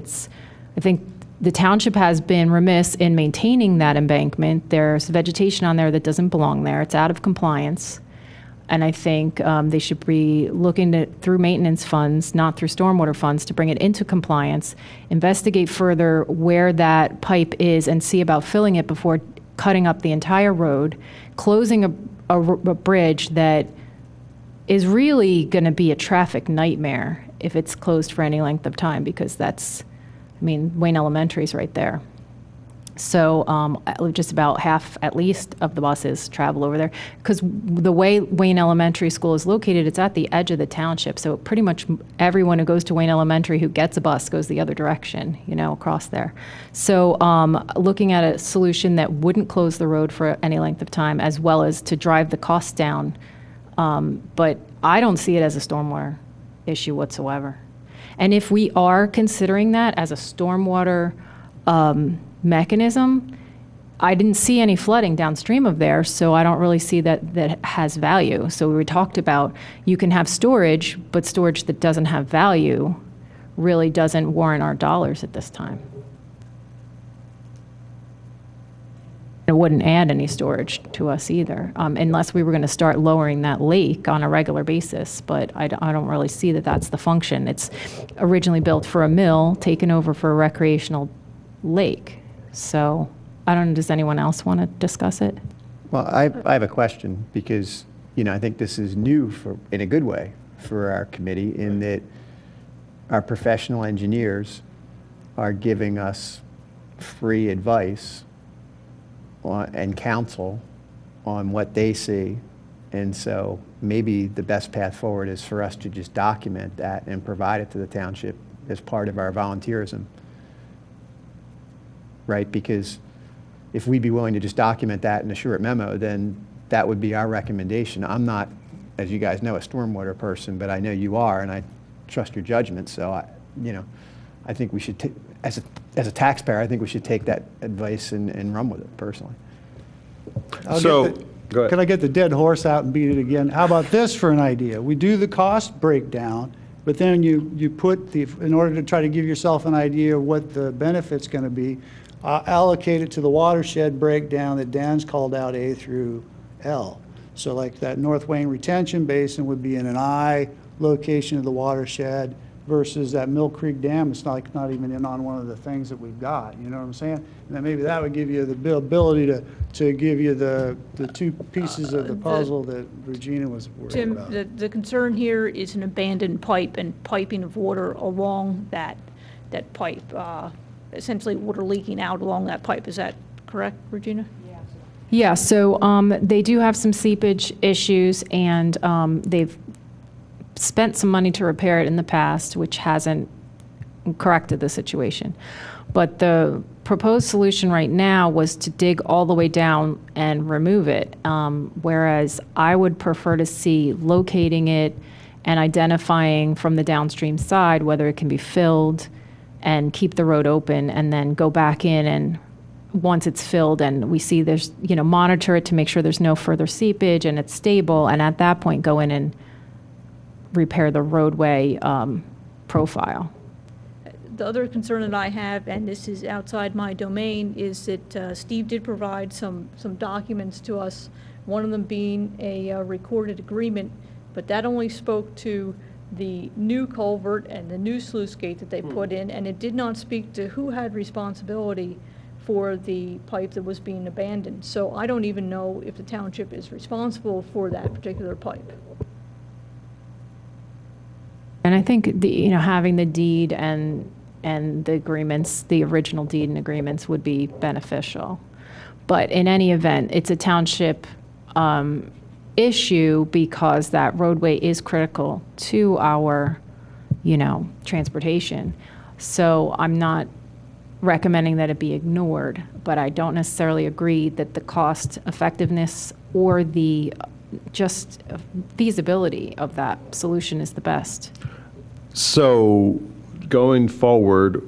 the township has been remiss in maintaining that embankment. There's vegetation on there that doesn't belong there. It's out of compliance. And I think they should be looking at through maintenance funds, not through stormwater funds, to bring it into compliance, investigate further where that pipe is and see about filling it before cutting up the entire road, closing a bridge that is really going to be a traffic nightmare if it's closed for any length of time, because that's, I mean, Wayne Elementary is right there. So just about half, at least, of the buses travel over there. Because the way Wayne Elementary School is located, it's at the edge of the township. So pretty much everyone who goes to Wayne Elementary who gets a bus goes the other direction, you know, across there. So looking at a solution that wouldn't close the road for any length of time, as well as to drive the costs down. But I don't see it as a stormwater issue whatsoever. And if we are considering that as a stormwater mechanism, I didn't see any flooding downstream of there, so I don't really see that has value. So we talked about you can have storage, but storage that doesn't have value really doesn't warrant our dollars at this time. It wouldn't add any storage to us either, unless we were going to start lowering that lake on a regular basis. But I don't really see that that's the function. It's originally built for a mill, taken over for a recreational lake. So I don't know, does anyone else want to discuss it? Well, I have a question because, you know, I think this is new in a good way for our committee in that our professional engineers are giving us free advice and counsel on what they see. And so maybe the best path forward is for us to just document that and provide it to the township as part of our volunteerism. Right? Because if we'd be willing to just document that in a short memo, then that would be our recommendation. I'm not, as you guys know, a stormwater person, but I know you are, and I trust your judgment. So, I think we should, as a taxpayer, I think we should take that advice and run with it personally. Go ahead. Can I get the dead horse out and beat it again? How about this for an idea? We do the cost breakdown, but then you put in order to try to give yourself an idea of what the benefit's going to be, allocate it to the watershed breakdown that Dan's called out A through L. So like that North Wayne retention basin would be in an I location of the watershed versus that Mill Creek Dam. It's not even in on one of the things that we've got. You know what I'm saying? And then maybe that would give you the ability to give you the two pieces of the puzzle that Regina was worried Tim, about. the concern here is an abandoned pipe and piping of water along that pipe, essentially water leaking out along that pipe. Is that correct, Regina? Yeah, so they do have some seepage issues, and they've spent some money to repair it in the past, which hasn't corrected the situation. But the proposed solution right now was to dig all the way down and remove it, whereas I would prefer to see locating it and identifying from the downstream side whether it can be filled and keep the road open, and then go back in and once it's filled and we see there's, monitor it to make sure there's no further seepage and it's stable, and at that point go in and repair the roadway profile. The other concern that I have, and this is outside my domain, is that Steve did provide some documents to us, one of them being a recorded agreement, but that only spoke to the new culvert and the new sluice gate that they put in, and it did not speak to who had responsibility for the pipe that was being abandoned. So I don't even know if the township is responsible for that particular pipe. And I think having the deed and the agreements, the original deed and agreements would be beneficial. But in any event, it's a township issue because that roadway is critical to our, transportation. So I'm not recommending that it be ignored, but I don't necessarily agree that the cost effectiveness or the just feasibility of that solution is the best. So going forward,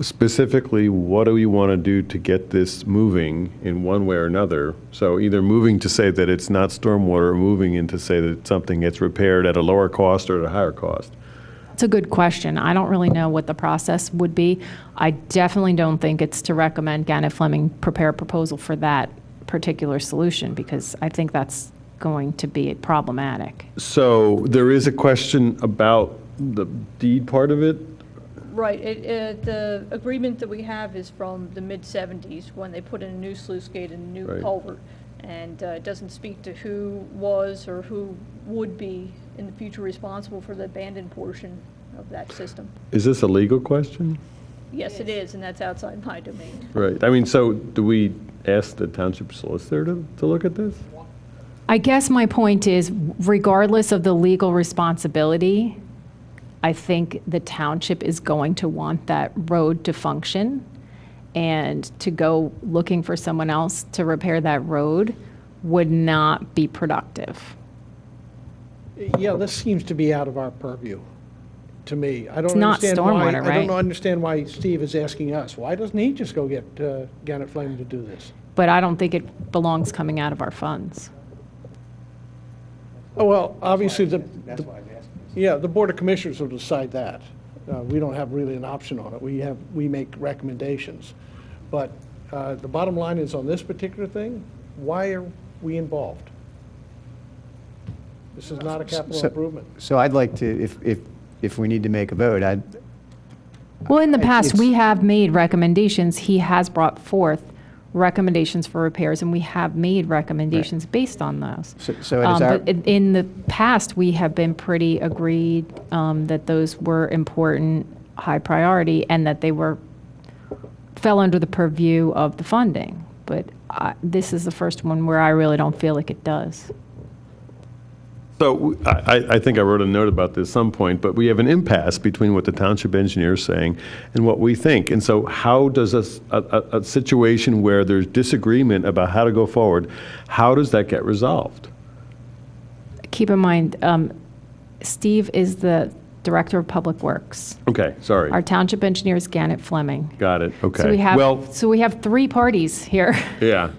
specifically, what do we want to do to get this moving in one way or another? So either moving to say that it's not stormwater, or moving in to say that something gets repaired at a lower cost or at a higher cost? It's a good question. I don't really know what the process would be. I definitely don't think it's to recommend Gannett Fleming prepare a proposal for that particular solution, because I think that's going to be problematic. So there is a question about the deed part of it? Right, the agreement that we have is from the mid-'70s, when they put in a new sluice gate and a new Right. culvert. And it doesn't speak to who was or who would be in the future responsible for the abandoned portion of that system. Is this a legal question? Yes, it is, and that's outside my domain. Right. I mean, so do we ask the township solicitor to look at this? I guess my point is, regardless of the legal responsibility, I think the township is going to want that road to function, and to go looking for someone else to repair that road would not be productive. Yeah, this seems to be out of our purview, to me. I don't It's not understand why. stormwater, I right? don't understand why Steve is asking us. Why doesn't he just go get Gannett Flame to do this? But I don't think it belongs coming out of our funds. Oh, well, obviously, yeah, the Board of Commissioners will decide that. We don't have really an option on it. We make recommendations. But the bottom line is, on this particular thing, why are we involved? This is not a capital improvement. So I'd like to, if we need to make a vote, Well, in the past, It's- we have made recommendations. He has brought forth recommendations for repairs, and we have made recommendations based on those. so it is our, But in the past, we have been pretty agreed that those were important, high priority, and that they fell under the purview of the funding. But this is the first one where I really don't feel like it does. So I think I wrote a note about this at some point, but we have an impasse between what the township engineer is saying and what we think. And so how does a situation where there's disagreement about how to go forward, how does that get resolved? Keep in mind, Steve is the Director of Public Works. Okay, sorry. Our township engineer is Gannett Fleming. Got it, okay. So we have three parties here. Yeah,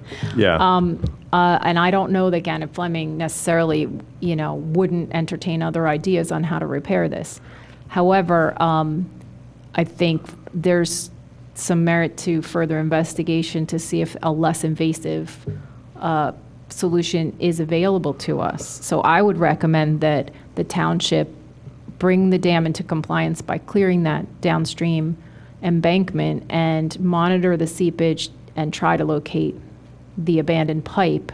And I don't know that Gannett Fleming necessarily, wouldn't entertain other ideas on how to repair this. However, I think there's some merit to further investigation to see if a less invasive solution is available to us. So I would recommend that the township bring the dam into compliance by clearing that downstream embankment and monitor the seepage and try to locate the abandoned pipe.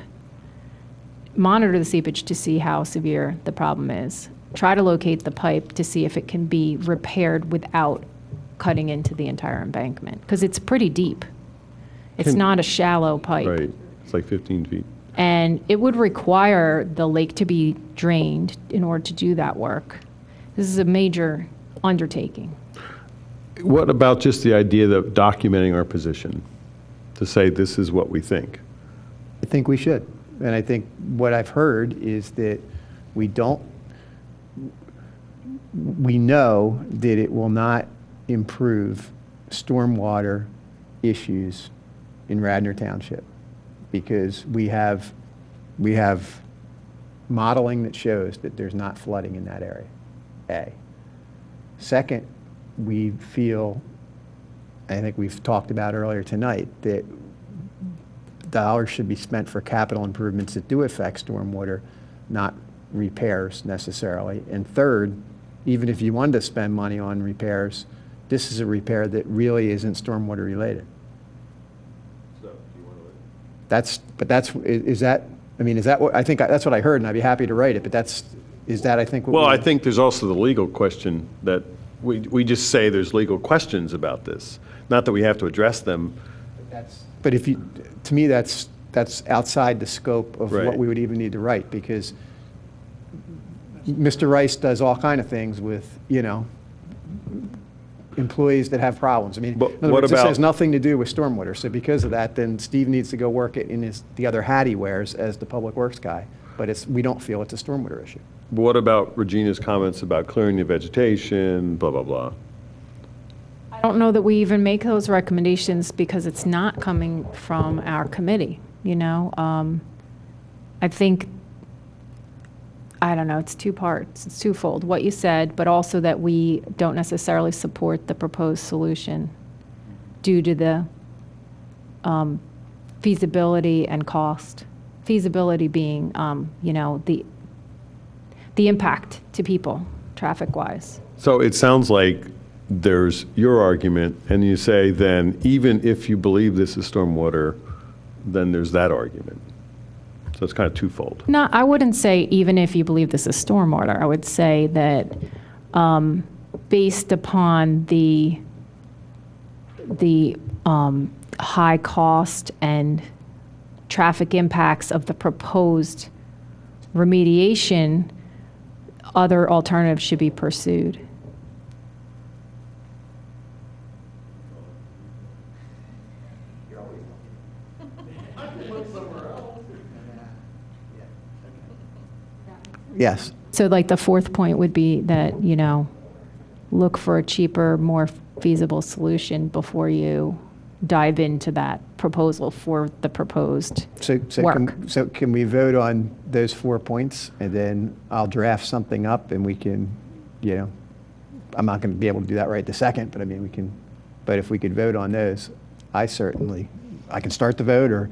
Monitor the seepage to see how severe the problem is. Try to locate the pipe to see if it can be repaired without cutting into the entire embankment, because it's pretty deep. It's not a shallow pipe. right. It's like 15 feet. And it would require the lake to be drained in order to do that work. This is a major undertaking. What about just the idea of documenting our position, to say this is what we think? I think we should. And I think what I've heard is that we know that it will not improve stormwater issues in Radnor Township, because we have modeling that shows that there's not flooding in that area, A. Second, we feel, I think we've talked about earlier tonight, that dollars should be spent for capital improvements that do affect stormwater, not repairs necessarily. And third, even if you wanted to spend money on repairs, this is a repair that really isn't stormwater related. So, do you want to? Is that what, I think that's what I heard, and I'd be happy to write it, but is that, I think, what Well, I think there's also the legal question that we just say there's legal questions about this. Not that we have to address them. But to me, that's outside the scope of Right. what we would even need to write, because Mr. Rice does all kind of things with, employees that have problems. I mean, But in other what words, this about- has nothing to do with stormwater. So because of that, then Steve needs to go work it in the other hat he wears as the public works guy. But we don't feel it's a stormwater issue. What about Regina's comments about clearing the vegetation, blah, blah, blah? I don't know that we even make those recommendations because it's not coming from our committee, I think, I don't know, it's two parts, it's twofold, what you said, but also that we don't necessarily support the proposed solution due to the feasibility and cost feasibility being, you know, the impact to people, traffic-wise. So it sounds like there's your argument, and you say then, even if you believe this is stormwater, then there's that argument. So it's kind of twofold. No, I wouldn't say even if you believe this is stormwater. I would say that based upon the high cost and traffic impacts of the proposed remediation, other alternatives should be pursued. Yes. So like the fourth point would be that, you know, look for a cheaper, more feasible solution before you dive into that proposal for the proposed work. So can we vote on those 4 points, and then I'll draft something up, and we can, you know, I'm not going to be able to do that right this second, but I mean, we can, but if we could vote on those, I can start the vote or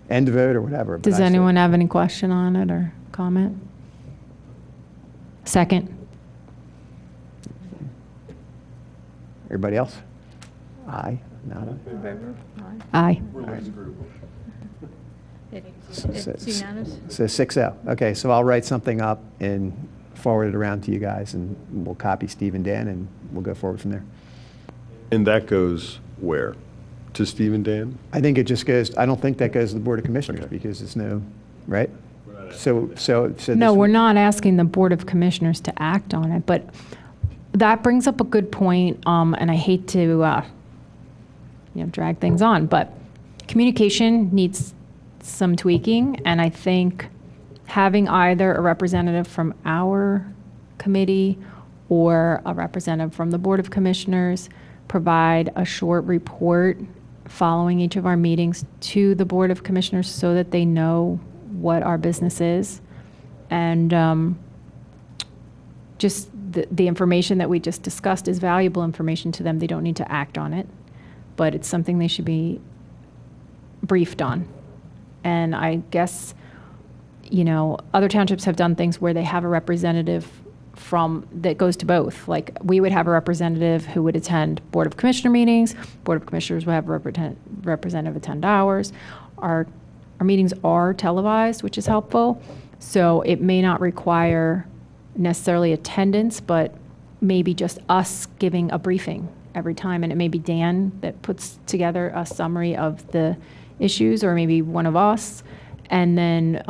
end the vote or whatever. but Does I anyone have any question on it or comment? Second? Everybody else? Aye, nada. Aye. It's unanimous. So 6-0. Okay, so I'll write something up and forward it around to you guys, and we'll copy Steve and Dan, and we'll go forward from there. And that goes where? To Steve and Dan? I think it just goes, I don't think that goes to the Board of Commissioners because it's no, right? So No, this- we're not asking the Board of Commissioners to act on it, but that brings up a good point, and I hate to, you know, drag things on, but communication needs some tweaking, and I think having either a representative from our committee or a representative from the Board of Commissioners provide a short report following each of our meetings to the Board of Commissioners so that they know what our business is. And just the information that we just discussed is valuable information to them. They don't need to act on it, but it's something they should be briefed on. And I guess, you know, other townships have done things where they have a representative that goes to both. Like, we would have a representative who would attend Board of Commissioner meetings, Board of Commissioners would have a representative attend ours. Our meetings are televised, which is helpful, so it may not require necessarily attendance, but maybe just us giving a briefing every time, and it may be Dan that puts together a summary of the issues, or maybe one of us, and then,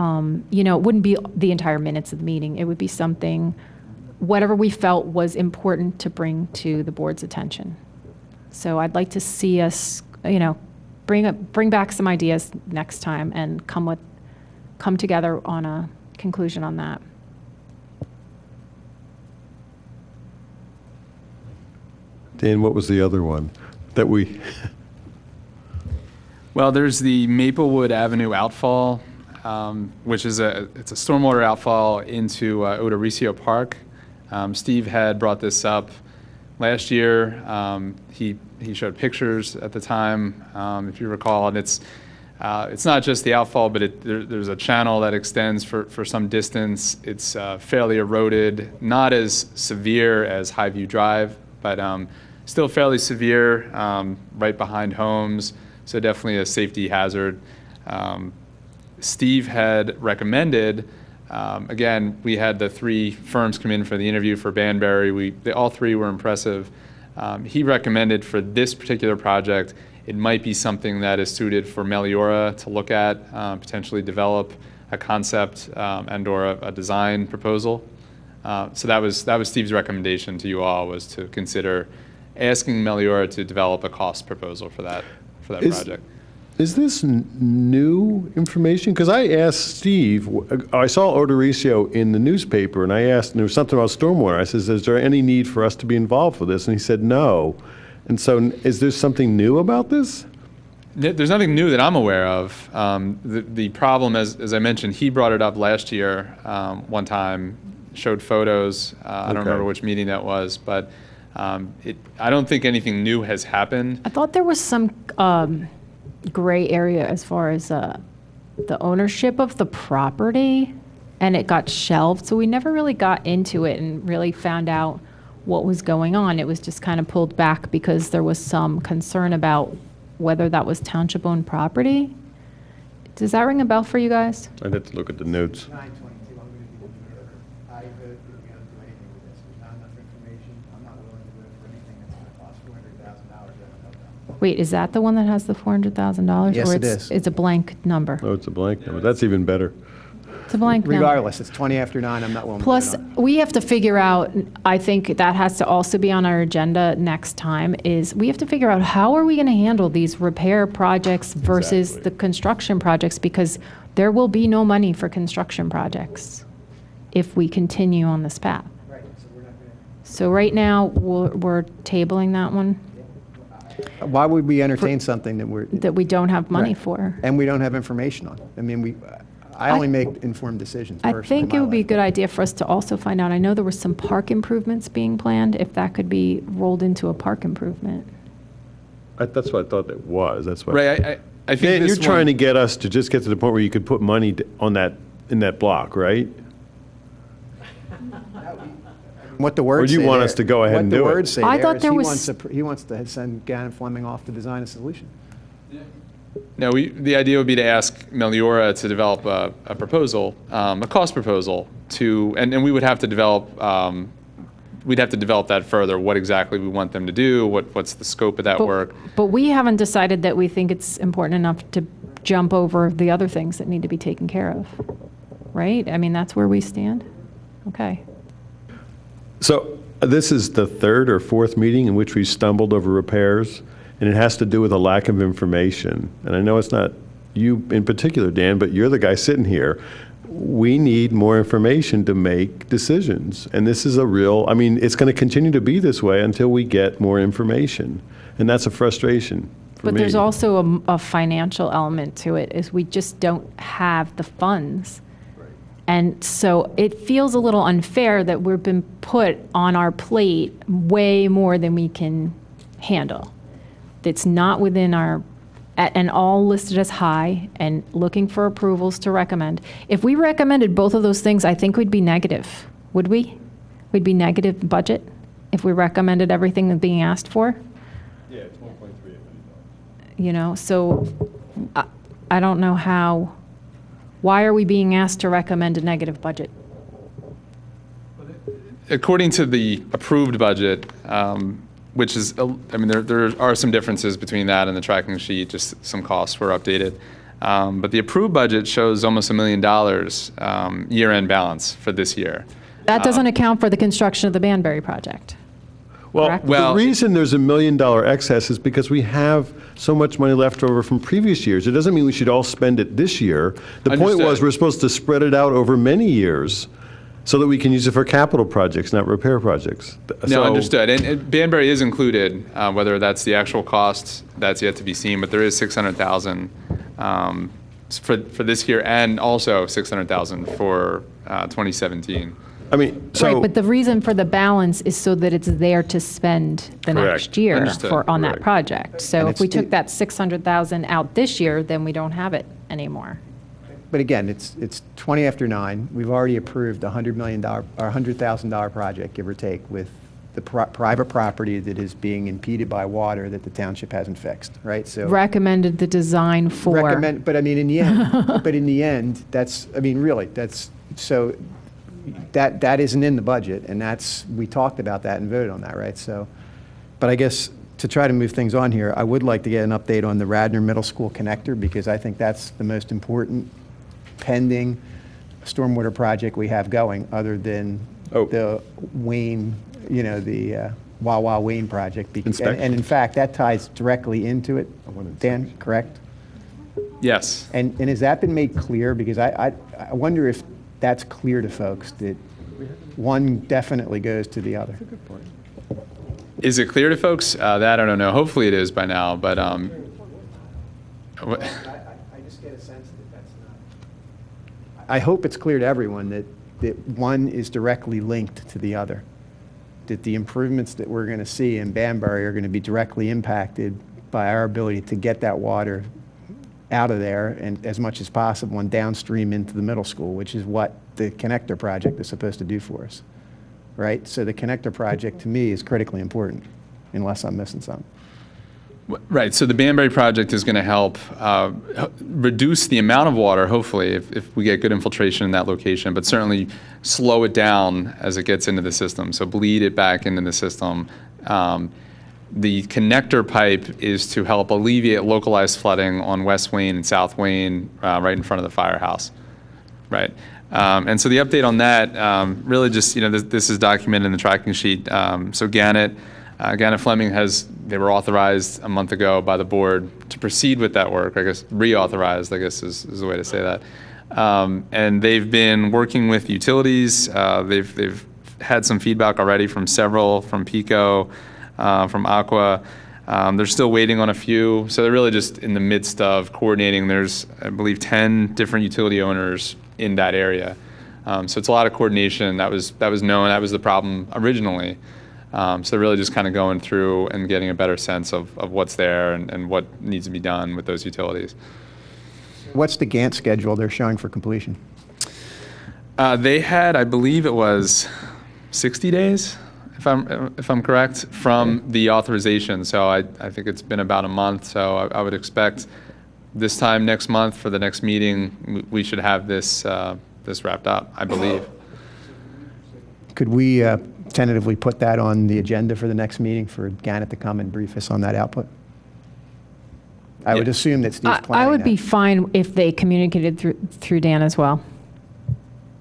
you know, it wouldn't be the entire minutes of the meeting. It would be something, whatever we felt was important to bring to the board's attention. So I'd like to see us, you know, bring back some ideas next time and come together on a conclusion on that. Dan, what was the other one that we? Well, there's the Maplewood Avenue outfall, which is it's a stormwater outfall into Odoricio Park. Steve had brought this up last year. He showed pictures at the time, if you recall, and it's not just the outfall, but there's a channel that extends for some distance. It's fairly eroded, not as severe as Highview Drive, but still fairly severe, right behind homes. So definitely a safety hazard. Steve had recommended, again, we had the 3 firms come in for the interview for Banbury. All 3 were impressive. He recommended for this particular project, it might be something that is suited for Meliora to look at, potentially develop a concept and/or a design proposal. So that was Steve's recommendation to you all, was to consider asking Meliora to develop a cost proposal for that project. Is this new information? Because I asked Steve, I saw Odoricio in the newspaper, and I asked, and there was something about stormwater. I said, is there any need for us to be involved with this? And he said, no. And so is there something new about this? There's nothing new that I'm aware of. The problem, as I mentioned, he brought it up last year one time, showed photos. I don't remember which meeting that was, but I don't think anything new has happened. I thought there was some gray area as far as the ownership of the property, and it got shelved, so we never really got into it and really found out what was going on. It was just kind of pulled back because there was some concern about whether that was township-owned property. Does that ring a bell for you guys? I'd have to look at the notes. 9:22, I'm going to be the mediator. I vote that we don't do anything with this. There's not enough information. I'm not willing to vote for anything that's going to cost $400,000. I don't know. Wait, is that the one that has the $400,000? Yes, Or it it's- is. It's a blank number. Oh, it's a blank number. That's even better. It's a blank number. Regardless, it's 20 after 9, I'm not willing to vote Plus, on it. we have to figure out, I think that has to also be on our agenda next time, is we have to figure out how are we going to handle these repair projects versus Exactly. the construction projects, because there will be no money for construction projects if we continue on this path. Right, so we're not going to. So right now, we're tabling that one, Why would we entertain something that we don't have money Right. for. and we don't have information on? I mean, I only make informed decisions I personally. think in it my would be a life. good idea for us to also find out, I know there were some park improvements being planned, if that could be rolled into a park improvement. That's what I thought it was. That's what. Right, I think Dan, this you're trying one- to get us to just get to the point where you could put money on that, in that block, right? What the words Or do you say want there- us to go ahead and do it? What the words say I there thought is there he was- wants to send Gannon Fleming off to design a solution. No, the idea would be to ask Meliora to develop a proposal, a cost proposal to, and we would have to develop, we'd have to develop that further, what exactly we want them to do, what's the scope of that work. But we haven't decided that we think it's important enough to jump over the other things that need to be taken care of, right? I mean, that's where we stand? Okay. So this is the third or fourth meeting in which we stumbled over repairs, and it has to do with a lack of information. And I know it's not you in particular, Dan, but you're the guy sitting here. We need more information to make decisions. And this is a real, I mean, it's going to continue to be this way until we get more information. And that's a frustration for me. But there's also a financial element to it, is we just don't have the funds. And so it feels a little unfair that we've been put on our plate way more than we can handle. It's not within our, and all listed as high, and looking for approvals to recommend. If we recommended both of those things, I think we'd be negative, would we? We'd be negative budget if we recommended everything that's being asked for? Yeah, it's 1.3 million. You know, so I don't know how, why are we being asked to recommend a negative budget? According to the approved budget, which is, I mean, there are some differences between that and the tracking sheet, just some costs were updated. But the approved budget shows almost $1 million year-end balance for this year. That doesn't account for the construction of the Banbury project. Well, Correct? the Well- reason there's $1 million excess is because we have so much money left over from previous years. It doesn't mean we should all spend it this year. The point was, Understood. we're supposed to spread it out over many years so that we can use it for capital projects, not repair projects. No, So- understood. And Banbury is included, whether that's the actual cost, that's yet to be seen, but there is $600,000 for this year, and also $600,000 for 2017. I mean, so. Right, but the reason for the balance is so that it's there to spend the Correct. next year Understood. on that Correct. project. So And if we it's- took that 600,000 out this year, then we don't have it anymore. But again, it's 20 after 9. We've already approved a $100 million, or $100,000 project, give or take, with the private property that is being impeded by water that the township hasn't fixed, right? So Recommended the design for. recommend, but I mean, in the end, that's, I mean, really, that's, so that isn't in the budget, and that's, we talked about that and voted on that, right? So, but I guess to try to move things on here, I would like to get an update on the Radnor Middle School connector, because I think that's the most important pending stormwater project we have going, other than Oh. the Wayne, you know, the Wawa Wayne project. Inspection. And in fact, that ties directly into it, Dan, correct? Yes. And has that been made clear? Because I wonder if that's clear to folks, that one definitely goes to the other. Is it clear to folks? That I don't know. Hopefully it is by now, but I just get a sense that that's not. I hope it's clear to everyone that one is directly linked to the other. That the improvements that we're going to see in Banbury are going to be directly impacted by our ability to get that water out of there and as much as possible and downstream into the middle school, which is what the connector project is supposed to do for us, right? So the connector project, to me, is critically important, unless I'm missing something. Right, so the Banbury project is going to help reduce the amount of water, hopefully, if we get good infiltration in that location, but certainly slow it down as it gets into the system, so bleed it back into the system. The connector pipe is to help alleviate localized flooding on West Wayne and South Wayne, right in front of the firehouse, right? And so the update on that, really just, this is documented in the tracking sheet. So Gannett Fleming they were authorized a month ago by the board to proceed with that work, I guess, reauthorized, I guess is the way to say that. And they've been working with utilities. They've had some feedback already from several, from PICO, from Aqua. They're still waiting on a few. So they're really just in the midst of coordinating. There's, I believe, 10 different utility owners in that area. So it's a lot of coordination. That was known. That was the problem originally. So they're really just kind of going through and getting a better sense of what's there and what needs to be done with those utilities. What's the Gantt schedule they're showing for completion? They had, I believe it was 60 days, if I'm correct, from the authorization. So I think it's been about a month. So I would expect this time next month for the next meeting, we should have this wrapped up, I believe. Could we tentatively put that on the agenda for the next meeting for Gannett to come and brief us on that output? I would assume that Steve's planning I would be that. fine if they communicated through Dan as well.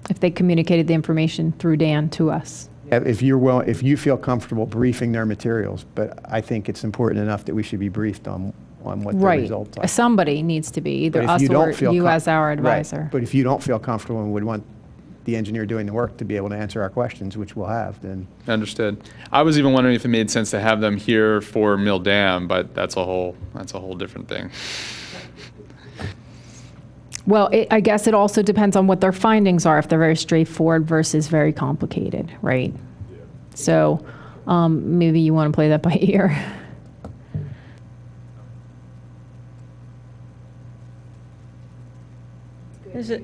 If they communicated the information through Dan to us. If you feel comfortable briefing their materials, but I think it's important enough that we should be briefed on what the results are. Somebody needs to be, either But if us you or don't feel you com- as our Right. advisor. But if you don't feel comfortable and would want the engineer doing the work to be able to answer our questions, which we'll have, then Understood. I was even wondering if it made sense to have them here for Mill Dam, but that's a whole different thing. Well, I guess it also depends on what their findings are, if they're very straightforward versus very complicated, right? So maybe you want to play that by ear. Is it?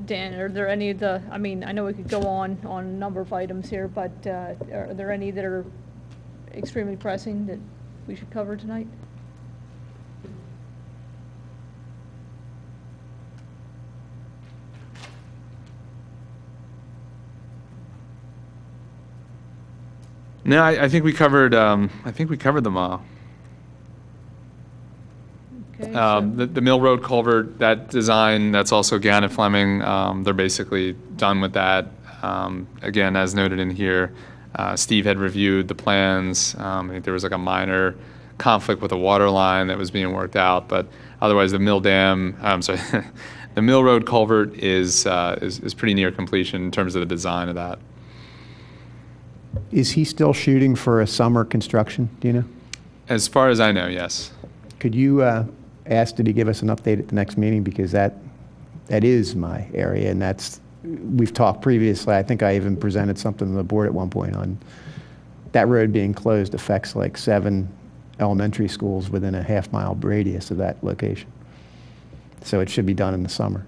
Dan, are there any of the, I mean, I know we could go on a number of items here, but are there any that are extremely pressing that we should cover tonight? No, I think we covered them all. Okay, so- The Mill Road culvert, that design, that's also Gannett Fleming. They're basically done with that. Again, as noted in here, Steve had reviewed the plans. I think there was like a minor conflict with a water line that was being worked out, but otherwise the Mill Road culvert is pretty near completion in terms of the design of that. is he still shooting for a summer construction, do you know? As far as I know, yes. Could you ask that he give us an update at the next meeting, because that is my area, and we've talked previously, I think I even presented something to the board at one point on that road being closed affects like 7 elementary schools within a half-mile radius of that location. So it should be done in the summer.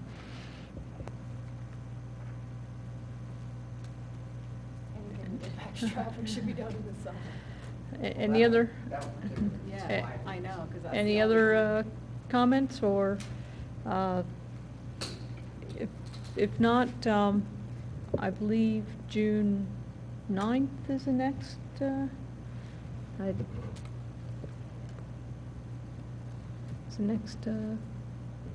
Traffic should be done in the summer. Any other? Yeah, I know, because that's. Any other comments, or if not, I believe June 9th is the next,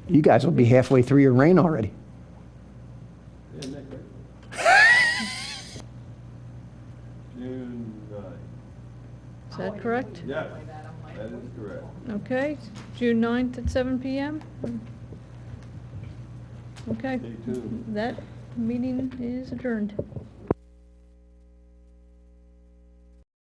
You guys will be halfway through your reign already. is that correct? Yes, that is correct. Okay, June 9th at 7 PM? Okay. Stay tuned. That meeting is adjourned.